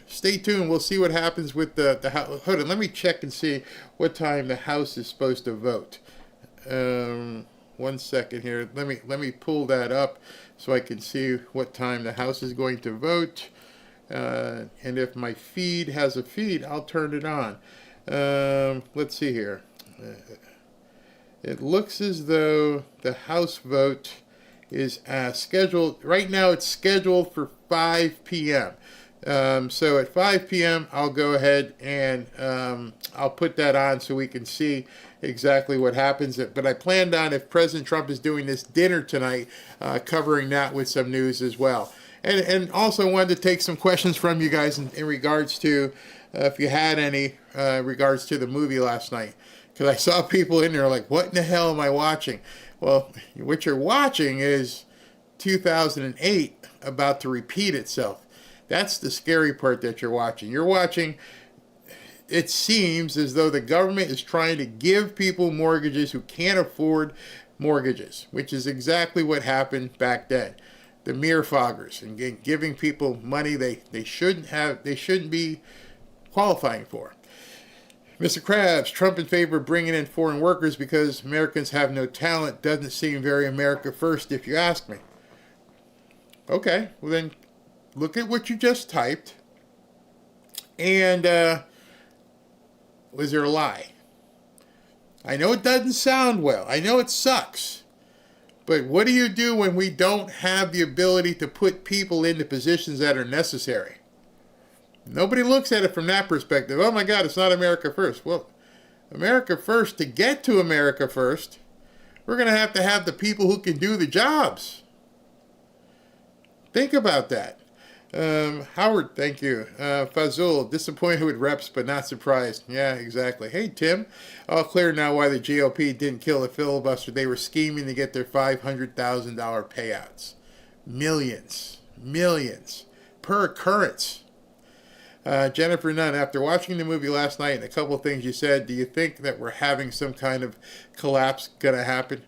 stay tuned. We'll see what happens with the House. Hold on, let me check and see what time the House is supposed to vote. 1 second here. Let me pull that up so I can see what time the House is going to vote. And if my feed has a feed, I'll turn it on. Let's see here. It looks as though the House vote is scheduled. Right now it's scheduled for 5 p.m. So at 5 p.m. I'll go ahead and I'll put that on so we can see exactly what happens. But I planned on, if President Trump is doing this dinner tonight, covering that with some news as well. And also wanted to take some questions from you guys in regards to, if you had any, regards to the movie last night. Because I saw people in there like, what in the hell am I watching? Well, what you're watching is 2008 about to repeat itself. That's the scary part that you're watching. You're watching, it seems as though the government is trying to give people mortgages who can't afford mortgages, which is exactly what happened back then. The mearfoggers, and giving people money they shouldn't be qualifying for. Mr. Krabs, Trump in favor of bringing in foreign workers because Americans have no talent. Doesn't seem very America first, if you ask me. Okay, well then, look at what you just typed. And was there a lie? I know it doesn't sound well. I know it sucks. But what do you do when we don't have the ability to put people into positions that are necessary? Nobody looks at it from that perspective. Oh my God, it's not America first. Well, America first, to get to America first, we're going to have the people who can do the jobs. Think about that. Howard, thank you. Fazul, disappointed with reps, but not surprised. Yeah, exactly. Hey, Tim, all clear now why the GOP didn't kill the filibuster. They were scheming to get their $500,000 payouts. Millions per occurrence. Jennifer Nunn, after watching the movie last night and a couple of things you said, do you think that we're having some kind of collapse going to happen?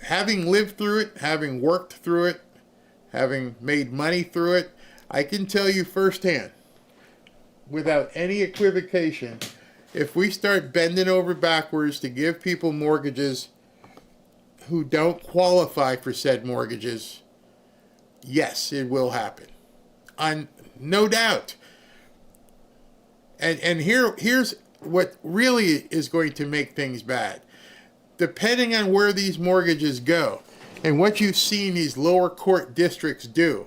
Having lived through it, having worked through it, having made money through it, I can tell you firsthand, without any equivocation, if we start bending over backwards to give people mortgages who don't qualify for said mortgages, Yes, it will happen. No doubt. And here's what really is going to make things bad. Depending on where these mortgages go and what you've seen these lower court districts do,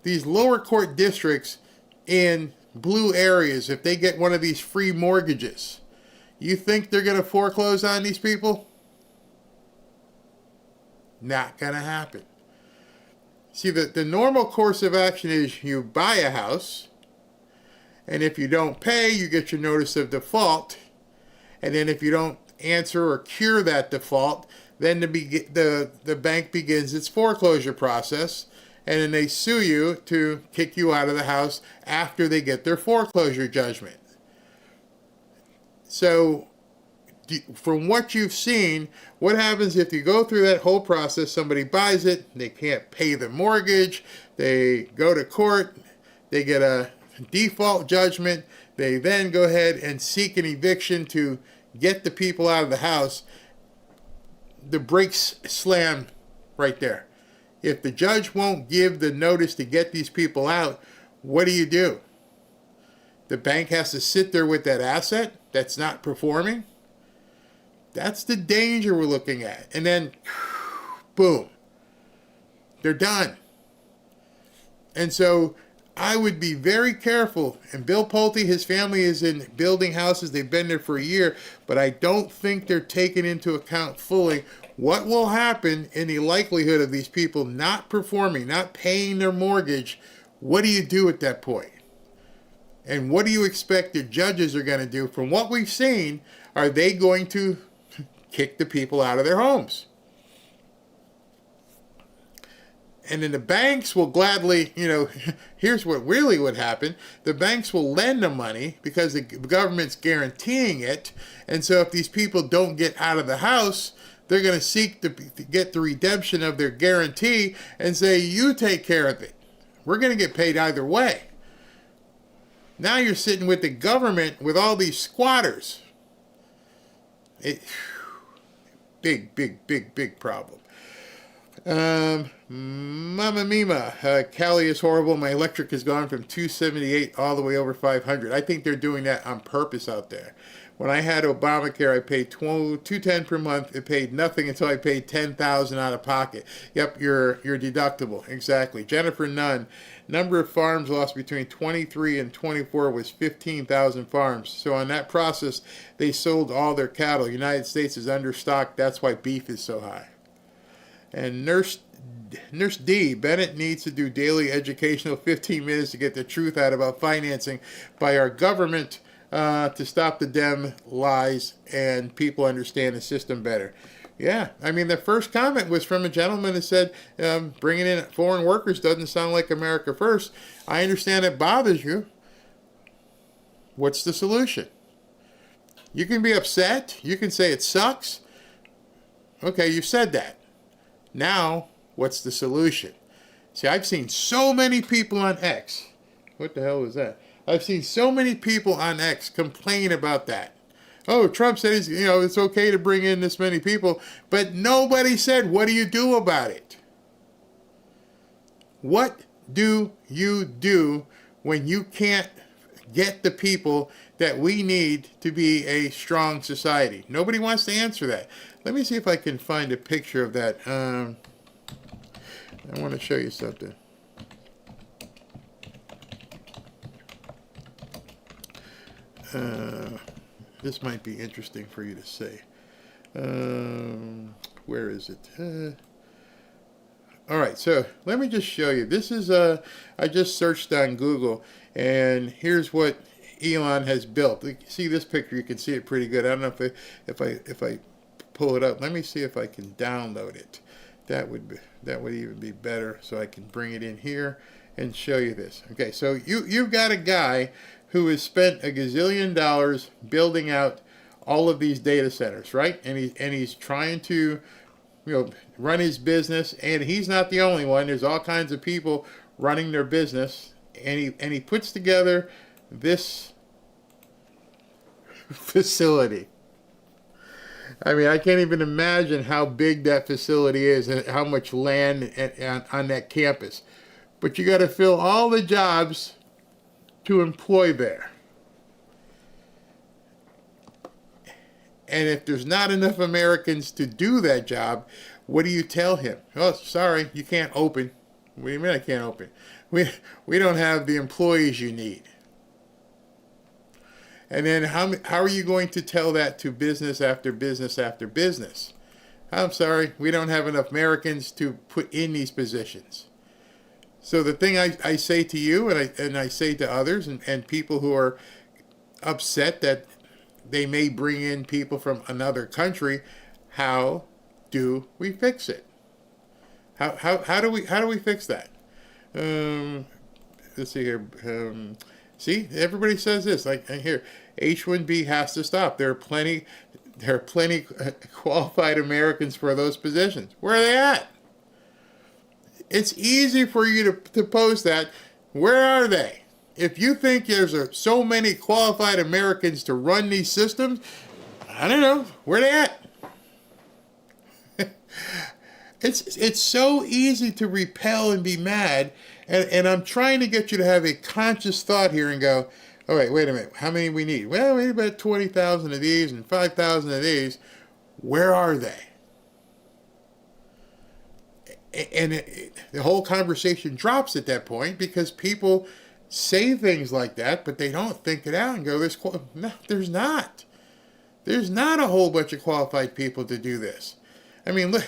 these lower court districts in blue areas, if they get one of these free mortgages, you think they're going to foreclose on these people? Not going to happen. See, the normal course of action is you buy a house, and if you don't pay, you get your notice of default, and then if you don't answer or cure that default, then the bank begins its foreclosure process, and then they sue you to kick you out of the house after they get their foreclosure judgment. So, from what you've seen, what happens if you go through that whole process, somebody buys it, they can't pay the mortgage, they go to court, they get a default judgment, they then go ahead and seek an eviction to get the people out of the house. The brakes slam right there. If the judge won't give the notice to get these people out, what do? The bank has to sit there with that asset that's not performing? That's the danger we're looking at. And then, boom, they're done. And so I would be very careful. And Bill Pulte, his family is in building houses. They've been there for a year. But I don't think they're taking into account fully what will happen in the likelihood of these people not performing, not paying their mortgage. What do you do at that point? And what do you expect the judges are going to do? From what we've seen, are they going to kick the people out of their homes? And then the banks will gladly, here's what really would happen. The banks will lend the money because the government's guaranteeing it. And so if these people don't get out of the house, they're going to seek to get the redemption of their guarantee and say, you take care of it. We're going to get paid either way. Now you're sitting with the government with all these squatters. Big problem. Mama Mima, Cali is horrible. My electric has gone from 278 all the way over 500. I think they're doing that on purpose out there. When I had Obamacare, I paid $210 per month. It paid nothing until I paid $10,000 out of pocket. Yep, your deductible. Exactly. Jennifer Nunn, number of farms lost between 23 and 24 was 15,000 farms. So on that process, they sold all their cattle. United States is understocked. That's why beef is so high. And Nurse D, Bennett needs to do daily educational 15 minutes to get the truth out about financing by our government to stop the Dem lies and people understand the system better. Yeah, I mean, the first comment was from a gentleman that said bringing in foreign workers doesn't sound like America first. I understand it bothers you. What's the solution? You can be upset. You can say it sucks. Okay, you said that. Now, what's the solution? See, I've seen so many people on X. What the hell was that? I've seen so many people on X complain about that. Oh, Trump said it's okay to bring in this many people, but nobody said, what do you do about it? What do you do when you can't get the people that we need to be a strong society? Nobody wants to answer that. Let me see if I can find a picture of that. I want to show you something. This might be interesting for you to see. Where is it? All right, so let me just show you. This is I just searched on Google, and here's what Elon has built. See this picture? You can see it pretty good. I don't know if I pull it up. Let me see if I can download it. That would even be better. So I can bring it in here and show you this. Okay, so you've got a guy who has spent $1 gazillion building out all of these data centers, right? And he's trying to, run his business. And he's not the only one. There's all kinds of people running their business. And he puts together this facility. I mean, I can't even imagine how big that facility is and how much land on that campus. But you got to fill all the jobs to employ there. And if there's not enough Americans to do that job, what do you tell him? Oh, sorry, you can't open. What do you mean I can't open? We don't have the employees you need. And then how are you going to tell that to business after business after business? I'm sorry, we don't have enough Americans to put in these positions. So the thing I say to you and I say to others and people who are upset that they may bring in people from another country, how do we fix it? How do we fix that? Let's see here. See, everybody says this. Like here, H-1B has to stop. There are plenty qualified Americans for those positions. Where are they at? It's easy for you to post that. Where are they? If you think there's so many qualified Americans to run these systems, I don't know. Where are they at? It's so easy to repel and be mad. And I'm trying to get you to have a conscious thought here and go, all right, wait a minute. How many we need? Well, we need about 20,000 of these and 5,000 of these. Where are they? And the whole conversation drops at that point because people say things like that, but they don't think it out and go, no, there's not. There's not a whole bunch of qualified people to do this. I mean, look,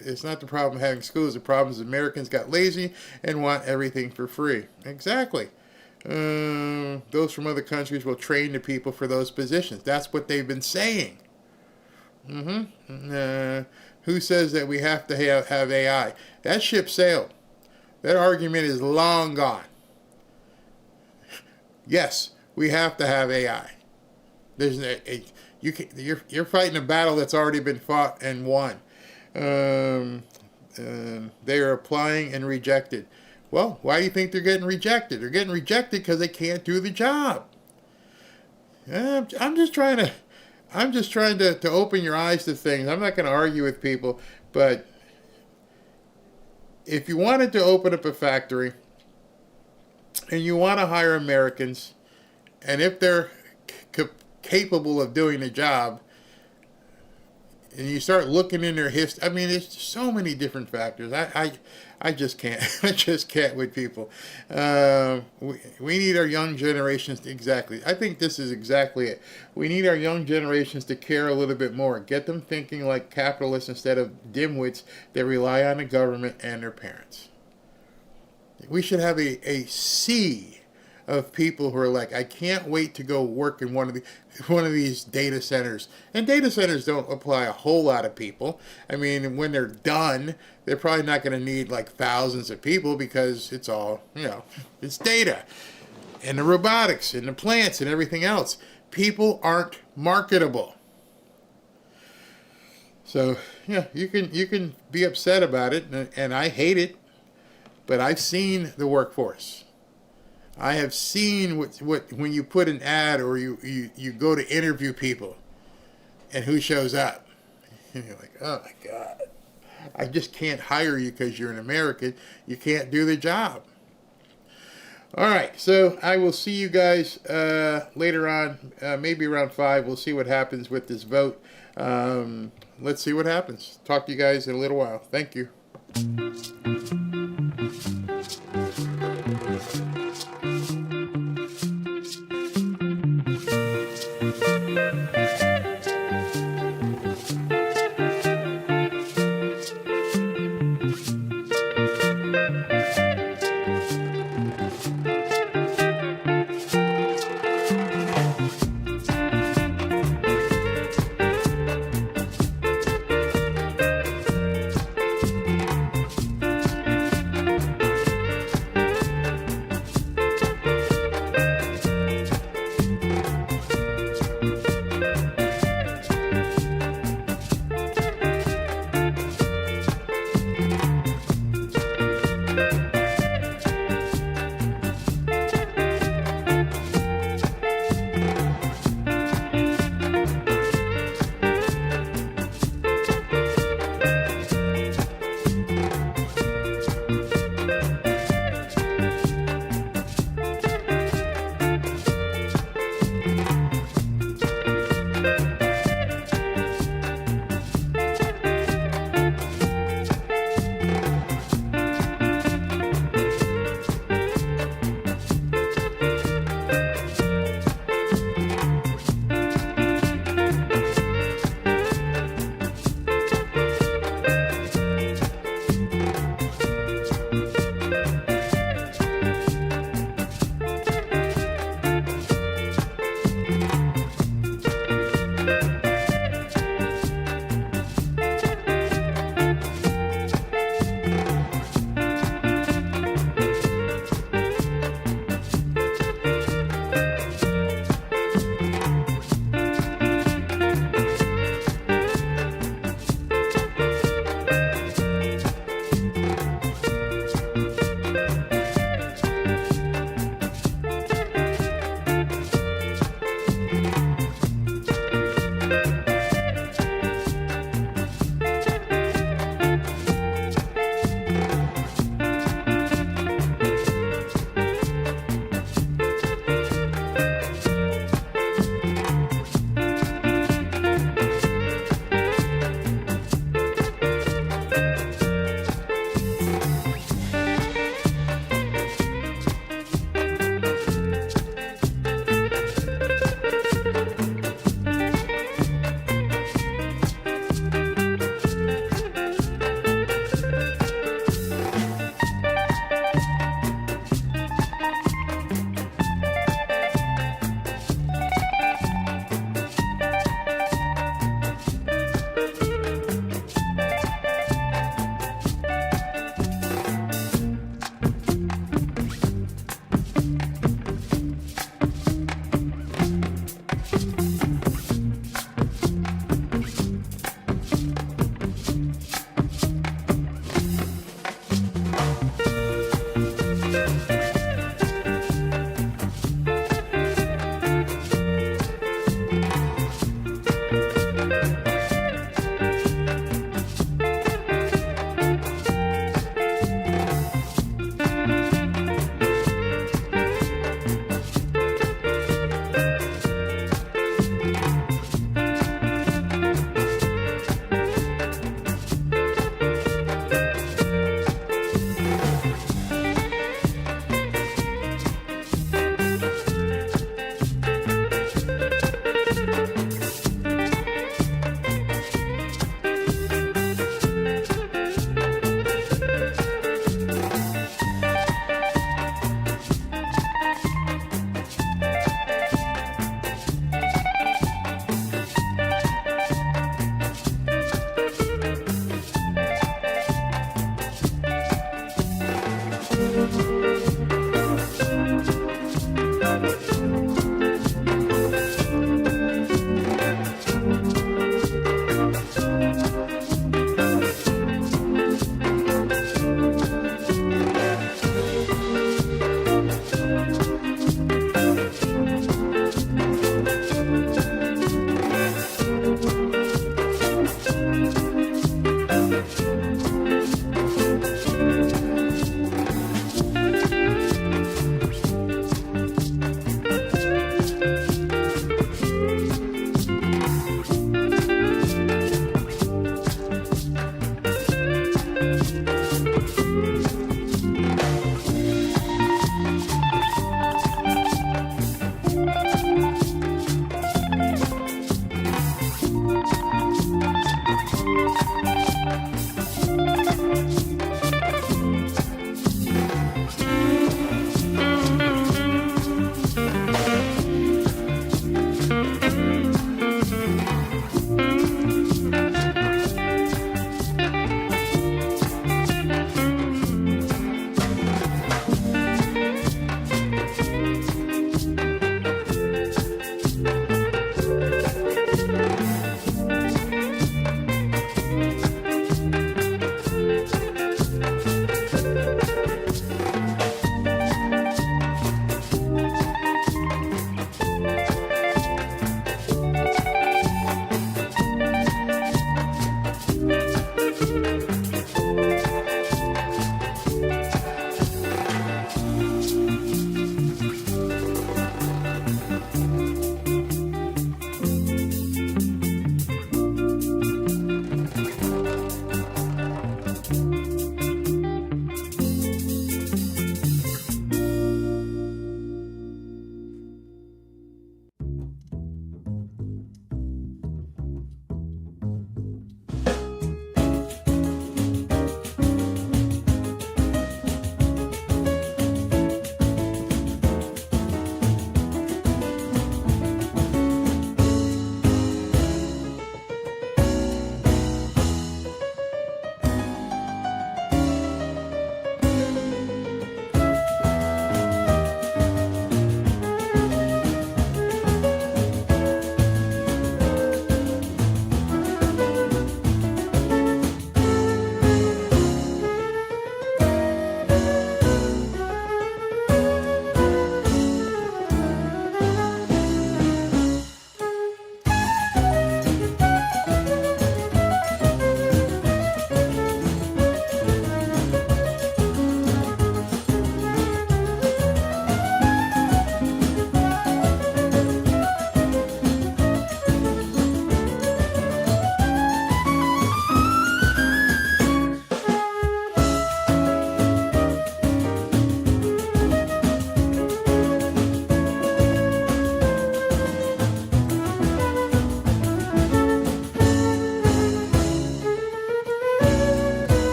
it's not the problem having schools. The problem is Americans got lazy and want everything for free. Exactly. Those from other countries will train the people for those positions. That's what they've been saying. Who says that we have to have AI? That ship sailed. That argument is long gone. Yes, we have to have AI. You're fighting a battle that's already been fought and won. They are applying and rejected. Well, why do you think they're getting rejected? They're getting rejected because they can't do the job. I'm just trying to open your eyes to things. I'm not going to argue with people, but if you wanted to open up a factory and you want to hire Americans, and if they're capable of doing the job, and you start looking in their history, I mean, there's so many different factors. I just can't. I just can't with people. We need our young generations to, exactly. I think this is exactly it. We need our young generations to care a little bit more. Get them thinking like capitalists instead of dimwits that rely on the government and their parents. We should have a sea of people who are like, I can't wait to go work in one of these data centers. And data centers don't apply a whole lot of people. I mean, when they're done, they're probably not going to need like thousands of people because it's all, it's data. And the robotics and the plants and everything else. People aren't marketable. So, yeah, you can be upset about it, and I hate it, but I've seen the workforce. I have seen what when you put an ad or you go to interview people and who shows up. And you're like, oh my God, I just can't hire you because you're an American. You can't do the job. All right, so I will see you guys later on, maybe around 5. We'll see what happens with this vote. Let's see what happens. Talk to you guys in a little while. Thank you.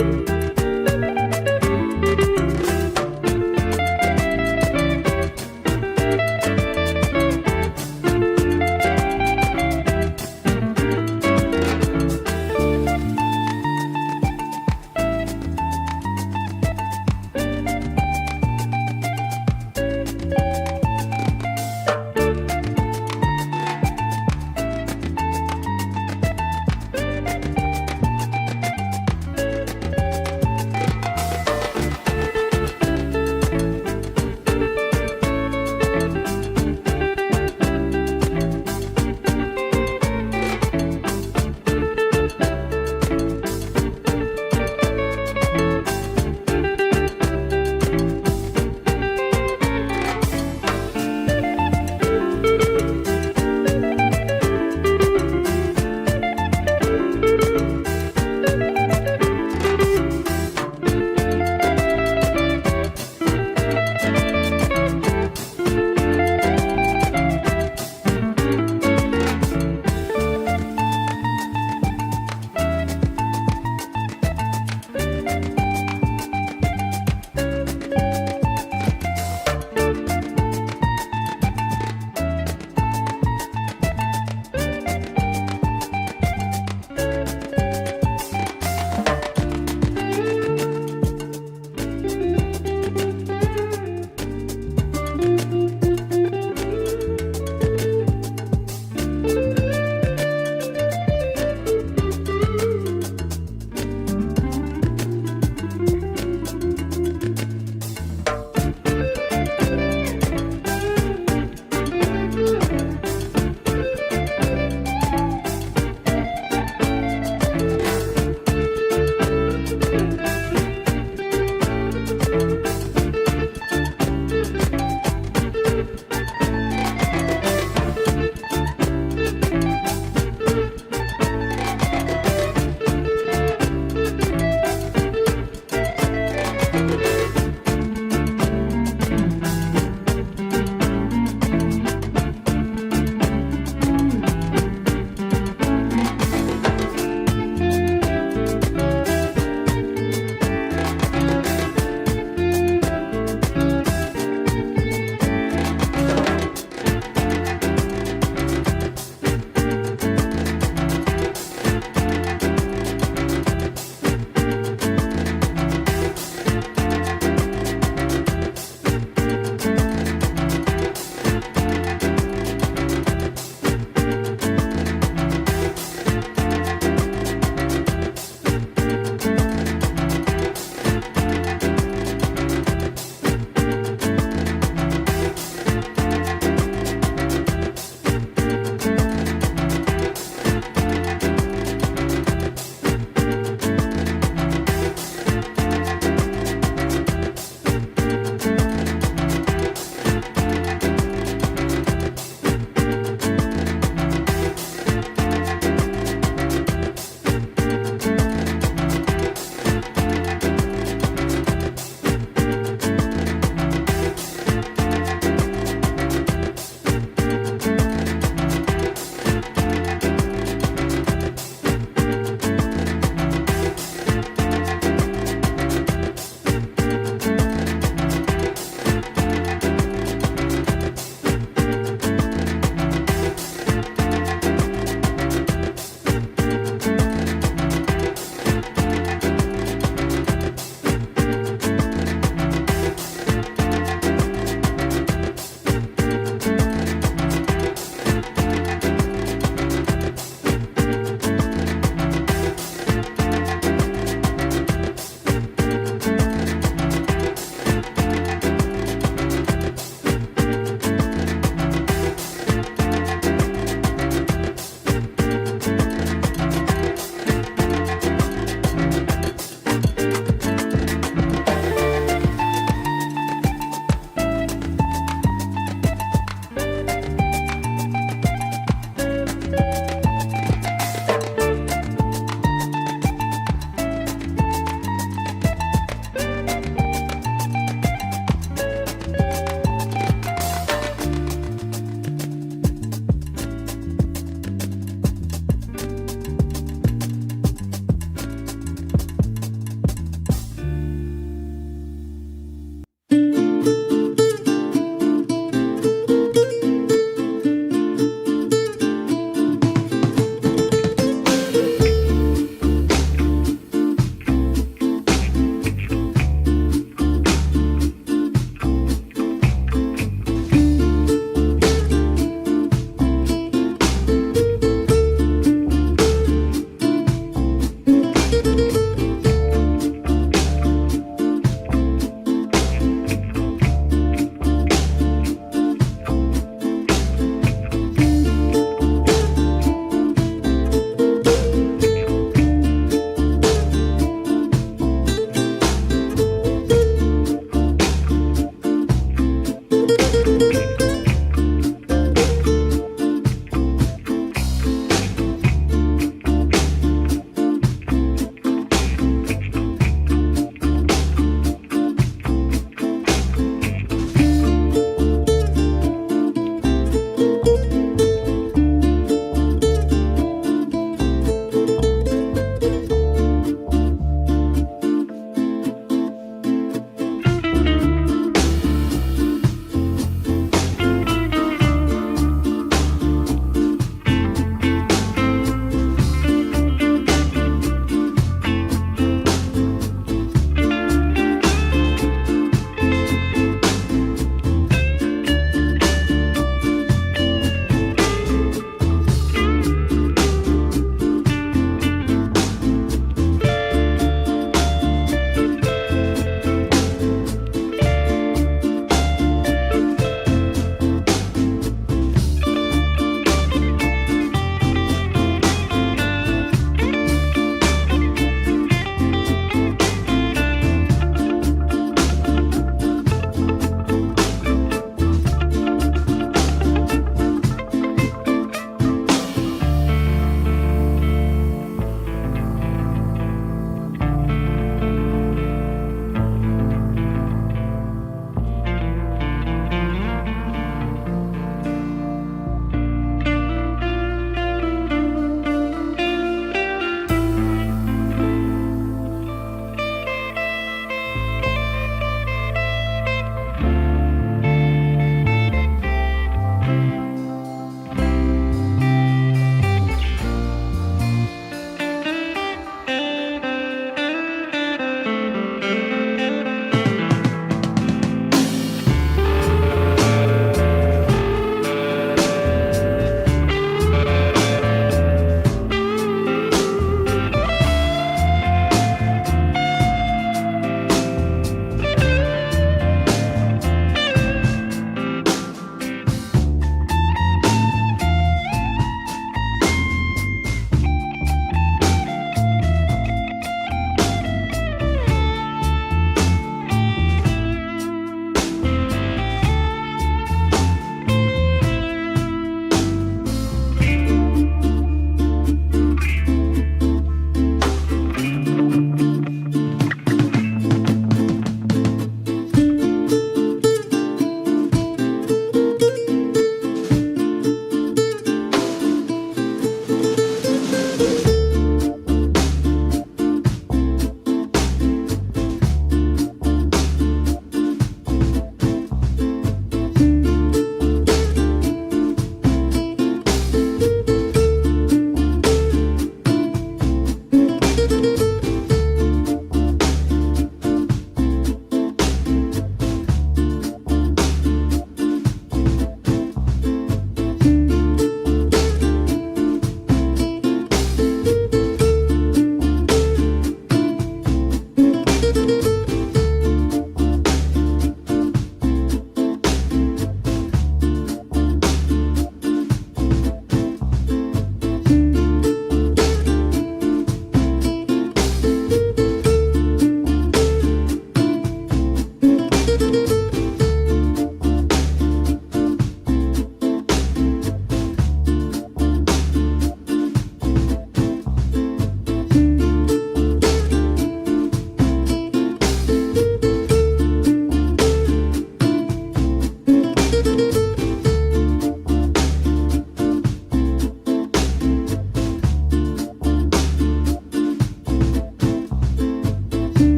you.